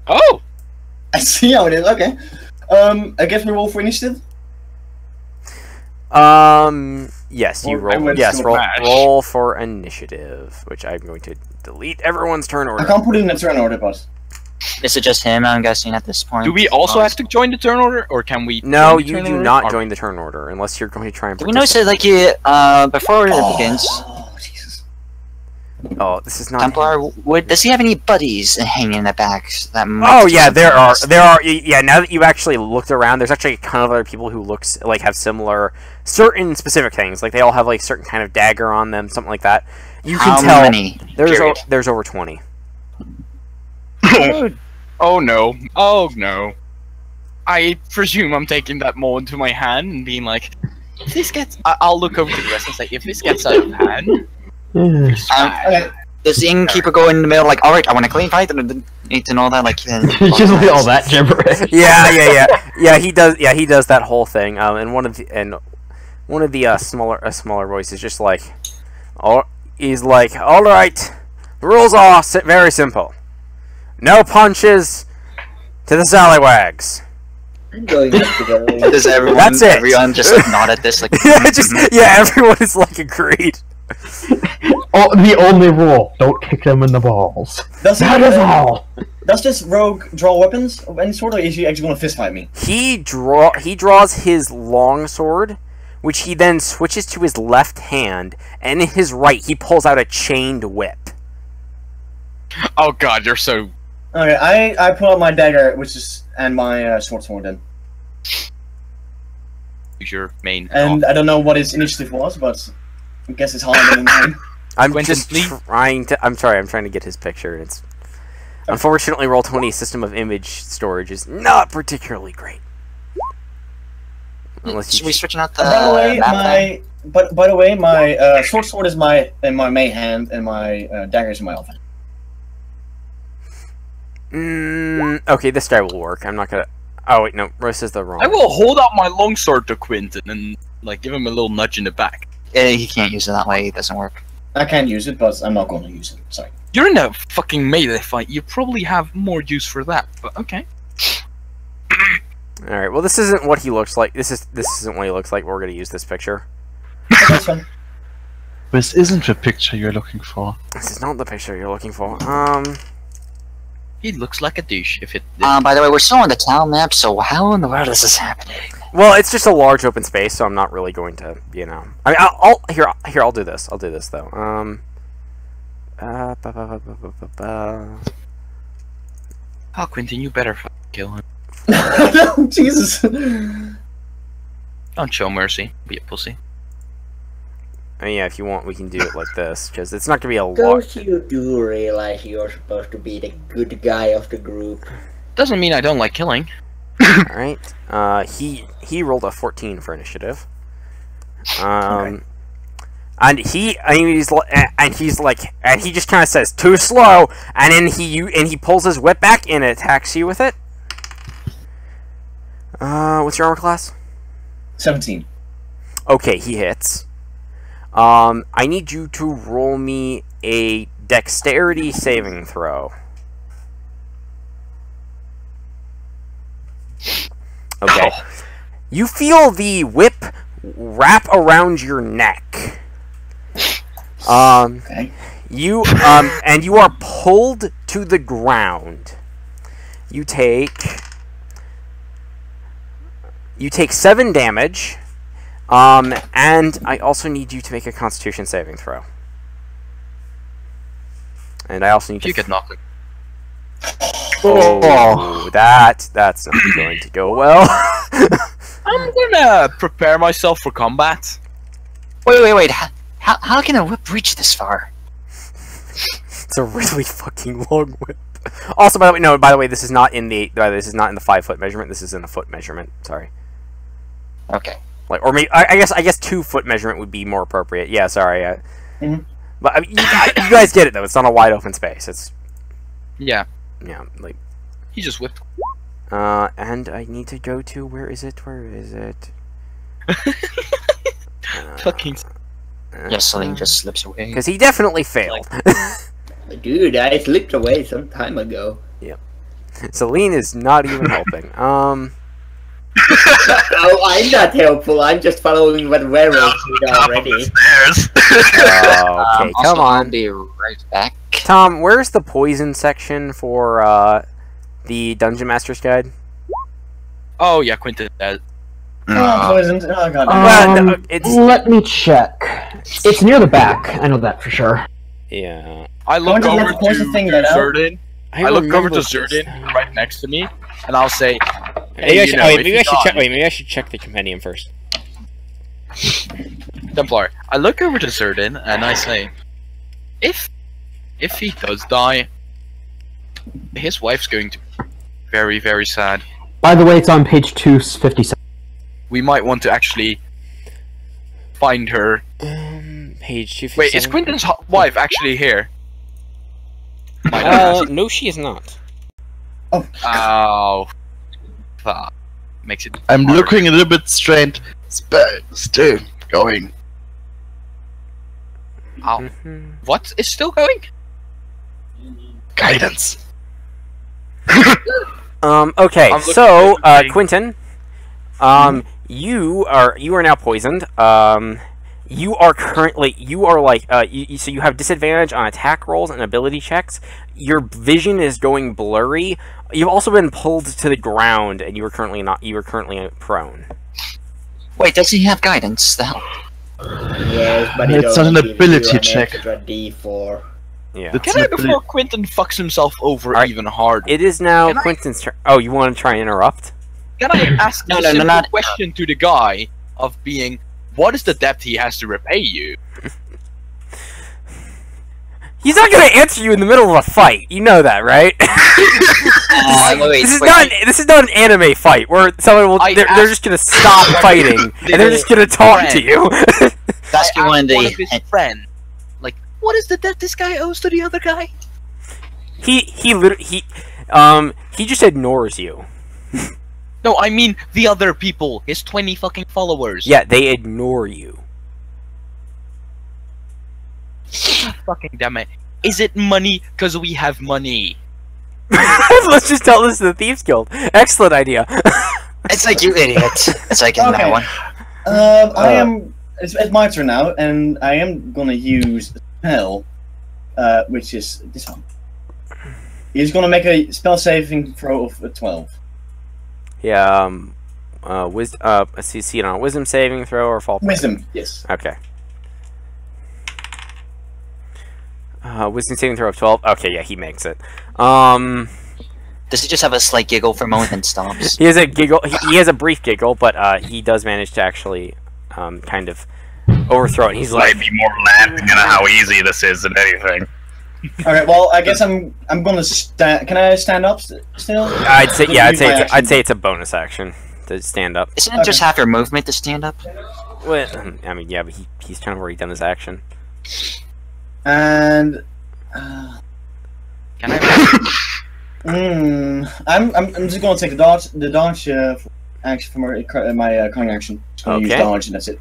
Oh! I see how it is, okay. I guess we roll for initiative? Yes, you roll. Yes, roll for initiative, which I'm going to delete everyone's turn order. I can't put it in the turn order, but... Is it just him, I'm guessing, at this point? Do we also have to join the turn order, or can we... No, you do not join the turn order, unless you're going to try and participate. We notice that, like, before it begins... Oh, Jesus. Oh, this is not... Templar, does he have any buddies hanging in the back? Oh, yeah, there are. Yeah, now that you've actually looked around, there's actually a ton of other people who have similar... certain specific things. Like, they all have, like, certain kind of dagger on them, something like that. You can tell... How many? There's over 20. Oh no. Oh no. I presume I'm taking that more into my hand and being like, if this gets... I'll look over to the rest and say, if this gets out of hand... Does the innkeeper go in the middle like, alright, I want a clean fight, and need to know that, like... Just like all that gibberish. Yeah, he does that whole thing, and one of the smaller voice is just like... he's like, alright, the rules are very simple. No punches to the Sallywags. I'm going to go. Does everyone? That's it. Everyone just like nod at this, like. Everyone is like agreed. The only rule: don't kick them in the balls. That is all. Does this rogue draw weapons of any sort, or is he actually going to fistfight me? He draws his long sword, which he then switches to his left hand, and in his right he pulls out a chained whip. Oh god, you're so... Okay, I pull out my dagger, and my short sword then. Use your main... And I don't know what his initiative was, but I guess it's harder than mine. I'm trying to get his picture, and it's... Unfortunately, Roll20's system of image storage is not particularly great. Should we switching out the by the way, my short sword is in my main hand, and my dagger is in my left hand. Okay, this die will work. I'm not gonna... Oh, wait, no. Rose is the wrong... I will hold out my longsword to Quentin and, like, give him a little nudge in the back. He can't use it that way. It doesn't work. I can use it, but I'm not going to use it. Sorry. You're in a fucking melee fight. You probably have more use for that, but okay. Alright, well, this isn't what he looks like. This isn't what he looks like. We're gonna use this picture. That's fine. This isn't the picture you're looking for. This is not the picture you're looking for. He looks like a douche if it... by the way, we're still on the town map, so how in the world is this happening? Well, it's just a large open space, so I'm not really going to, you know... I mean, I'll do this. I'll do this, though. Oh, Quentin, you better kill him. No, Jesus! Don't show mercy. Be a pussy. I mean, yeah, if you want, we can do it like this, because it's not going to be a lot. Don't you do realize you're supposed to be the good guy of the group? Doesn't mean I don't like killing. Alright. He rolled a 14 for initiative. I And he's like, and he just kind of says, "Too slow," and then he pulls his whip back and attacks you with it. What's your armor class? 17. Okay, he hits. I need you to roll me a dexterity saving throw. Okay. You feel the whip wrap around your neck. Okay. And you are pulled to the ground. You take 7 damage. And I also need you to make a Constitution saving throw. And I also need You get knocked. Oh, that's not going to go well. I'm gonna prepare myself for combat. Wait. How can a whip reach this far? It's a really fucking long whip. Also, by the way, this is not in the 5-foot measurement. This is in a foot measurement. Sorry. Okay. Like, or maybe I guess 2-foot measurement would be more appropriate. Yeah, sorry. But I mean, you guys get it though. It's not a wide open space. It's Yeah. Like He just whipped. and I need to go to where is it? Fucking. Yes, Celine just slips away. Because he definitely failed. Dude, I slipped away some time ago. Celine is not even helping. Oh, I'm not helpful. I'm just following what Verric did already. Okay, come Also, on. I'll be right back. Tom, where's the poison section for the Dungeon Master's Guide? Oh yeah, Quentin. Poisoned. Oh god. Let me check. It's near the back. I know that for sure. Yeah. I look Don't you over let the poison to thing get out? Zudin. I look over to Zudin right next to me, and I'll say, Maybe I should check the compendium first. Templar. I look over to Zudin and I say, if he does die, his wife's going to be very, very sad. By the way, it's on page 257. We might want to actually find her. Page 257. Wait, is Quentin's wife actually here? No, she is not. Oh, fuck. Makes it. I'm hard. looking a little bit strained. Still going. Ow. What is still going? Guidance. Okay, I'm so, looking at Quentin, you are now poisoned. You are so you have disadvantage on attack rolls and ability checks. Your vision is going blurry. You've also been pulled to the ground, and you are currently prone. Wait, does he have guidance? Yes, but It's not an ability check. D4. Yeah. Can I, before Quentin fucks himself over even harder? It is now Can I- Quentin's turn. Oh, you want to try and interrupt? Can I ask No, a no, simple not- question to the guy of being, what is the debt he has to repay you? He's not going to answer you in the middle of a fight. You know that, right? This is not an anime fight where someone will. They're just going to stop fighting and they're just going to talk to you. That's I one of asked one of his the. friends, like, what is the debt this guy owes to the other guy? He just ignores you. No, I mean the other people, his 20 fucking followers. Yeah, they ignore you. Fucking damn it. Is it money? Because we have money. Let's just tell this to the Thieves Guild. Excellent idea. It's like, you idiot. It's like in Okay. that one. I am. It's my turn now, and I am gonna use a spell, which is this one. He's gonna make a spell saving throw of a 12. Yeah. See it on a wisdom saving throw or fall. Wisdom, yes. Okay. Wisdom saving throw of 12. Okay, yeah, he makes it. Does he just have a slight giggle for a moment and stomps? He has a giggle. He has a brief giggle, but he does manage to actually kind of overthrow it. He's like, Might be more laughing at how easy this is than anything. All right. Well, I guess I'm gonna stand. Can I stand up still? I'd say it's a bonus action to stand up. Isn't it just half your movement to stand up? Well, I mean, yeah, but he's kind of already done his action. And Can I? I'm just gonna take the dodge action for my cunning action. Just gonna use Okay. dodge, and that's it.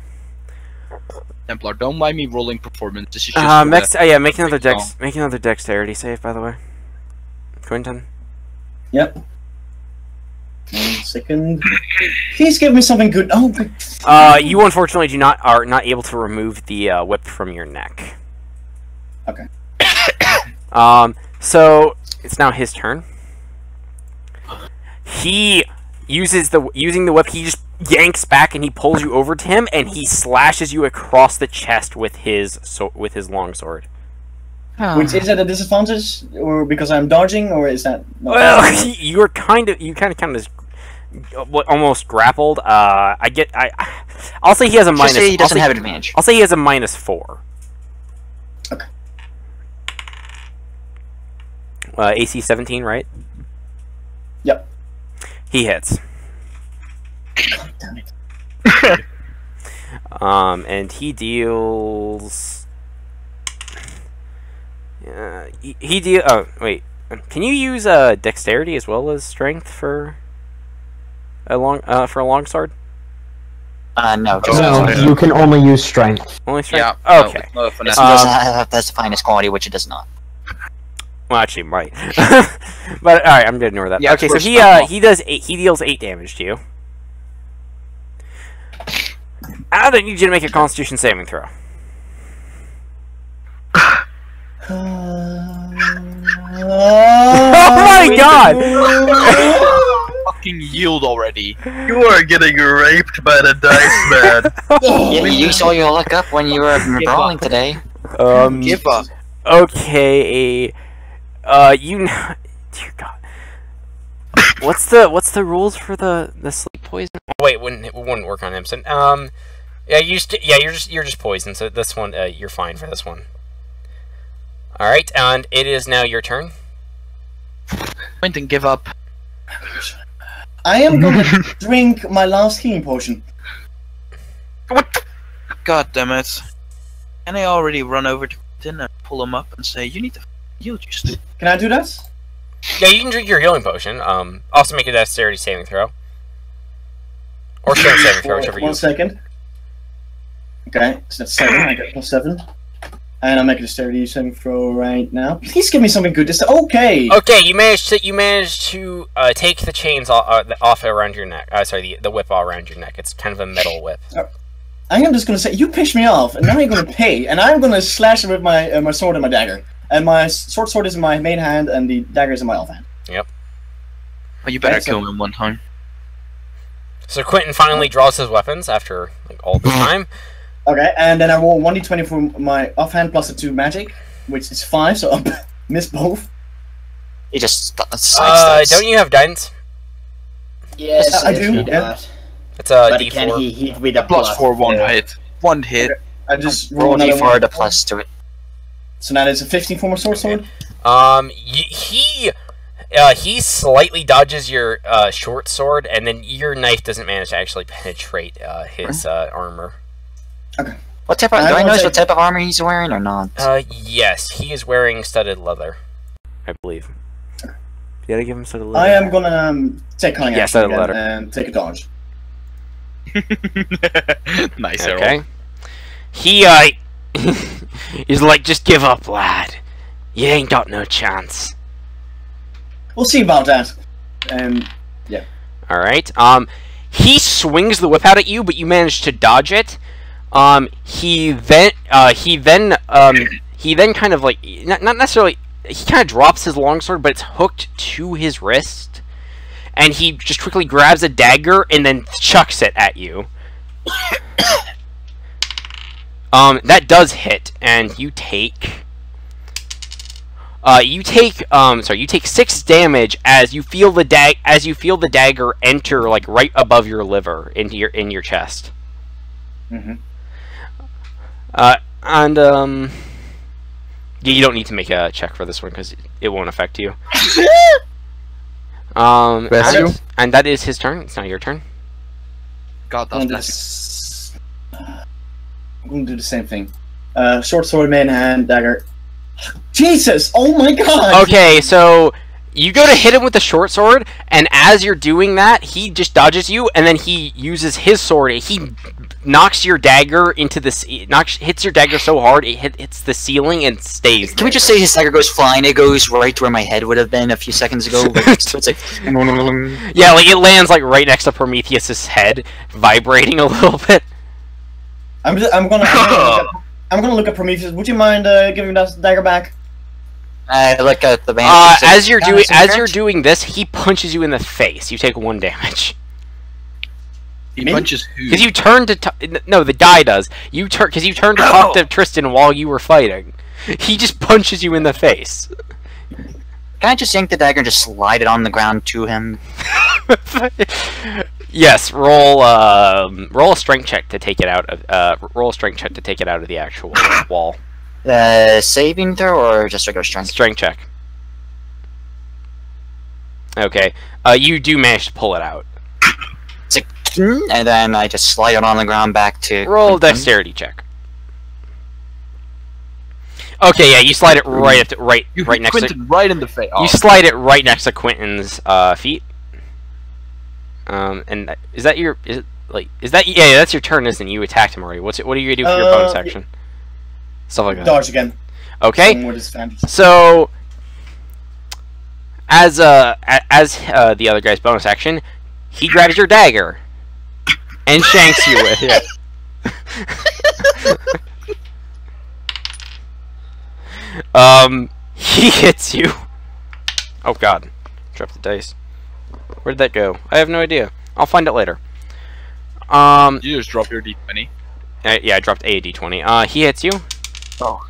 Templar, don't mind me rolling performance. This is just Make another dexterity save, by the way. Quentin. Yep. 1 second. Please give me something good. Oh, good. You unfortunately are not able to remove the whip from your neck. Okay. So it's now his turn. He using the whip. He just yanks back and he pulls you over to him and he slashes you across the chest with his longsword. Which is at a disadvantage, or because I'm dodging, or is that? Not Well, you kind of almost grappled. I'll say he has a minus. Just say he doesn't have advantage. I'll say he has a -4. Okay. AC 17, right? Yep. He hits. God damn it. And he deals. Oh wait, can you use dexterity as well as strength for a longsword? No. Just No, you can only use strength. Only strength. Yeah. Okay. No, It finesse. doesn't have that's the finest quality, which it does not. Well, actually, it might. But all right, I'm gonna ignore that. Yeah, okay, so first he off. he deals 8 damage to you. I don't need you to make a Constitution saving throw. Oh my god! Fucking yield already. You are getting raped by the dice man. You saw your luck up when you were brawling today. Give up. Okay, dear God. What's the rules for the sleep poison? Oh, wait, it wouldn't work on him. So, yeah, you're just poisoned. So this one, you're fine for this one. All right, and it is now your turn. Quentin, give up. I am going to drink my last healing potion. What? God damn it! Can I already run over to Quentin and pull him up and say, "You need to yield, you stupid"? Can I do that? Yeah, you can drink your healing potion. Also make a dexterity saving throw. Or strength saving throw, whichever you. 1 second. Okay, so that's 7. I get +7. And I'm making a dexterity saving throw right now. Please give me something good. Okay. Okay, you managed to take the chains off around your neck. Sorry, the whip all around your neck. It's kind of a metal whip. I am just gonna say, you pissed me off, and now you're gonna pay, and I'm gonna slash it with my my sword and my dagger. And my sword is in my main hand, and the dagger is in my offhand. Yep. Oh, you better Right, so- kill him one time. So Quentin finally draws his weapons after like all this time. Okay, and then I roll 1d20 for my offhand plus the 2 magic, which is 5, so I miss both. He just sidesteps. Don't you have guidance? Yes, I do, he yeah. does. It's a But D4. can he hit with a +4, one four? hit. One hit. I just Roll another d4 one. the plus to it. So that is a 15 for my sword. He slightly dodges your short sword, and then your knife doesn't manage to actually penetrate his armor. Okay. What type of? Do I notice what type of armor he's wearing or not? Yes, he is wearing studded leather, I believe. You gotta give him studded leather. I am gonna take cunning Yeah, action studded again leather. and take a dodge. Nice, Okay. He he's like, just give up, lad. You ain't got no chance. We'll see about that. Yeah. All right. He swings the whip out at you, but you manage to dodge it. He then kind of like not necessarily. He kind of drops his longsword, but it's hooked to his wrist, and he just quickly grabs a dagger and then chucks it at you. That does hit, and you take. You take 6 damage as you feel the dagger enter like right above your liver into your chest. Mm-hmm. You don't need to make a check for this one because it won't affect you. Bless you. And that is his turn. It's now your turn. God, that's And bless you. that's I'm gonna do the same thing. Short sword, main hand, dagger. Jesus! Oh my god! Okay, so you go to hit him with the short sword, and as you're doing that, he just dodges you, and then he uses his sword. He knocks your dagger into the hits your dagger so hard it hits the ceiling and stays. Can we just say his dagger goes flying? It goes right to where my head would have been a few seconds ago. So it's like yeah, like it lands like right next to Prometheus's head, vibrating a little bit. I'm gonna look at Prometheus. Would you mind giving that dagger back? I look at the band. As you're doing this, he punches you in the face. You take 1 damage. He punches who? Because you turned to no, the guy does. You turn because you turned to talk to Tristan while you were fighting. He just punches you in the face. Can I just yank the dagger and just slide it on the ground to him? Yes, roll a strength check to take it out of roll a strength check to take it out of the actual wall. Saving throw or just regular strength? Strength check. Okay. You do manage to pull it out. It's like, and then I just slide it on the ground back to... Roll a dexterity check. Okay, yeah, you slide it right up to, right next to... right in the face. You slide it right next to Quentin's feet. And is that your... yeah, that's your turn, isn't it? You attacked him already. What are you gonna do for your bonus action? Stuff like that. Dodge again. Okay. So... As the other guy's bonus action, he grabs your dagger and shanks you with it. He hits you. Oh god, drop the dice. Where did that go? I have no idea. I'll find it later. You just drop your d20. Yeah, I dropped a d20. He hits you. Oh.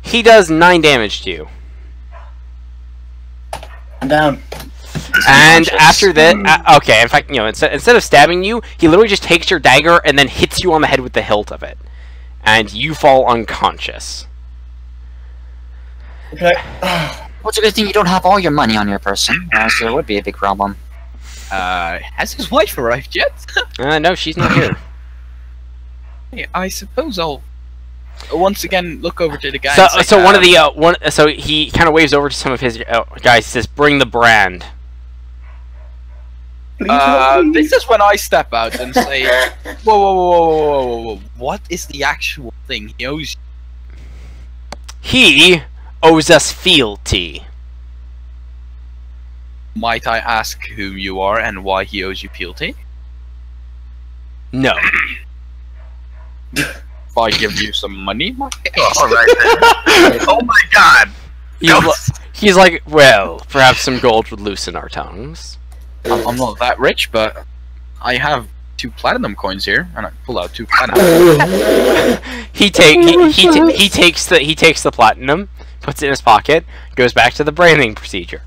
He does 9 damage to you. I'm down. And after that, okay, in fact, instead of stabbing you, he literally just takes your dagger and then hits you on the head with the hilt of it. And you fall unconscious. Okay. Well, it's a good thing you don't have all your money on your person, so there would be a big problem. Has his wife arrived yet? No, she's not here. Hey, I suppose I'll once again look over to the guy. So one of the so he kind of waves over to some of his guys. Says, "Bring the brand." This is when I step out and say, whoa, what is the actual thing he owes you? He owes us fealty. Might I ask whom you are and why he owes you fealty? No. If I give you some money, Alright then. Oh my god! He's like, well, perhaps some gold would loosen our tongues. I'm not that rich, but I have 2 platinum coins here, and I pull out 2 platinum. He takes the platinum, puts it in his pocket, goes back to the branding procedure.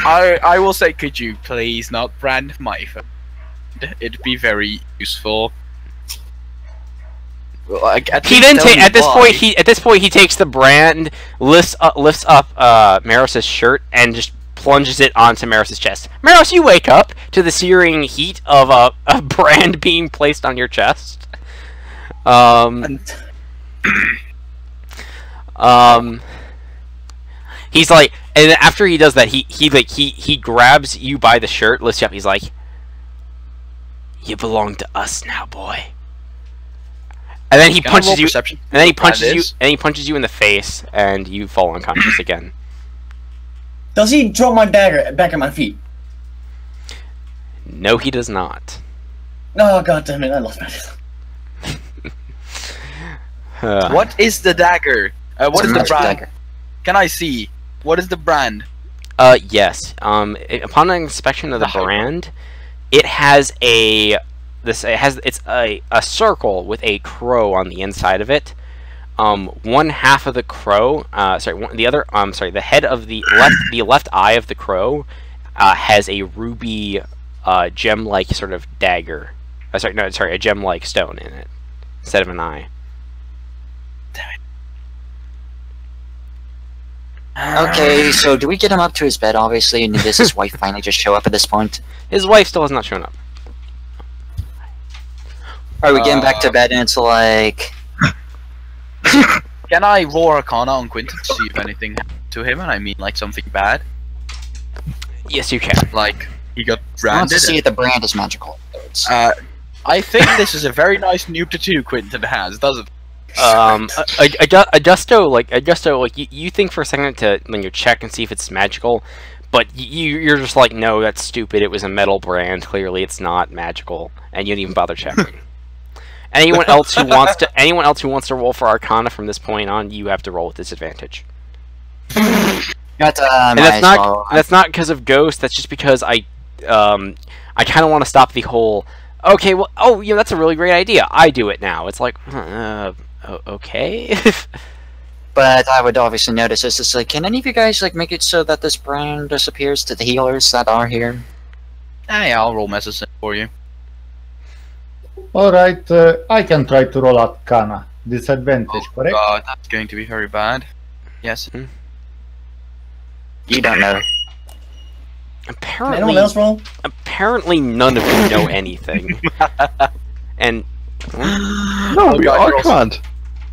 I will say, could you please not brand my phone? It'd be very useful. Like, at this point he takes the brand, lifts up Maros' shirt, and just plunges it onto Maros' chest. Maros, you wake up to the searing heat of a brand being placed on your chest. He's like, and after he does that, he grabs you by the shirt, lifts you up. He's like, "You belong to us now, boy." And then he punches you. And then he punches you. And he punches you in the face, and you fall unconscious again. Does he drop my dagger back at my feet? No, he does not. Oh god damn it! I lost my. What is the dagger? What is the brand? Dagger. Can I see? What is the brand? Yes. Upon an inspection of the brand, it has it's a circle with a crow on the inside of it. One half of the crow, the head of the left eye of the crow has a ruby gem-like sort of dagger. A gem-like stone in it instead of an eye. Damn it. Okay, so do we get him up to his bed, obviously, and does his wife finally just show up at this point? His wife still has not shown up. Are we getting back to bed and it's like... Can I roll Arcana on Quinton to see if anything happened to him? And I mean, like, something bad? Yes, you can. Like, he got I want branded? to see if the brand is magical. I think this is a very nice noob tattoo Quinton has, doesn't it? Augusto, like you think for a second to when you check and see if it's magical, but you're just like, no, that's stupid. It was a metal brand. Clearly, it's not magical, and you didn't even bother checking. Anyone else who wants to roll for Arcana from this point on, you have to roll with disadvantage. And that's not because of Ghost. That's just because I kind of want to stop the whole. Okay, well, oh, yeah, that's a really great idea. I do it now. It's like, okay. But I would obviously notice this. It's like, can any of you guys like make it so that this brand disappears to the healers that are here? Yeah, I'll roll Medicine for you. Alright, I can try to roll Arcana. Disadvantage, correct? God, that's going to be very bad. Yes. You don't know. Apparently, anyone else roll? Apparently, none of you know anything. And No, we all can't.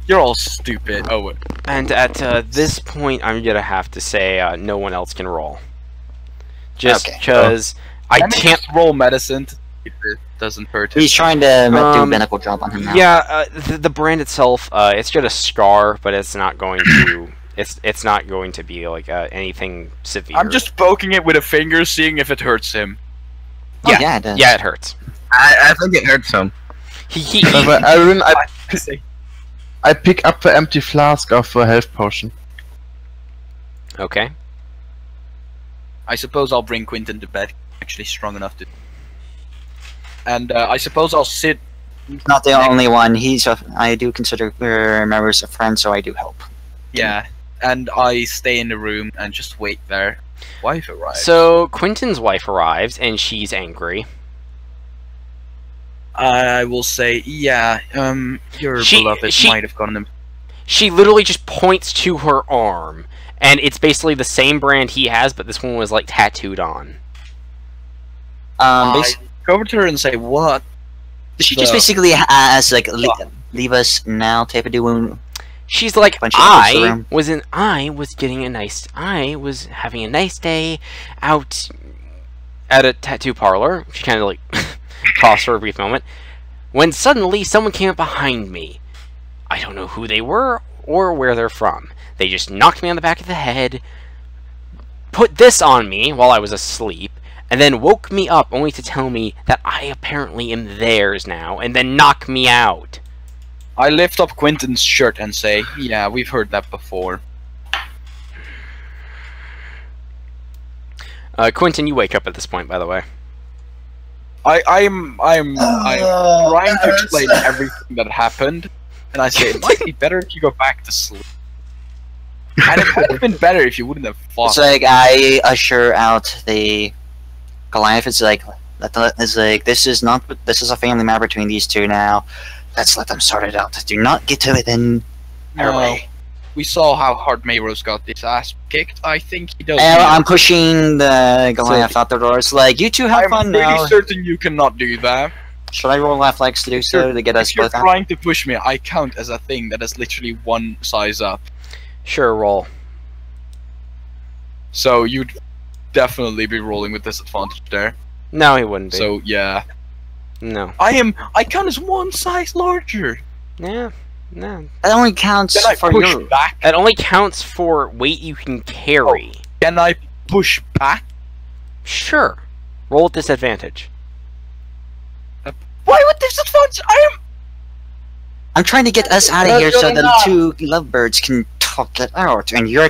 You're all stupid. Oh, wait. And at this point, I'm gonna have to say no one else can roll. Just because I can't roll medicine to see if it doesn't hurt him. He's trying to do a medical job on him now. Yeah, the brand itself, it's just a scar, but it's not going to. It's not going to be like anything severe. I'm just poking it with a finger, seeing if it hurts him. Oh, yeah, it does. Yeah, it hurts. I think it hurts him. I pick up the empty flask of a health potion. Okay. I suppose I'll bring Quinton to bed. Actually, strong enough to. And I suppose I'll sit. Not the only one. I do consider members a friend, so I do help. Yeah, and I stay in the room and just wait there. Wife arrives. So Quinton's wife arrives, and she's angry. I will say, yeah, your beloved might have gotten him. She literally just points to her arm, and it's basically the same brand he has, but this one was like tattooed on. I go over to her and say, "What?" She just basically has like leave us now type of doing. She's like, I was having a nice day out at a tattoo parlor. She kind of like paused for a brief moment, when suddenly someone came up behind me. I don't know who they were or where they're from. They just knocked me on the back of the head, put this on me while I was asleep, and then woke me up only to tell me that I apparently am theirs now, and then knock me out. I lift up Quinton's shirt and say, "Yeah, we've heard that before." Quinton, you wake up at this point, by the way. I'm trying to explain everything that happened, and I say it might be better if you go back to sleep. And it would have been better if you wouldn't have fought. It's like I usher out the Goliath. It's like this is a family matter between these two now. Let's let them sort it out. Do not get to within their way. We saw how hard Mayros got his ass kicked. I think he does. I'm pushing the Goliath out the door. It's like, you two have fun now. I'm pretty certain you cannot do that. Should I roll athletics to do so to get us both out? If you're trying to push me, I count as a thing that is literally one size up. Sure, roll. So you'd definitely be rolling with disadvantage there. No, he wouldn't be. So yeah. No. I count as one size larger. Yeah. No. That only counts for you. Back? It only counts for weight you can carry. Oh, can I push back? Sure. Roll with disadvantage. Why would disadvantage? I'm trying to get us out of here so the two lovebirds can talk it out, and you're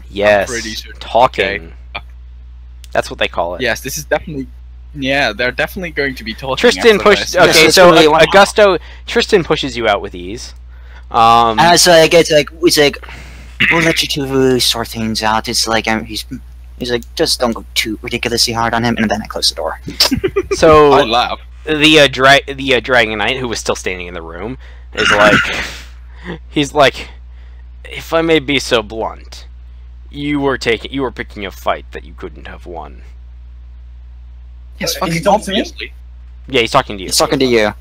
Yes, talking. Okay. That's what they call it. Yes, this is definitely. Yeah, they're definitely going to be talking. Tristan pushed. Okay, so Augusto, Tristan pushes you out with ease. And it's like we'll let you two sort things out. It's like he's like, just don't go too ridiculously hard on him, and then I close the door. So I laugh. The Dragon Knight, who was still standing in the room, is like, he's like, if I may be so blunt, you were picking a fight that you couldn't have won. Yes, fucking obviously. Yeah, he's talking to you. He's talking to you.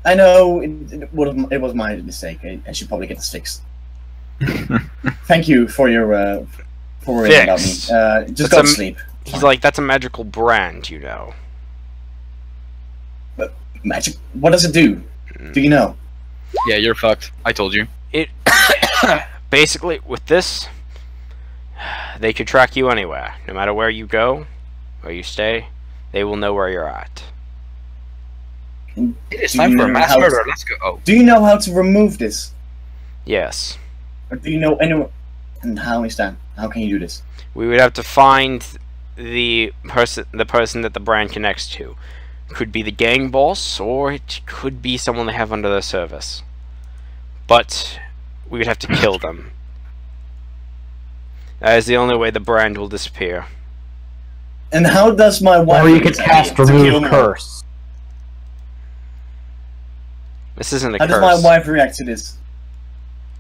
I know it was my mistake. I should probably get this fixed. Thank you for your for worrying about me. Just go to sleep. He's like, that's a magical brand, you know. But magic? What does it do? Do you know? Yeah, you're fucked. I told you. It basically with this, they could track you anywhere, no matter where you go, where you stay. They will know where you're at. It is time for a mass murder. Let's go. Oh. Do you know how to remove this? Yes. Or do you know anyone? And how is that? How can you do this? We would have to find the person that the brand connects to. Could be the gang boss, or it could be someone they have under their service. But we would have to kill them. That is the only way the brand will disappear. And how does my wife? Or you could cast remove curse. This isn't a How curse. does my wife react to this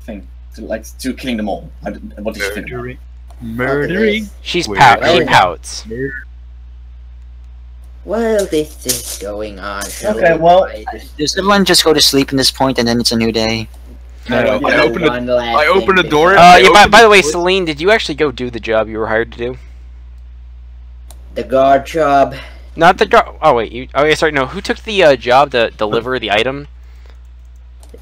thing? To killing them all? What does she think? Murdering. She pouts. Well, this is going on. Okay, well, Does everyone just go to sleep in this point and then it's a new day? No, I open the door. Yeah, by the way, Celine, did you actually go do the job you were hired to do? The guard job. Not the job. Oh wait, oh yeah, sorry. No, who took the job to deliver the item?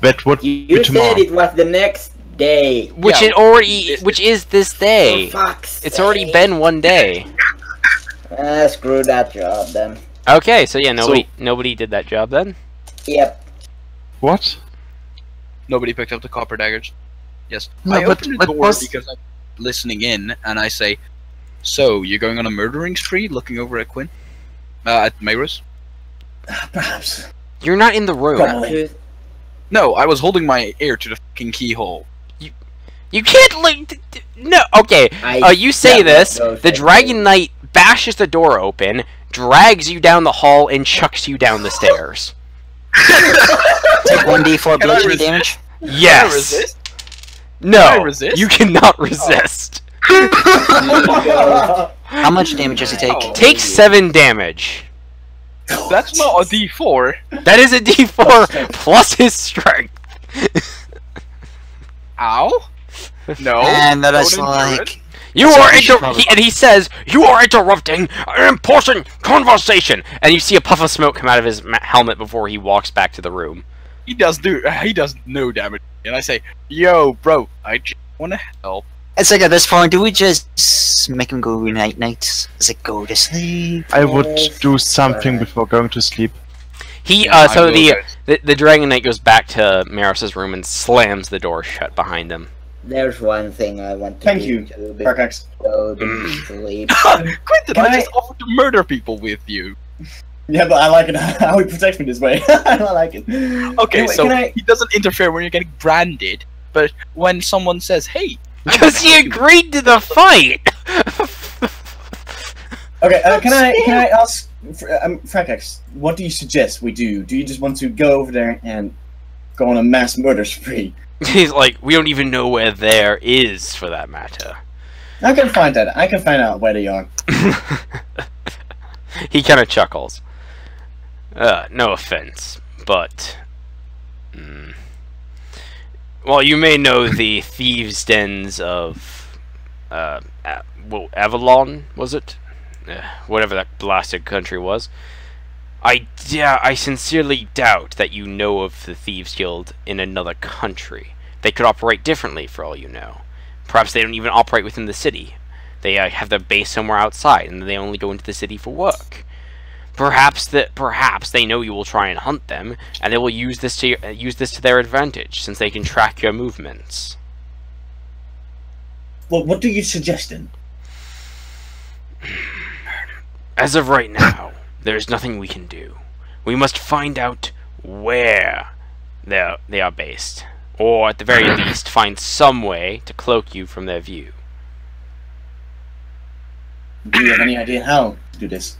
That would be You tomorrow. said it was the next day. Which Yeah, it already, which is this day. For fuck's It's already sake. been one day. Screw that job then. Okay, so yeah, nobody did that job then. Yep. What? Nobody picked up the copper daggers. Yes. No, I but- opened the but door was- because I'm listening in, and I say, "So you're going on a murdering spree?" Looking over at Quinn, at Mayros. perhaps. You're not in the room. Probably. No, I was holding my ear to the fucking keyhole. You can't like no. Okay, you say this. The Dragon Knight bashes the door open, drags you down the hall, and chucks you down the stairs. Take 1d4 Can I bludgeoning resist? damage. Yes. Can I resist? No. Can I resist? You cannot resist. How much damage does he take? Take 7 damage. That's not a D4. That is a D4 plus his strength. Ow. No. And that is don't endure it. like... You So are he should probably- and he says, "You are interrupting an important conversation." And you see a puff of smoke come out of his helmet before he walks back to the room. He does no damage. And I say, "Yo, bro, I just wanna help." It's like at this point, do we just make him go night nights? Does it go to sleep? I would do something before going to sleep. He Yeah, so I will, the Dragon Knight goes back to Maris's room and slams the door shut behind him. There's one thing I want to Thank do you, to Farcax. go to sleep. Quentin, Can I I- just offered to murder people with you. Yeah, but I like it how he protects me this way. I like it. Okay, Anyway, so can I? he doesn't interfere when you're getting branded, but when someone says, "Hey," Because he agreed to the fight. Okay, can I ask, Farcax, what do you suggest we do? Do you just want to go over there and go on a mass murder spree? He's like, we don't even know where there is, for that matter. I can find that. I can find out where they are. He kind of chuckles. No offense, but... well, you may know the thieves' dens of... Avalon, was it? Whatever that blasted country was. I sincerely doubt that you know of the Thieves Guild in another country. They could operate differently, for all you know. Perhaps they don't even operate within the city. They have their base somewhere outside, and they only go into the city for work. Perhaps they know you will try and hunt them, and they will use this to their advantage, since they can track your movements. Well, what do you suggest then? As of right now, there is nothing we can do. We must find out where they are based, or at the very least, find some way to cloak you from their view. Do you have any idea how to do this?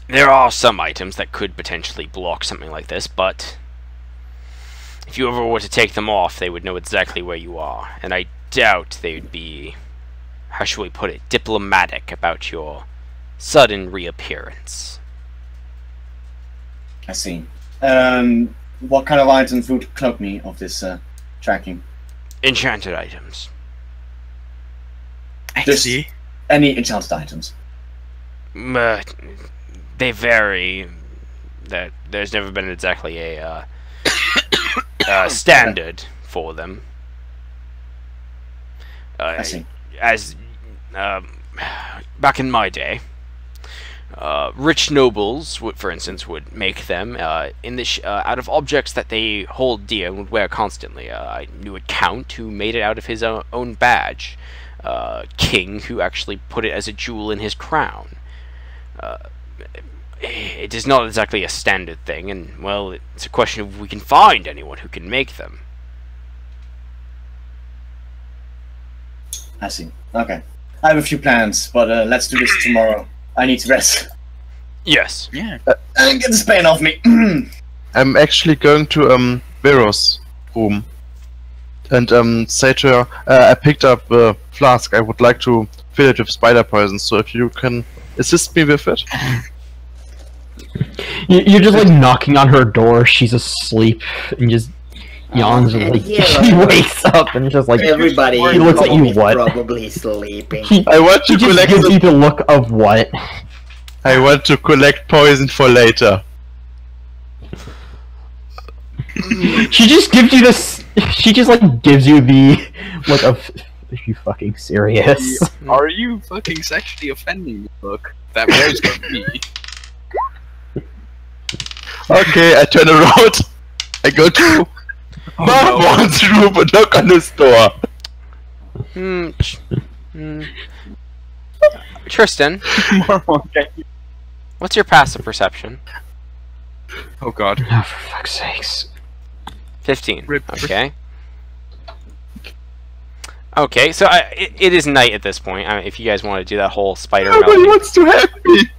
There are some items that could potentially block something like this, but if you ever were to take them off, they would know exactly where you are, and I doubt they would be, how shall we put it, diplomatic about your sudden reappearance. I see. What kind of items would cloak me of this tracking? Enchanted items. I Just see. any enchanted items. They vary. That there's never been exactly a standard for them. I see. As back in my day, rich nobles, for instance, would make them in the out of objects that they hold dear and would wear constantly. I knew a count who made it out of his own badge. King who actually put it as a jewel in his crown. It is not exactly a standard thing, and, well, it's a question of if we can find anyone who can make them. I see. Okay. I have a few plans, but let's do this tomorrow. I need to rest. Yes. Yeah. And get this pain off me. I'm actually going to Vero's room and say to her, I picked up a flask. I would like to fill it with spider poison, so if you can assist me with it. You're just like knocking on her door. She's asleep and just yawns. And, like, she wakes up and just like Everybody he looks at you. What? Probably sleeping. I want to She just collect. gives you the look of what? I want to collect poison for later. She just gives you this. She just like gives you the look of. Are you fucking serious? Are you fucking sexually offending me? Look, that was going to be. Okay, I turn around. I go to Marmon's room and knock on his door. Tristan, what's your passive perception? Oh god. Oh, for fuck's sakes. 15. Rip. Okay. Okay, so it is night at this point. I mean, if you guys want to do that whole spider Nobody melting. wants to help me.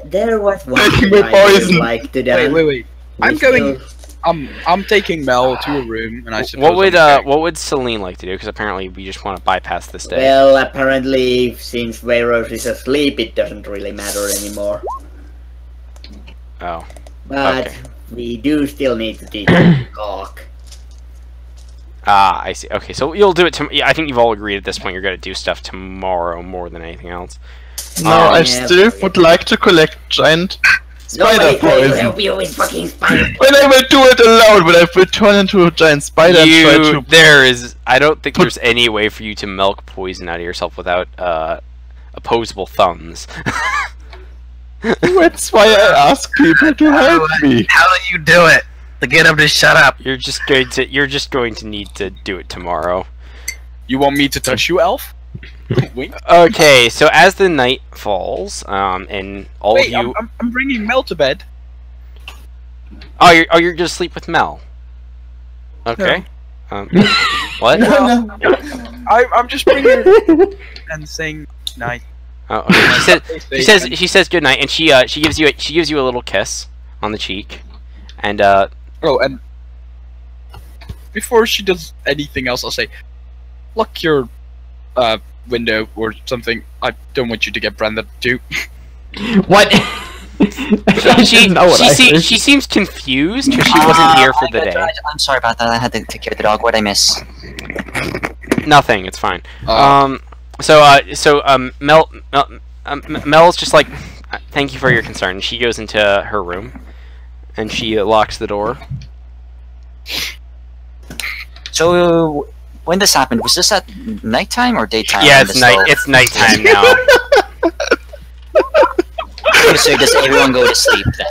There was one Taking thing my I would poison. like to do. Wait. I'm going. I'm taking Mel to a room, and I suppose. What would Celine like to do? Because apparently we just want to bypass this day. Well, apparently, since Veros is asleep, it doesn't really matter anymore. Oh. But Okay. we do still need to teach him to talk. Ah, I see. Okay, so you'll do it. I think you've all agreed at this point. You're going to do stuff tomorrow more than anything else. No, I yeah, still would like to collect giant spider Nobody can poison. help you with fucking spider. When I will do it alone, when I will turn into a giant spider and try to... I don't think there's any way for you to milk poison out of yourself without opposable thumbs. That's why I ask people to help me. How do you do it? To get him to shut up. You're just going to need to do it tomorrow. You want me to touch you, Elf? Wink. Okay, so as the night falls, and all Wait, of you, I'm bringing Mel to bed. you're gonna sleep with Mel. Okay. What? No. I'm just bringing her and saying night. Oh, okay. She says good night, and she gives you a little kiss on the cheek, and Oh, and before she does anything else, I'll say, lock your window or something. I don't want you to get branded too. What? she seems confused because she wasn't here for the day. I'm sorry about that. I had to take care of the dog. What'd I miss? Nothing. It's fine. Mel's just like, thank you for your concern. She goes into her room, and she locks the door. So, when this happened, was this at nighttime or daytime? Yeah, it's night. It's nighttime now. So does everyone go to sleep then?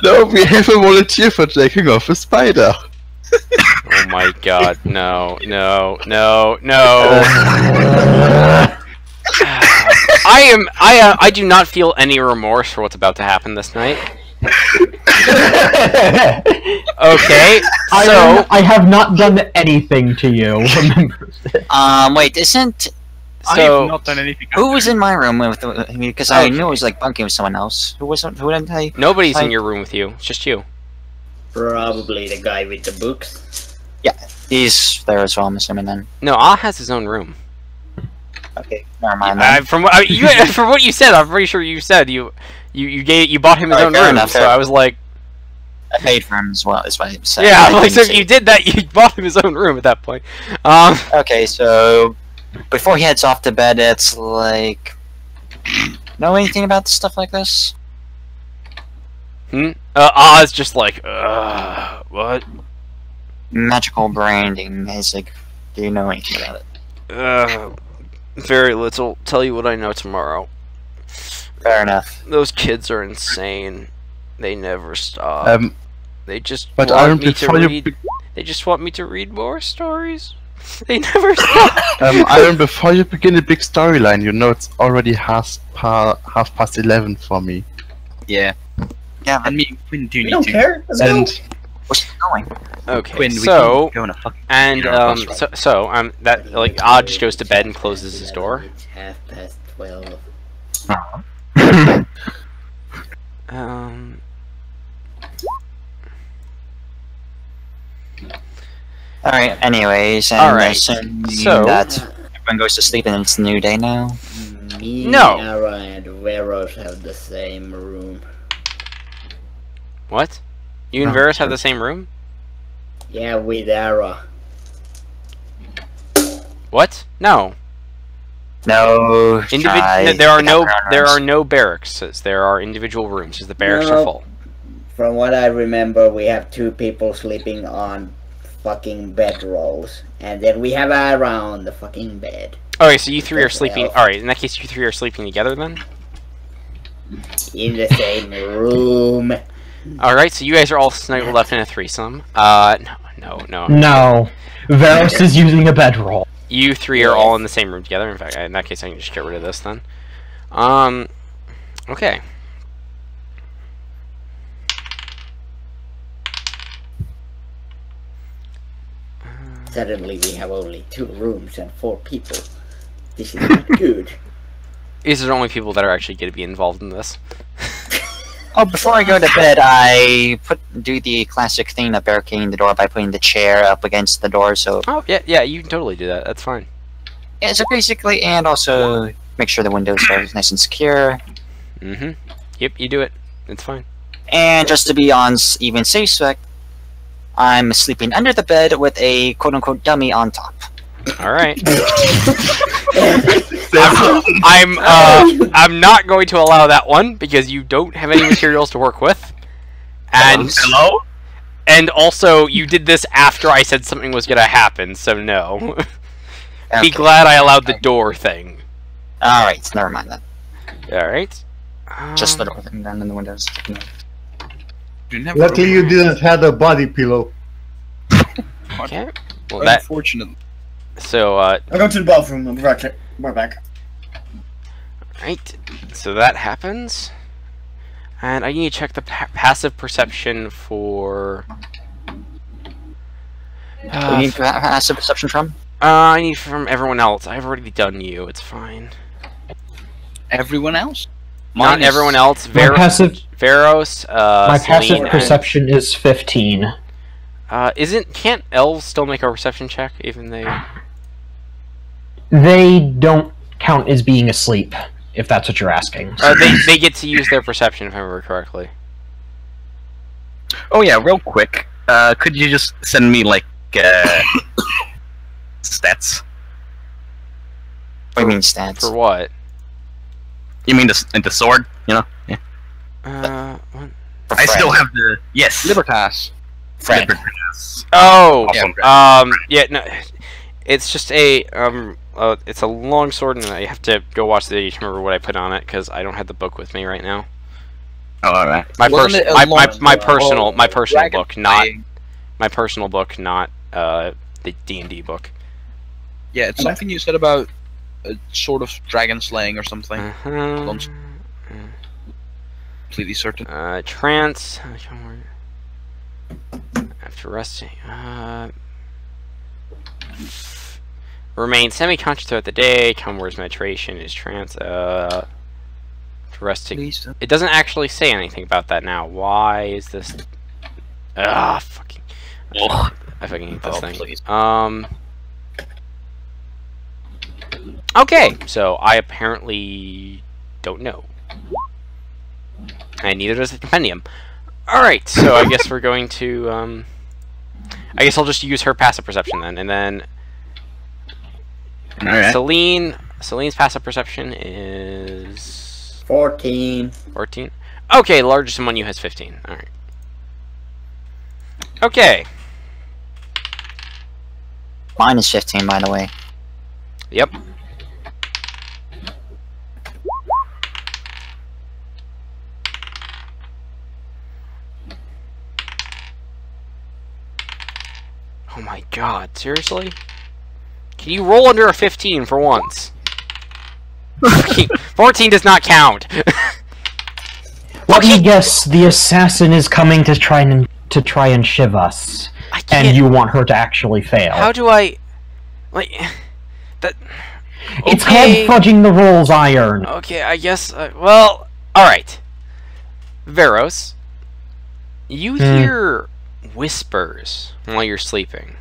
No, we have a volunteer for taking off a spider. Oh my god, no. I do not feel any remorse for what's about to happen this night. Okay, so I have not done anything to you. Remember this. Wait, isn't... I have not done anything. Who was in my room with me? Because I knew I was like bunking with someone else. Who didn't I? Nobody's in your room with you. It's just you. Probably the guy with the books. Yeah, he's there as well, I'm assuming then. No, Ah has his own room. Okay, never mind. Then. From what from what you said, I'm pretty sure you said you bought him his own fair room. enough, So fair I was like, I paid for him as well. Is what I said. yeah, I like so if didn't you did that, you bought him his own room at that point. Okay, so before he heads off to bed, it's like, know anything about stuff like this? Oz just like, what? Magical branding is like, do you know anything about it? Very little. Tell you what I know tomorrow. Fair enough. Those kids are insane. They never stop. They just But want me to read. They just want me to read more stories. They never stop. Iron, before you begin a big storyline, you know it's already half past 11 for me. Yeah. Yeah, And me and Quinn do We need don't to. care. Let's go. And what's going? Okay, Quinn, we so can go on a fucking. and that like Odd just goes to bed and closes his door. It's 12:30. Alright, anyways, and Alright, assuming so- that everyone goes to sleep and it's a new day now. Me, No. Ara, and Veros have the same room. What? You and Verric have the same room? Yeah, with Ara. What? No. No, There are no barracks. There are individual rooms. The barracks are No. full. From what I remember, we have 2 people sleeping on fucking bedrolls, and then we have Ara on the fucking bed. Okay, so you three are What the sleeping. hell? All right, in that case, you three are sleeping together then. In the same room. All right, so you guys are all snuggled up in a threesome. No. No. Veros is using a bedroll. You three are all in the same room together. In fact, in that case, I can just get rid of this then. Okay. Suddenly we have only 2 rooms and 4 people. This is not good. These are the only people that are actually going to be involved in this. Oh, before I go to bed, I do the classic thing of barricading the door by putting the chair up against the door, so... Oh, yeah, you can totally do that. That's fine. Yeah, so basically, and also make sure the windows are nice and secure. Mm-hmm. Yep, you do it. It's fine. And just to be on even safe side, I'm sleeping under the bed with a quote-unquote dummy on top. All right. I'm not going to allow that one because you don't have any materials to work with. And Hello? And also, you did this after I said something was gonna happen, so no. Okay. Be glad I allowed the door thing. Alright, never mind that. Alright. Just the door thing then in the windows. Luckily you didn't have a body pillow. Okay. Well, that. Unfortunately. So, I'm going to the bathroom. I'll be right back. Right. So that happens. And I need to check the passive perception for... you need passive perception from? I need from everyone else. I've already done you. It's fine. Everyone else? Not everyone else. My passive Veros, my passive Celine, perception is 15. Can't elves still make a perception check, even They don't count as being asleep, if that's what you're asking. they get to use their perception, if I remember correctly. Oh yeah, real quick. Could you just send me like stats? What do you mean stats? For what? You mean the sword? You know? Yeah. What? I still have the Libertas. Fred. Libertas. Oh, Awesome. yeah, no, it's just a, it's a long sword, and I have to go watch the video to remember what I put on it, because I don't have the book with me right now. Oh, alright. My Wasn't it a long- my personal dragon book, not flying? my personal book, not the D&D book. Yeah, it's something you said about a sort of dragon slaying or something. Uh-huh. Completely certain. Trance. After resting. Remain semi-conscious throughout the day. Commore's meditation is trance. Resting. Please don't. It doesn't actually say anything about that now. Why is this? Fucking. I fucking hate this thing. Please. Okay, so I apparently don't know. And neither does the compendium. Alright, so I guess we're going to, I guess I'll just use her passive perception then, and then... Alright. Celine's passive perception is... 14. 14? Okay, the largest among you has 15. Alright. Okay. Mine is 15, by the way. Yep. Oh my god, seriously? Can you roll under a 15 for once? 14 does not count! Let me guess, the assassin is coming to try and shiv us. And you want her to actually fail. How do I... Like... That... It's called fudging the rolls iron. Okay, I guess... well... Alright. Veros. You hear whispers while you're sleeping.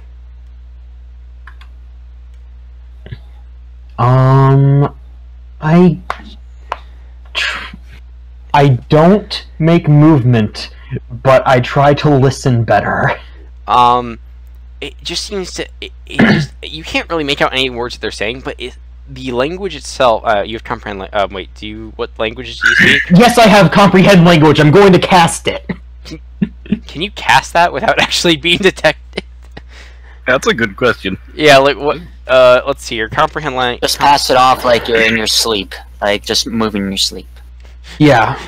I don't make movement, but I try to listen better. It just seems to... you can't really make out any words that they're saying, but the language itself... you have comprehend... wait, what languages do you speak? Yes, I have comprehend language. I'm going to cast it. Can you cast that without actually being detected? That's a good question. Yeah, like, what... let's see here. Comprehend language... Just pass it off like you're in your sleep. Like, just moving in your sleep. Yeah.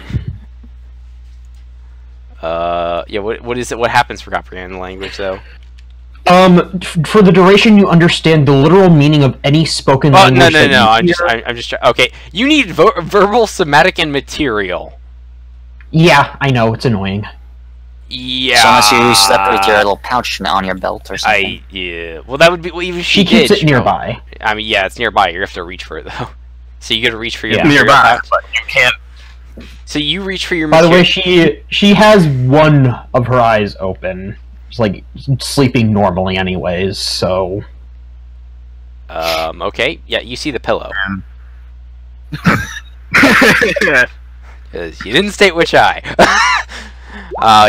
Yeah, what is it? What happens for comprehend language, though? For the duration, you understand the literal meaning of any spoken language. No. I'm just. Okay, you need verbal, somatic, and material. Yeah, I know it's annoying. Yeah. So unless you slept with your little pouch on your belt or something. Yeah. Well, that would be. Well, even if she keeps it nearby. I mean, yeah, it's nearby. You have to reach for it though. So you got to reach for your nearby, pouch. but you can't. So you reach for your. By the way, she has one of her eyes open. It's like sleeping normally, anyways. So. Okay. Yeah, you see the pillow. You didn't state which eye.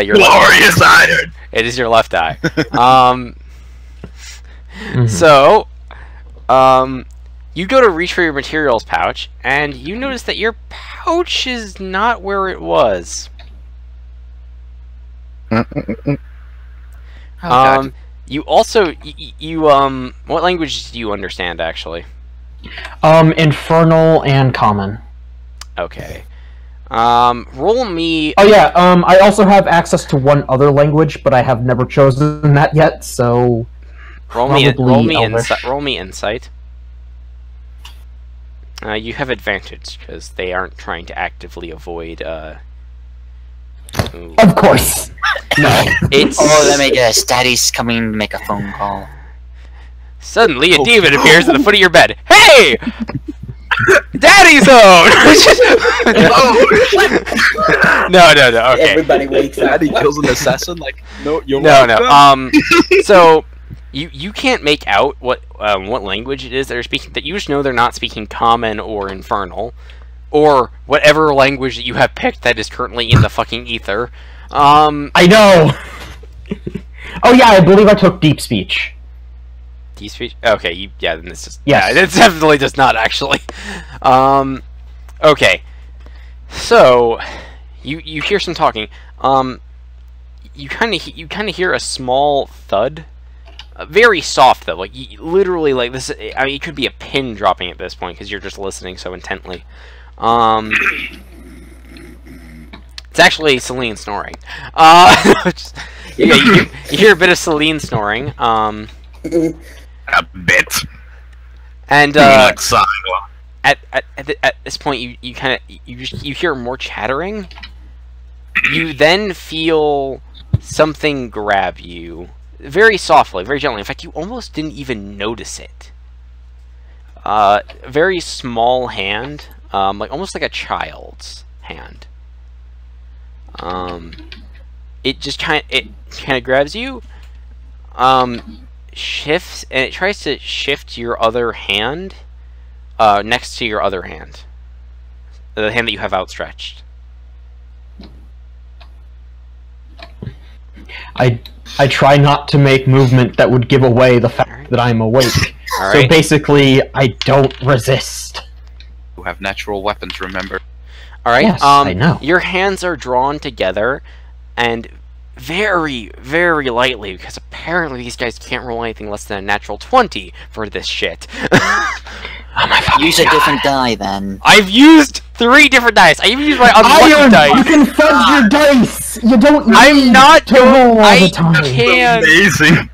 Your glorious iron. It is your left eye. So, you go to reach for your materials pouch, and you notice that your pouch is not where it was. You also, what languages do you understand, actually? Infernal and Common. Okay. Roll me... Oh yeah, I also have access to one other language, but I have never chosen that yet, so... Roll me insight. You have advantage, because they aren't trying to actively avoid, Of course! No. It's... Oh, let me guess. Daddy's coming to make a phone call. Suddenly, a demon appears at the foot of your bed. Hey! Daddy's home! No, okay. Everybody wakes up. Daddy kills an assassin? Like, no, you're No. So, you can't make out what language it is they're speaking. That you just know they're not speaking Common or Infernal. Or whatever language that you have picked that is currently in the fucking ether. I know! Oh yeah, I believe I took Deep Speech. Deep Speech? Okay, yeah, then this is... Yes. Yeah, it definitely does not, actually. Okay. So, you hear some talking. You kind of hear a small thud. Very soft, though. Like, literally, like, this... I mean, it could be a pin dropping at this point, because you're just listening so intently. It's actually Celine snoring. You hear a bit of Celine snoring. A bit. And like at this point, you hear more chattering. You then feel something grab you, very softly, very gently. In fact, you almost didn't even notice it. Very small hand, like almost like a child's hand. It just kind of grabs you, shifts, and it tries to shift your other hand, next to your other hand. The hand that you have outstretched. I try not to make movement that would give away the fact that I'm awake. So basically, I don't resist. You have natural weapons, remember? Alright, Yes, I know. Your hands are drawn together, and very, very lightly, because apparently these guys can't roll anything less than a natural 20 for this shit. Oh my fucking Use a different die, then. I've used 3 different dice. I even used my unlucky dice. You can fudge your dice. You don't need I'm not to roll all the time. I can't. Amazing.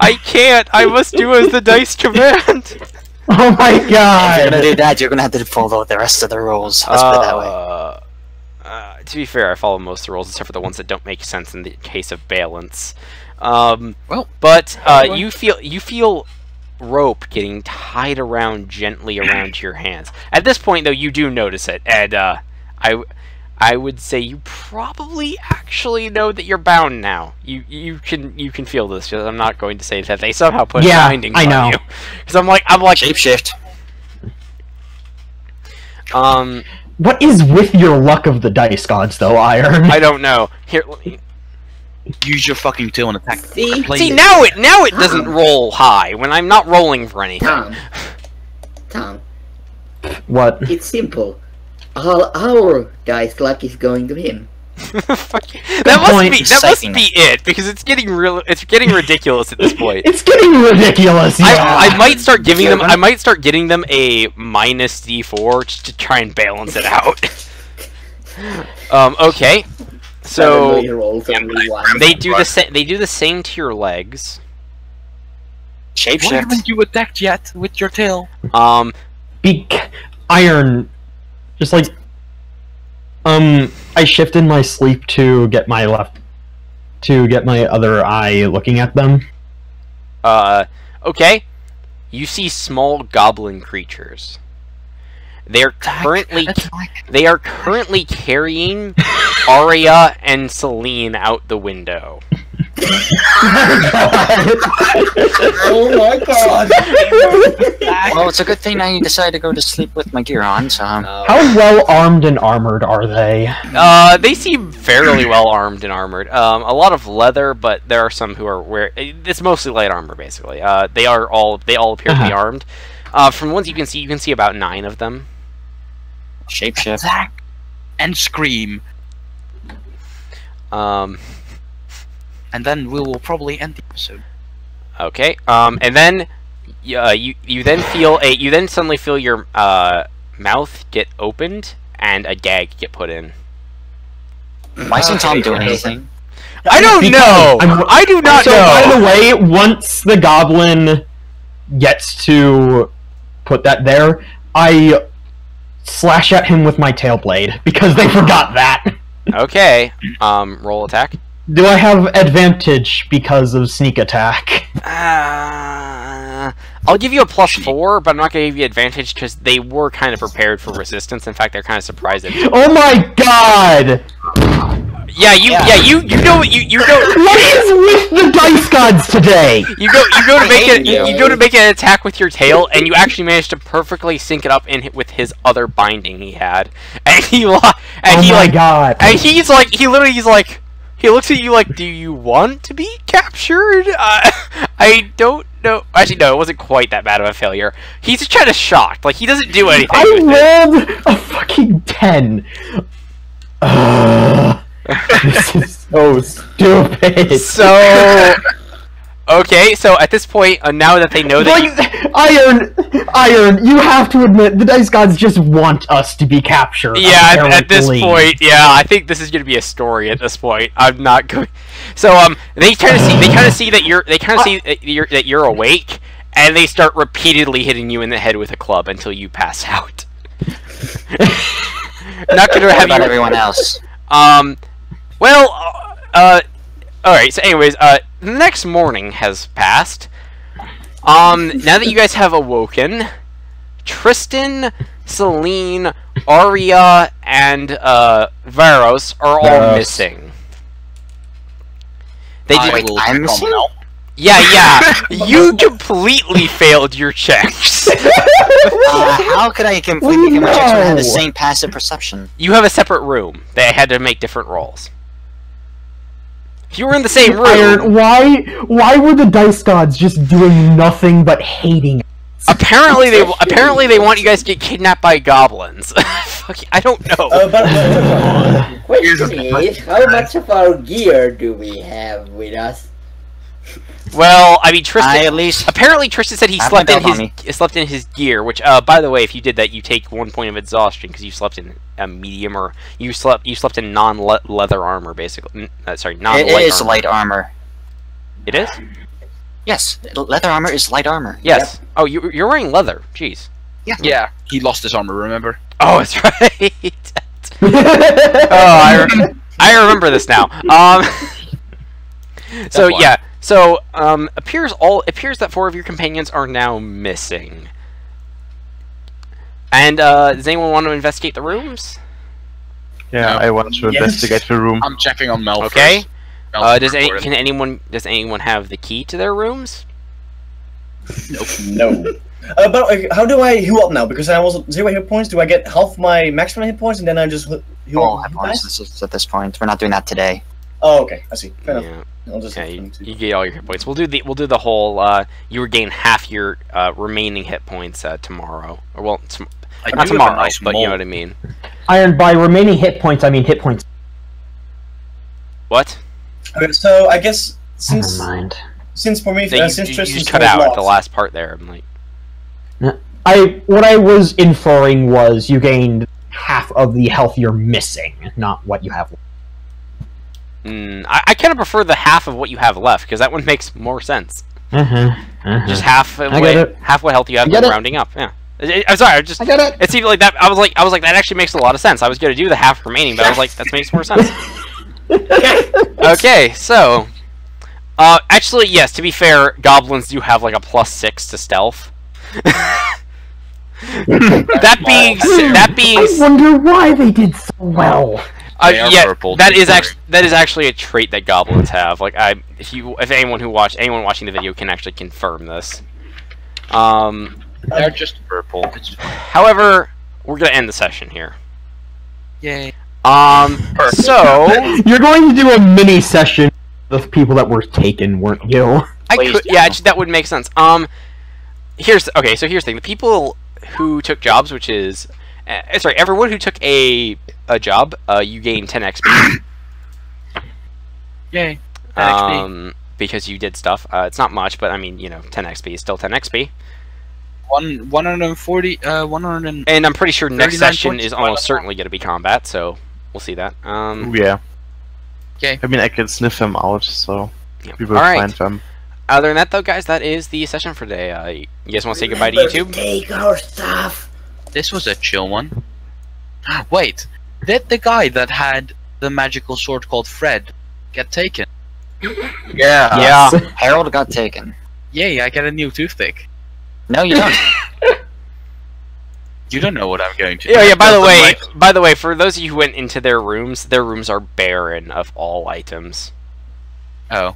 I can't. I must do as the dice command. Oh my god. If you're gonna do that, you're gonna have to follow the rest of the rules. Let's put it that way. To be fair, I follow most of the rules except for the ones that don't make sense in the case of balance. You feel rope getting tied around gently around your hands. At this point, though, you do notice it, and I would say you probably actually know that you're bound now. You can feel this. Because I'm not going to say that they somehow put bindings on you. Because I'm like shapeshift. What is with your luck of the dice gods, though, Iron? I don't know. Here, let me... Use your fucking tail and attack. See, now it doesn't roll high when I'm not rolling for anything. Tom. What? It's simple. All our dice luck is going to him. That must be it, because it's getting ridiculous at this point. It's getting ridiculous. Yeah. I might start giving them. I might start getting them a minus D4 just to try and balance it out. Okay. So they do the same to your legs. Shapeshift. Why haven't you attacked yet with your tail? Iron, just like I shift in my sleep to get my other eye looking at them. Okay. You see small goblin creatures. They are currently carrying Arya and Celine out the window. Oh my god! Well, it's a good thing I decided to go to sleep with my gear on, so... How well armed and armored are they? They seem fairly well armed and armored. A lot of leather, but there are some who are it's mostly light armor, basically. They all appear to be armed. From ones you can see about 9 of them. Shapeshift. Attack and scream. And then we will probably end the episode. Okay. And then you then suddenly feel your mouth get opened and a gag get put in. Why isn't Tom doing anything? I don't know. I do not know. By the way, once the goblin gets to put that there, I slash at him with my tail blade because they forgot that. Okay. Roll attack. Do I have advantage because of sneak attack? I'll give you a +4, but I'm not going to give you advantage because they were kind of prepared for resistance. In fact, they're kind of surprised at it. Oh my god! Yeah, you know what you go. What is with the dice gods today? You go to make an attack with your tail, and you actually manage to perfectly sync it up with his other binding he had, and he looks at you like, do you want to be captured? I don't know. Actually, no, it wasn't quite that bad of a failure. He's just kind of shocked. Like, he doesn't do anything. I rolled a fucking 10. This is so stupid. So, okay, so at this point, now that they know that Iron, you have to admit, the dice gods just want us to be captured. Yeah, at this point, yeah, I think this is going to be a story at this point. I'm not going. So, they kind of see that you're awake, and they start repeatedly hitting you in the head with a club until you pass out. Not going to have about everyone else. Well, alright, so anyways, the next morning has passed. Now that you guys have awoken, Tristan, Celine, Arya, and, Varos are all missing. I'm missing? Yeah. You completely failed your checks. How could I completely get my checks when I have the same passive perception? You have a separate room. They had to make different rolls. If you were in the same room... Iron, why were the dice gods just doing nothing but hating us? Apparently they want you guys to get kidnapped by goblins. Fuck, I don't know. Question is, how much of our gear do we have with us? Well, I mean, Tristan. At least Apparently, Tristan said he slept in his gear. Which, by the way, if you did that, you take 1 point of exhaustion because you slept in a medium or you slept in non-leather armor, basically. Sorry, non-light armor. It is light armor. It is? Yes, leather armor is light armor. Yes. Yep. Oh, you're wearing leather. Jeez. Yeah. He lost his armor. Remember? Oh, that's right. I remember this now. So yeah. So, appears that 4 of your companions are now missing. And, does anyone want to investigate the rooms? Yeah, no. I want to investigate the room. I'm checking on Mel Okay. first. Does anyone have the key to their rooms? Nope. No. But how do I heal up now? Because I was 0 hit points. Do I get half my maximum hit points and then I just heal all up? Hit points at this point. We're not doing that today. Oh, okay. I see. Fair enough. Yeah. I'll just you get all your hit points. We'll do the whole. You regain half your remaining hit points tomorrow, or well, not tomorrow, nice but you know what I mean. Iron, by remaining hit points, I mean hit points. What? Okay, so I guess since Never mind. Since for me, you just cut out at the last part there. I'm like, what I was inferring was you gained half of the health you're missing, not what you have. I kind of prefer the half of what you have left because that one makes more sense. Just half what health you have rounding up. Yeah. I'm sorry. I get it. It seemed like that. I was like that actually makes a lot of sense. I was going to do the half remaining, but I was like that makes more sense. Okay, so actually, yes. To be fair, goblins do have like a +6 to stealth. That being, I wonder why they did so well. Yeah, that is actually a trait that goblins have. Like, if anyone watching the video can actually confirm this. They're just purple. However, we're gonna end the session here. Yay. So you're going to do a mini session of people that were taken, weren't you? Actually, that would make sense. Here's the thing: the people who took jobs, which is, sorry, everyone who took a job, you gain 10 XP. Yay. 10 XP. Because you did stuff. It's not much, but I mean, 10 XP is still 10 XP. 140, and I'm pretty sure next session is almost certainly going to be combat, so we'll see that. Yeah. Okay. I mean, I can sniff them out, so we will find them. Other than that, though, guys, that is the session for today. You guys want to say goodbye to YouTube? Take our stuff. This was a chill one. Wait, did the guy that had the magical sword called Fred get taken? Yeah. Harold got taken. Yay, I get a new toothpick. No, you don't. You don't know what I'm going to do. Yeah, by the way, for those of you who went into their rooms are barren of all items. Oh.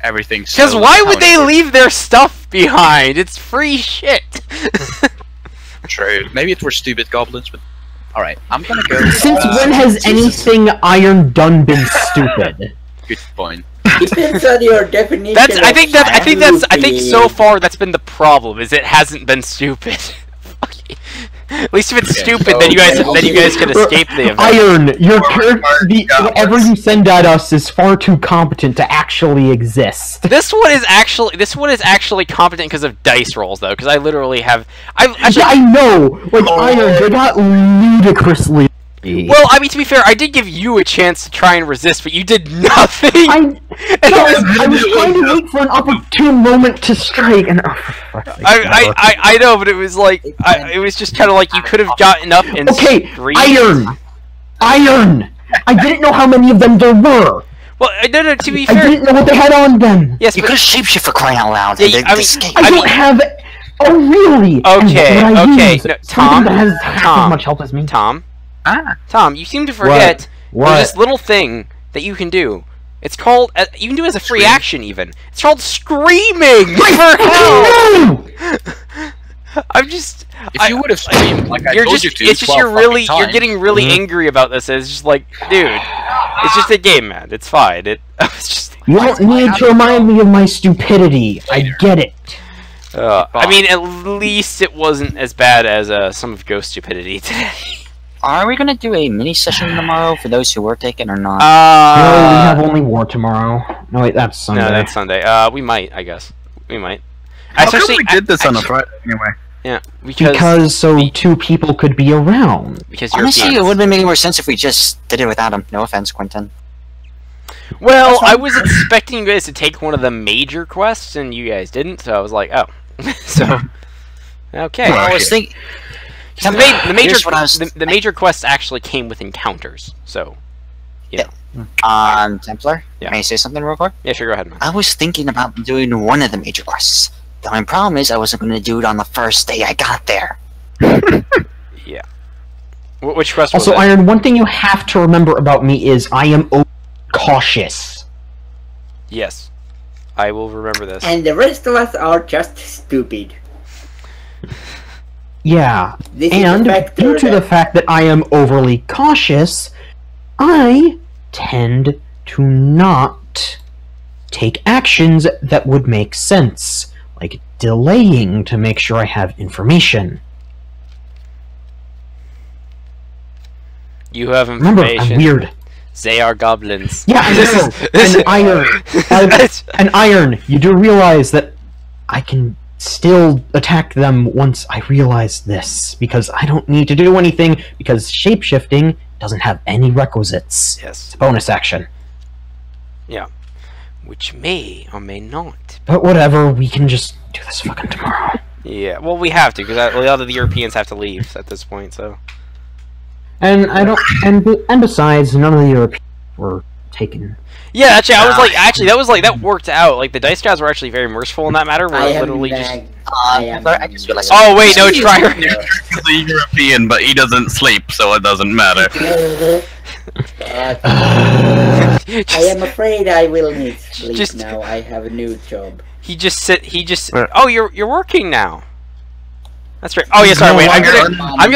Everything's because why would they leave their stuff behind? It's free shit. True. Maybe it were stupid goblins, but alright, I'm gonna go. Since when has anything Iron done been stupid? Good point. Depends on your definition. I think so far that's been the problem, is it hasn't been stupid. At least if it's stupid, then you guys can escape the event. Iron, whatever you send at us is far too competent to actually exist. This one is actually competent because of dice rolls, though. Because I literally have. I know. Like Iron, they got ludicrously. Well, I mean, to be fair, I did give you a chance to try and resist, but you did nothing. I was trying to wait for an opportune moment to strike, and I know, but it was like it was just kind of like you could have gotten up and screamed. Iron. I didn't know how many of them there were. Well, no, to be fair, I didn't know what they had on them. Yes, you could have shapeshift for crying out loud. Yeah, I don't have. Oh, really? Okay. No, Tom, that has half as much help as me. Tom, you seem to forget there's this little thing that you can do. It's called. You can do it as a free action, even. It's called screaming for help. I'm just. If you would have screamed like I You're told just. you to, It's just 12 you're fucking getting really angry about this. It's just like, dude, it's just a game, man. It's fine. It's just. You don't need to remind me of my stupidity. I get it. I mean, at least it wasn't as bad as some of Ghost stupidity today. Are we gonna do a mini session tomorrow for those who were taken or not? No, we have only war tomorrow. No, wait, that's Sunday. No, that's Sunday. We might, I guess. We might. How come we did this on a Friday anyway? Yeah, because so two people could be around. Because honestly, it would have made more sense if we just did it without him. No offense, Quentin. Well, I was expecting you guys to take one of the major quests, and you guys didn't, so I was like, oh. So, okay. Well, I was thinking... The major quests actually came with encounters, so, you know. Templar? Yeah. May I say something real quick? Yeah, sure, go ahead, man. I was thinking about doing one of the major quests. The only problem is I wasn't going to do it on the first day I got there. Yeah. Which quest was Also, it? Iron, one thing you have to remember about me is I am cautious. Yes. I will remember this. And the rest of us are just stupid. Yeah, This and is a factor due to the that- fact that I am overly cautious, I tend to not take actions that would make sense, like delaying to make sure I have information. You have Remember, information. I'm weird. They are goblins. Yeah, I know. And Iron, you do realize that I can still attack them once I realize this, because I don't need to do anything, because shapeshifting doesn't have any requisites. Yes. It's a bonus action. Yeah. Which may or may not. But whatever, we can just do this fucking tomorrow. Yeah, well, we have to, because a lot of the Europeans have to leave at this point, so... And I don't, and besides, none of the Europeans were taken. Yeah, actually, that worked out. Like, the dice guys were actually very merciful in that matter, where it literally just... I just realized... Oh, wait, no, try He's a European, but he doesn't sleep, so it doesn't matter. I am afraid I will need sleep now. I have a new job. Oh, you're working now. That's right. Oh yeah, sorry. Wait, I'm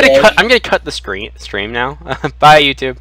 gonna cut the stream now. Bye, YouTube.